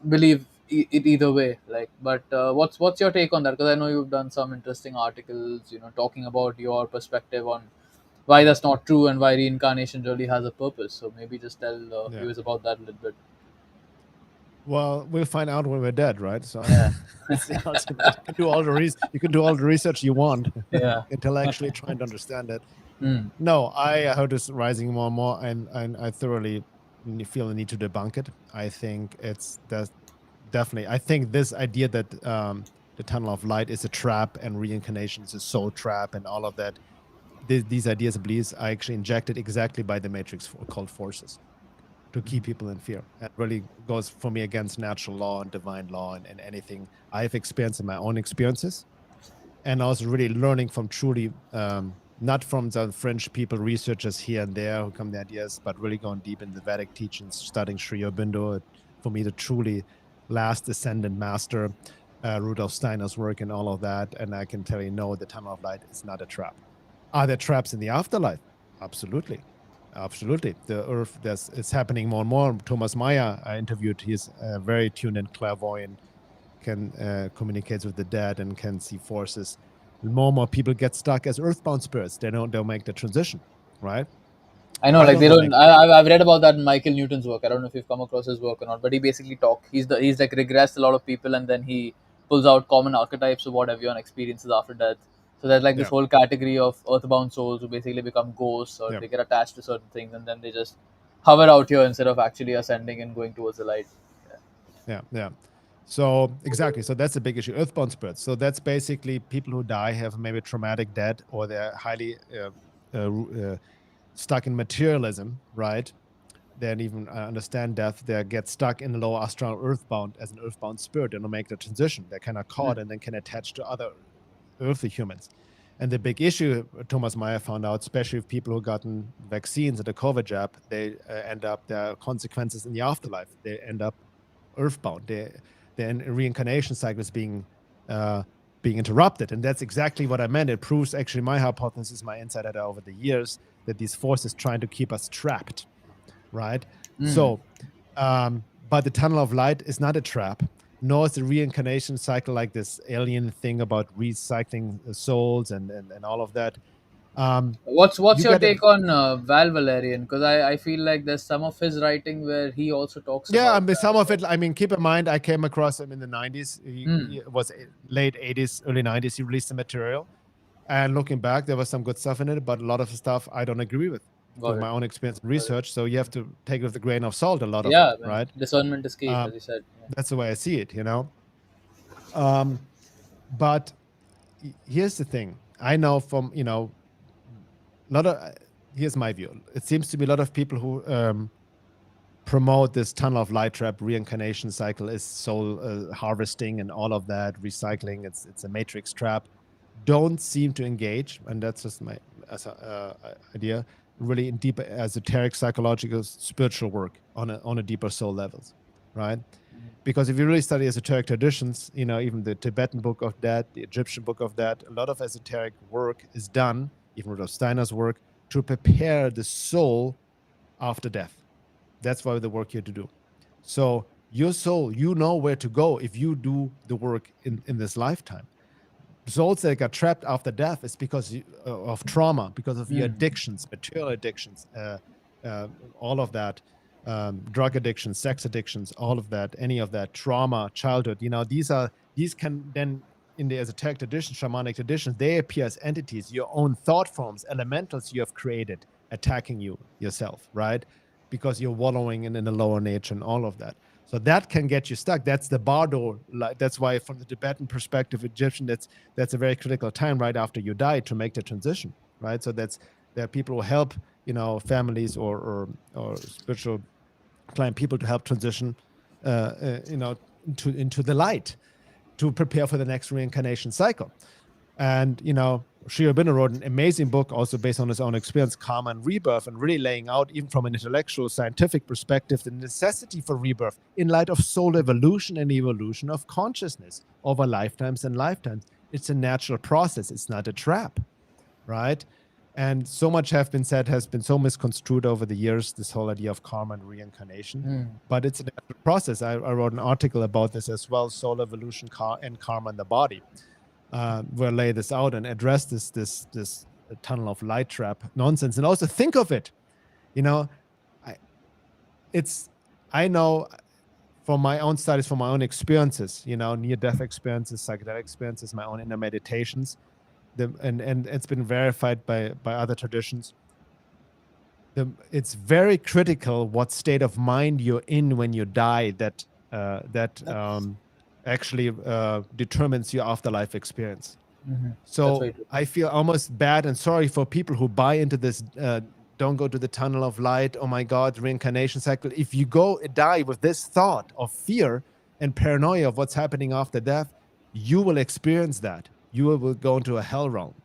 believe it either way. Like, but what's your take on that? Because I know you've done some interesting articles, talking about your perspective on why Yeah. that's not true and why reincarnation really has a purpose. So maybe just tell Yeah. viewers about that a little bit. Well, we'll find out when we're dead, right? So Yeah, that's the ultimate. You can do all the research you want, yeah, intellectually trying to understand it. mm, No, I heard this rising more and more, and I thoroughly feel the need to debunk it. I think that's definitely. I think this idea that the tunnel of light is a trap and reincarnation is a soul trap and all of that. These ideas and beliefs are actually injected exactly by the matrix called forces to keep people in fear. And really goes for me against natural law and divine law and anything I've experienced in my own experiences, and also really learning from truly not from the French people, researchers here and there who come with ideas, but really going deep in the Vedic teachings, studying Sri Aurobindo, for me the truly last ascendant master, Rudolf Steiner's work and all of that. And I can tell you, no, the tunnel of light is not a trap. Are there traps in the afterlife? Absolutely. Absolutely. The earth, it's happening more and more. Thomas Meyer, I interviewed, he's very tuned and clairvoyant, can communicates with the dead and can see forces. More and more people get stuck as earthbound spirits. They'll make the transition, right? I know, I like don't they know, don't. like I've read about that in Michael Newton's work. I don't know if you've come across his work or not, but he basically he's like regressed a lot of people, and then he pulls out common archetypes of what everyone experiences after death. So there's like this yeah, whole category of earthbound souls who basically become ghosts, or yeah, they get attached to certain things, and then they just hover out here instead of actually ascending and going towards the light. yeah, yeah. So exactly. So that's a big issue. Earthbound spirits. So that's basically people who die have maybe traumatic death, or they're highly stuck in materialism, right? They don't even understand death. They get stuck in the lower astral earthbound as an earthbound spirit and will make the transition. They're kind of caught and then can attach to other earthly humans. And the big issue, Thomas Meyer found out, especially with people who gotten vaccines or the COVID jab, they end up, there are consequences in the afterlife. They end up earthbound. Their reincarnation cycle is being interrupted. And that's exactly what I meant. It proves actually my hypothesis, my insight over the years, that these forces trying to keep us trapped, right? Mm. So, but the tunnel of light is not a trap, nor is the reincarnation cycle like this alien thing about recycling souls and all of that. What's You your get a take on Val Valerian? Because I feel like there's some of his writing where he also talks yeah. I about mean, some that. of Like, it. I mean, keep in mind, I came across him in the '90s. He was late '80s, early '90s. He released the material, and looking back, there was some good stuff in it, but a lot of the stuff I don't agree with got it. my own experience and Got it. research. So you have to take it with a grain of salt. A lot of it, Yeah, man. right? Discernment is key, as Um, you said. Yeah. that's the way I see it. Um, but here's the thing. I know from a lot of here's my view. It seems to be a lot of people who promote this tunnel of light trap reincarnation cycle is soul harvesting and all of that recycling. It's a matrix trap. Don't seem to engage, and that's just my idea. Really in deep esoteric, psychological, spiritual work on a deeper soul levels, right? Because if you really study esoteric traditions, even the Tibetan book of that, the Egyptian book of that, a lot of esoteric work is done, even Rudolf Steiner's work, to prepare the soul after death. That's why the work you have to do. So your soul, you know where to go if you do the work in this lifetime. Souls that got trapped after death is because of trauma, because of your addictions, material addictions, all of that, drug addictions, sex addictions, all of that, any of that trauma, childhood. These can then in the esoteric tradition, shamanic traditions, they appear as entities, your own thought forms, elementals you have created attacking you yourself, right? Because you're wallowing in the lower nature and all of that. So that can get you stuck. That's the bardo. That's why, from the Tibetan perspective, Egyptian, that's a very critical time right after you die to make the transition, right? So there are people who help, families or spiritual client people to help transition, into the light, to prepare for the next reincarnation cycle. And, Sri Aurobindo wrote an amazing book also based on his own experience, Karma and Rebirth, and really laying out, even from an intellectual, scientific perspective, the necessity for rebirth in light of soul evolution and evolution of consciousness over lifetimes and lifetimes. It's a natural process. It's not a trap, right? And so much has been so misconstrued over the years, this whole idea of karma and reincarnation. But it's a natural process. I wrote an article about this as well, soul evolution and karma in the body. Where lay this out and address this tunnel of light trap nonsense, and also think of it, I know from my own studies, from my own experiences, near-death experiences, psychedelic experiences, my own inner meditations, and it's been verified by other traditions. It's very critical what state of mind you're in when you die. That actually determines your afterlife experience. So I feel almost bad and sorry for people who buy into this, don't go to the tunnel of light, oh my God, reincarnation cycle. If you die with this thought of fear and paranoia of what's happening after death, you will experience that. You will go into a hell realm.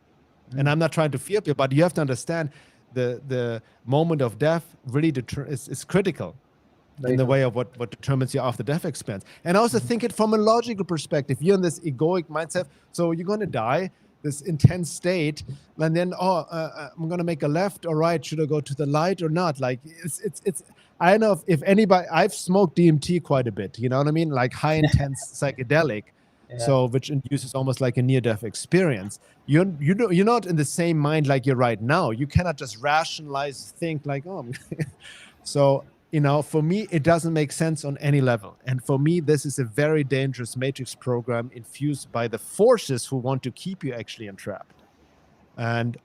And I'm not trying to fear people, but you have to understand the moment of death really is critical in the way of what determines your after-death experience. And also think it from a logical perspective. You're in this egoic mindset, so you're going to die, this intense state, and then, I'm going to make a left or right. Should I go to the light or not? Like, it's I don't know if anybody, I've smoked DMT quite a bit, you know what I mean? Like high intense psychedelic, so which induces almost like a near-death experience. You're not in the same mind like you're right now. You cannot just rationalize, think like, so, for me, it doesn't make sense on any level. And for me, this is a very dangerous matrix program infused by the forces who want to keep you actually entrapped. And,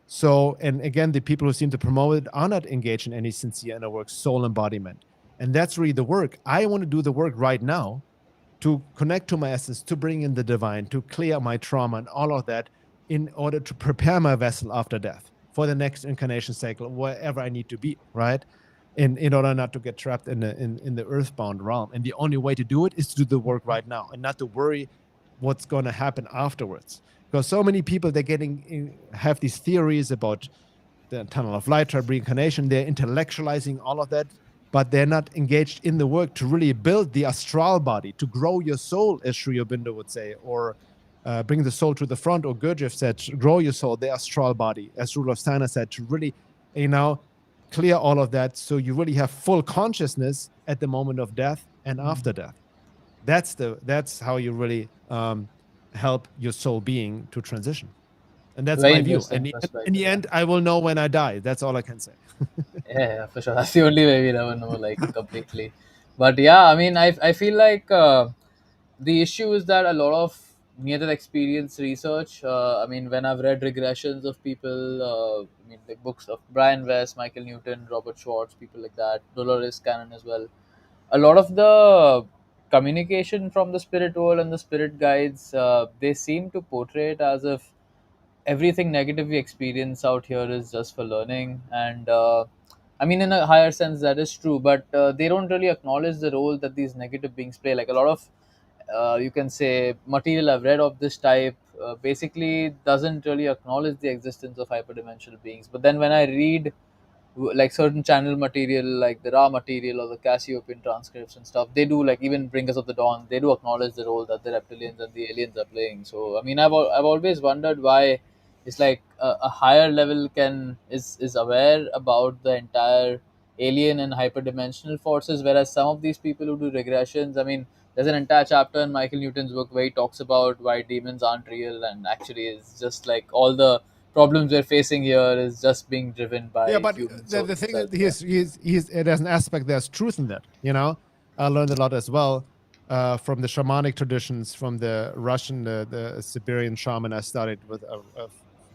so, and again, the people who seem to promote it are not engaged in any sincere inner work, soul embodiment. And that's really the work. I want to do the work right now to connect to my essence, to bring in the divine, to clear my trauma and all of that in order to prepare my vessel after death for the next incarnation cycle, wherever I need to be, right? In order not to get trapped in the earthbound realm. And the only way to do it is to do the work right now and not to worry what's going to happen afterwards. Because so many people, have these theories about the tunnel of light, reincarnation. They're intellectualizing all of that, but they're not engaged in the work to really build the astral body, to grow your soul, as Sri Aurobindo would say, or bring the soul to the front, or Gurdjieff said, grow your soul, the astral body, as Rudolf Steiner said, to really, clear all of that, so you really have full consciousness at the moment of death and after death. That's how you really help your soul being to transition. And that's Very my view. interesting And in perspective. the end, I will know when I die. That's all I can say. Yeah, for sure. That's the only way we never know, like completely. But yeah, I mean, I feel like the issue is that a lot of near-death experience research. I mean, when I've read regressions of people, I mean, like books of Brian West, Michael Newton, Robert Schwartz, people like that, Dolores Cannon as well. A lot of the communication from the spirit world and the spirit guides, they seem to portray it as if everything negative we experience out here is just for learning, and I mean, in a higher sense, that is true, but they don't really acknowledge the role that these negative beings play. Like a lot of, you can say, material I've read of this type basically doesn't really acknowledge the existence of hyperdimensional beings. But then when I read like certain channel material, like the raw material or the Cassiopean transcripts and stuff, they do, like even Bringers of the Dawn, they do acknowledge the role that the reptilians and the aliens are playing. So I mean, I've always wondered why it's like a higher level is aware about the entire alien and hyperdimensional forces, whereas some of these people who do regressions, I mean, there's an entire chapter in Michael Newton's book where he talks about why demons aren't real, and actually it's just like all the problems we're facing here is just being driven Yeah, by but human the souls thing is, itself. Yeah. there's an aspect, there's truth in that. I learned a lot as well from the shamanic traditions, from the Russian, the Siberian shaman I studied with, a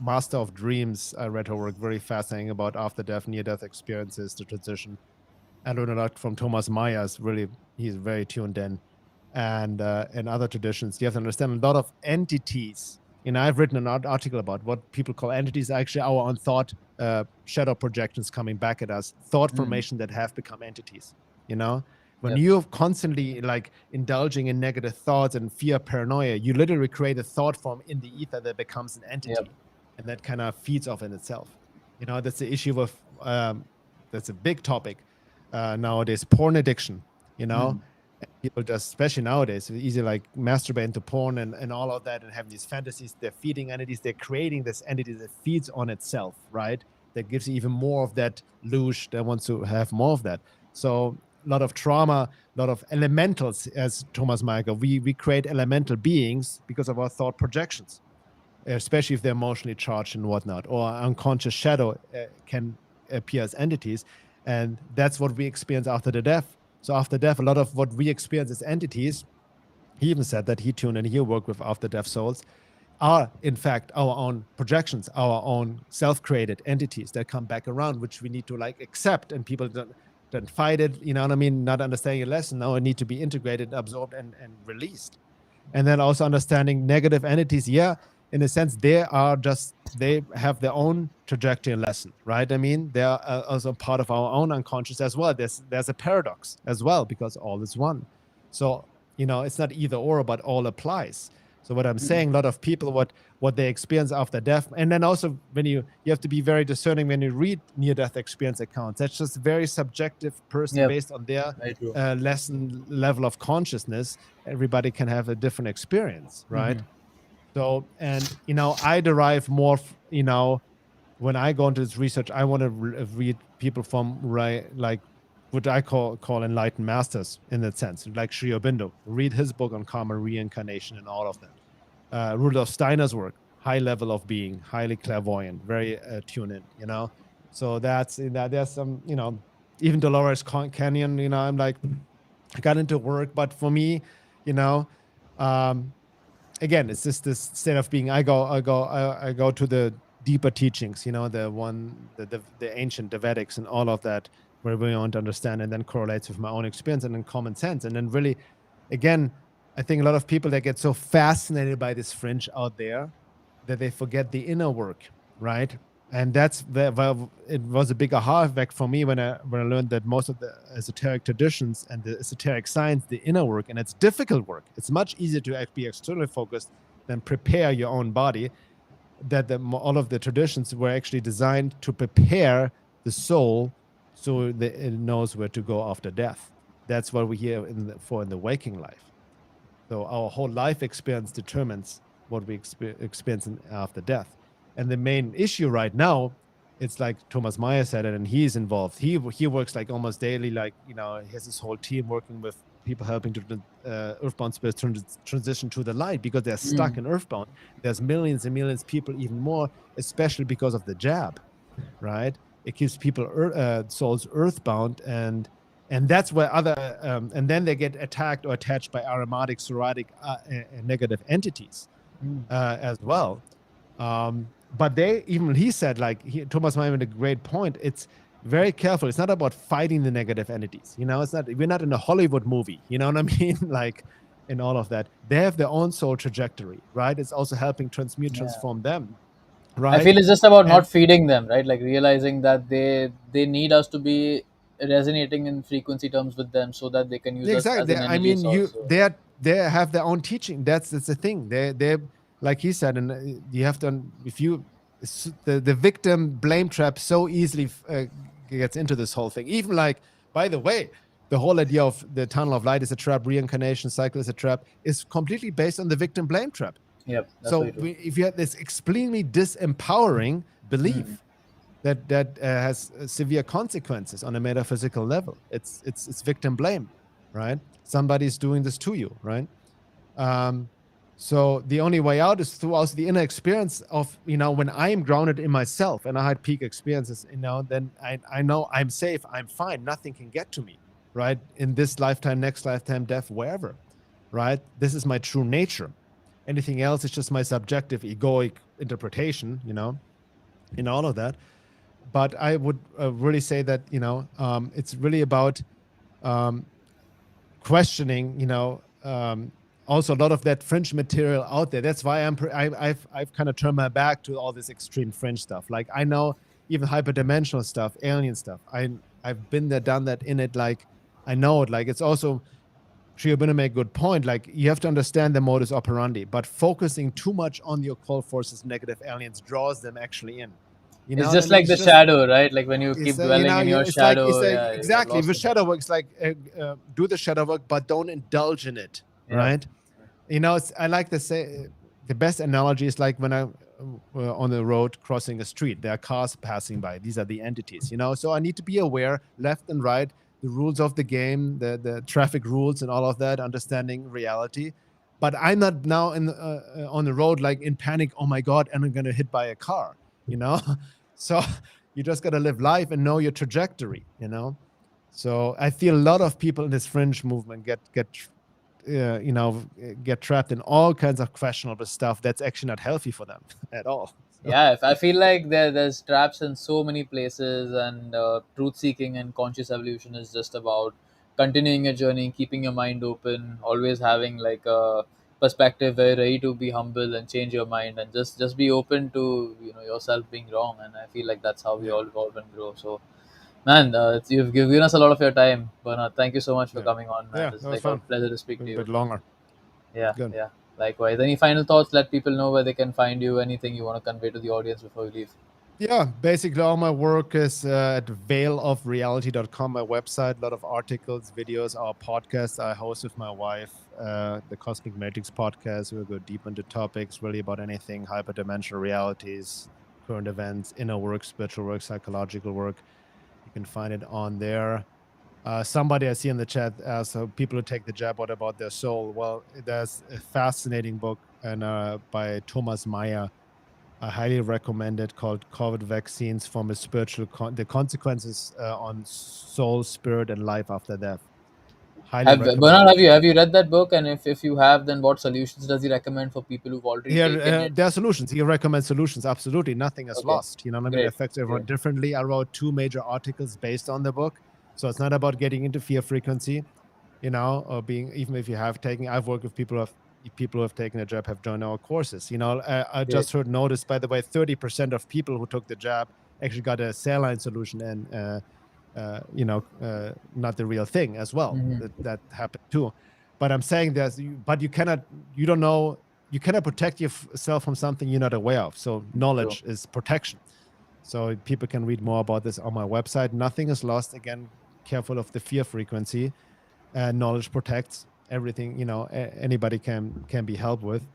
master of dreams. I read her work, very fascinating about after death, near death experiences, the transition. I learned a lot from Thomas Myers. Really, he's very tuned in, and in other traditions, you have to understand a lot of entities. I've written an article about what people call entities, actually our own thought shadow projections coming back at us, thought Mm. formation that have become entities. When Yep. you're constantly like indulging in negative thoughts and fear, paranoia, you literally create a thought form in the ether that becomes an Yep. entity, and that kind of feeds off in itself. That's the issue of that's a big topic nowadays, porn addiction. you know Mm. People just, especially nowadays, it's easy like masturbate into porn and all of that, and having these fantasies. They're feeding entities, they're creating this entity that feeds on itself, right? That gives you even more of that luge that wants to have more of that. So a lot of trauma, a lot of elementals, as Thomas Michael, we create elemental beings because of our thought projections, especially if they're emotionally charged and whatnot, or unconscious shadow can appear as entities. And that's what we experience after the death. So after death, a lot of what we experience as entities, he even said that he tuned and he worked with after death souls, are in fact our own projections, our own self-created entities that come back around, which we need to like accept. And people don't fight it, you know what I mean? Not understanding a lesson. Now it need to be integrated, absorbed, and released. And then also understanding negative entities. Yeah, in a sense, they have their own trajectory and lesson, right? I mean, they are also part of our own unconscious as well. There's a paradox as well, because all is one. So it's not either or, but all applies. So what I'm saying, a lot of people, what they experience after death, and then also when you have to be very discerning when you read near-death experience accounts. That's just very subjective, person Yep. based on their Very true. lesson level of consciousness. Everybody can have a different experience, Mm-hmm. right? So, and I derive more, when I go into this research, I want to read people from like what I call enlightened masters in that sense, like Sri Aurobindo. Read his book on karma, reincarnation, and all of that. Rudolf Steiner's work, high level of being, highly clairvoyant, very tuned in. So that's that. There's some, even Dolores Canyon. I'm like, I got into work, but for me, you know, um, again, it's just this state of being. I go to the deeper teachings, the ancient, the Vedics, and all of that, where we want to understand, and then correlates with my own experience and then common sense, and then really, again, I think a lot of people that get so fascinated by this fringe out there that they forget the inner work, right? And that's well, it was a big aha effect for me when I learned that most of the esoteric traditions and the esoteric science, the inner work, and it's difficult work. It's much easier to be externally focused than prepare your own body. That all of the traditions were actually designed to prepare the soul so that it knows where to go after death. That's what we hear in the waking life. So our whole life experience determines what we experience after death. And the main issue right now, it's like Thomas Meyer said it, and he's involved. He works like almost daily, like he has his whole team working with people helping to earthbound spirits transition to the light, because they're stuck Mm. in earthbound. There's millions and millions of people, even more, especially because of the jab, right? It keeps people souls earthbound, and that's where other and then they get attacked or attached by aromatic, psoriatic, and negative entities Mm. as well. But he said, like Thomas Meyer made a great point. It's very careful. It's not about fighting the negative entities. It's not. We're not in a Hollywood movie. You know what I mean? Like in all of that, they have their own soul trajectory, right? It's also helping transmute, Yeah. transform them. I right? feel it's just about And not feeding them, right? Like realizing that they need us to be resonating in frequency terms with them so that they can use us exactly, as an I energy mean, source. So, they have their own teaching. That's the thing. They like he said, and you have to, if you the victim blame trap so easily gets into this whole thing. Even like, by the way, the whole idea of the tunnel of light is a trap, reincarnation cycle is a trap, is completely based on the victim blame trap. yep, that's very So true. if you have this extremely disempowering Mm, belief that has severe consequences on a metaphysical level, it's victim blame, right? Somebody's doing this to you, right? Um, so the only way out is through also the inner experience of, when I am grounded in myself and I had peak experiences, then I know I'm safe, I'm fine, nothing can get to me, right? In this lifetime, next lifetime, death, wherever, right? This is my true nature. Anything else is just my subjective egoic interpretation, in all of that. But I would really say that, it's really about um, questioning, also a lot of that fringe material out there. That's why I've kind of turned my back to all this extreme fringe stuff. Like, I know even hyperdimensional stuff, alien stuff. I've been there, done that in it. Like, I know it. Like, it's also, sure, you're going to make a good point. Like, you have to understand the modus operandi, but focusing too much on the occult forces, negative aliens, draws them actually in. You know it's what I just mean? like It's the just, shadow, right? Like when you keep dwelling in your it's shadow, like, yeah, you get exactly, lost with in it. shadow work, it's like, do the shadow work, but don't indulge in it, Yeah. right? I like to say, the best analogy is like when I on the road crossing a street, there are cars passing by. These are the entities, so I need to be aware, left and right, the rules of the game, the traffic rules and all of that, understanding reality. But I'm not now on the road like in panic, oh my god, and I'm going to hit by a car, so you just got to live life and know your trajectory. So I feel a lot of people in this fringe movement get trapped in all kinds of questionable stuff that's actually not healthy for them at all. So, Yeah, if I feel like there's traps in so many places, and truth seeking and conscious evolution is just about continuing your journey, keeping your mind open, always having like a perspective where you're ready to be humble and change your mind, and just be open to yourself being wrong. And I feel like that's how we yeah, all evolve and grow. So, man, you've given us a lot of your time, Bernard. Thank you so much for yeah, coming on, man. yeah. It's That was like a fun. pleasure to speak Been to a you. bit longer. Yeah, Good. yeah. Likewise. Any final thoughts? Let people know where they can find you. Anything you want to convey to the audience before we leave? Yeah, basically all my work is at veilofreality.com, my website. A lot of articles, videos, our podcast I host with my wife, the Cosmic Matrix podcast. We go deep into topics really about anything hyperdimensional realities, current events, inner work, spiritual work, psychological work. You can find it on there. Somebody I see in the chat asks, so people who take the jab, what about their soul? Well, there's a fascinating book by Thomas Meyer. I highly recommend it, called COVID Vaccines from a Spiritual the Consequences on Soul, Spirit, and Life After Death. Highly Have recommend Bernard, it. have you read that book? And if you have, then what solutions does he recommend for people who've already Here, taken it? there are solutions. He recommends solutions. Absolutely. Nothing is Okay, lost. You know what I mean? It great, affects everyone great. differently. I wrote 2 major articles based on the book. So it's not about getting into fear frequency, or being, even if you have taken, I've worked with people who have taken the jab have joined our courses. I Great. just heard notice, by the way, 30% of people who took the jab actually got a saline solution and, not the real thing as well. Hmm. That happened too. But I'm saying but you don't know, you cannot protect yourself from something you're not aware of. So True. knowledge is protection. So people can read more about this on my website. Nothing is lost. Again, careful of the fear frequency. Knowledge protects everything. Anybody can be helped with.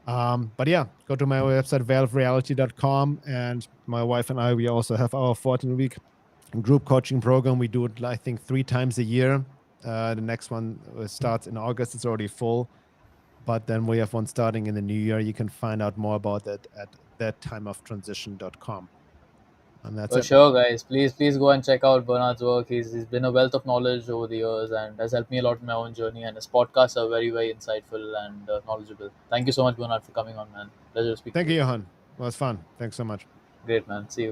But yeah, go to my website, veilofreality.com. And my wife and I, we also have our 14-week group coaching program. We do it, I think, 3 times a year. The next one starts in August. It's already full. But then we have one starting in the new year. You can find out more about that at thattimeoftransition.com. And that's For it. sure, guys. Please go and check out Bernard's work. He's been a wealth of knowledge over the years and has helped me a lot in my own journey. And his podcasts are very, very insightful and knowledgeable. Thank you so much, Bernard, for coming on, man. Pleasure to speak to Thank you. you, Johan. Well, it was fun. Thanks so much. Great, man. See you.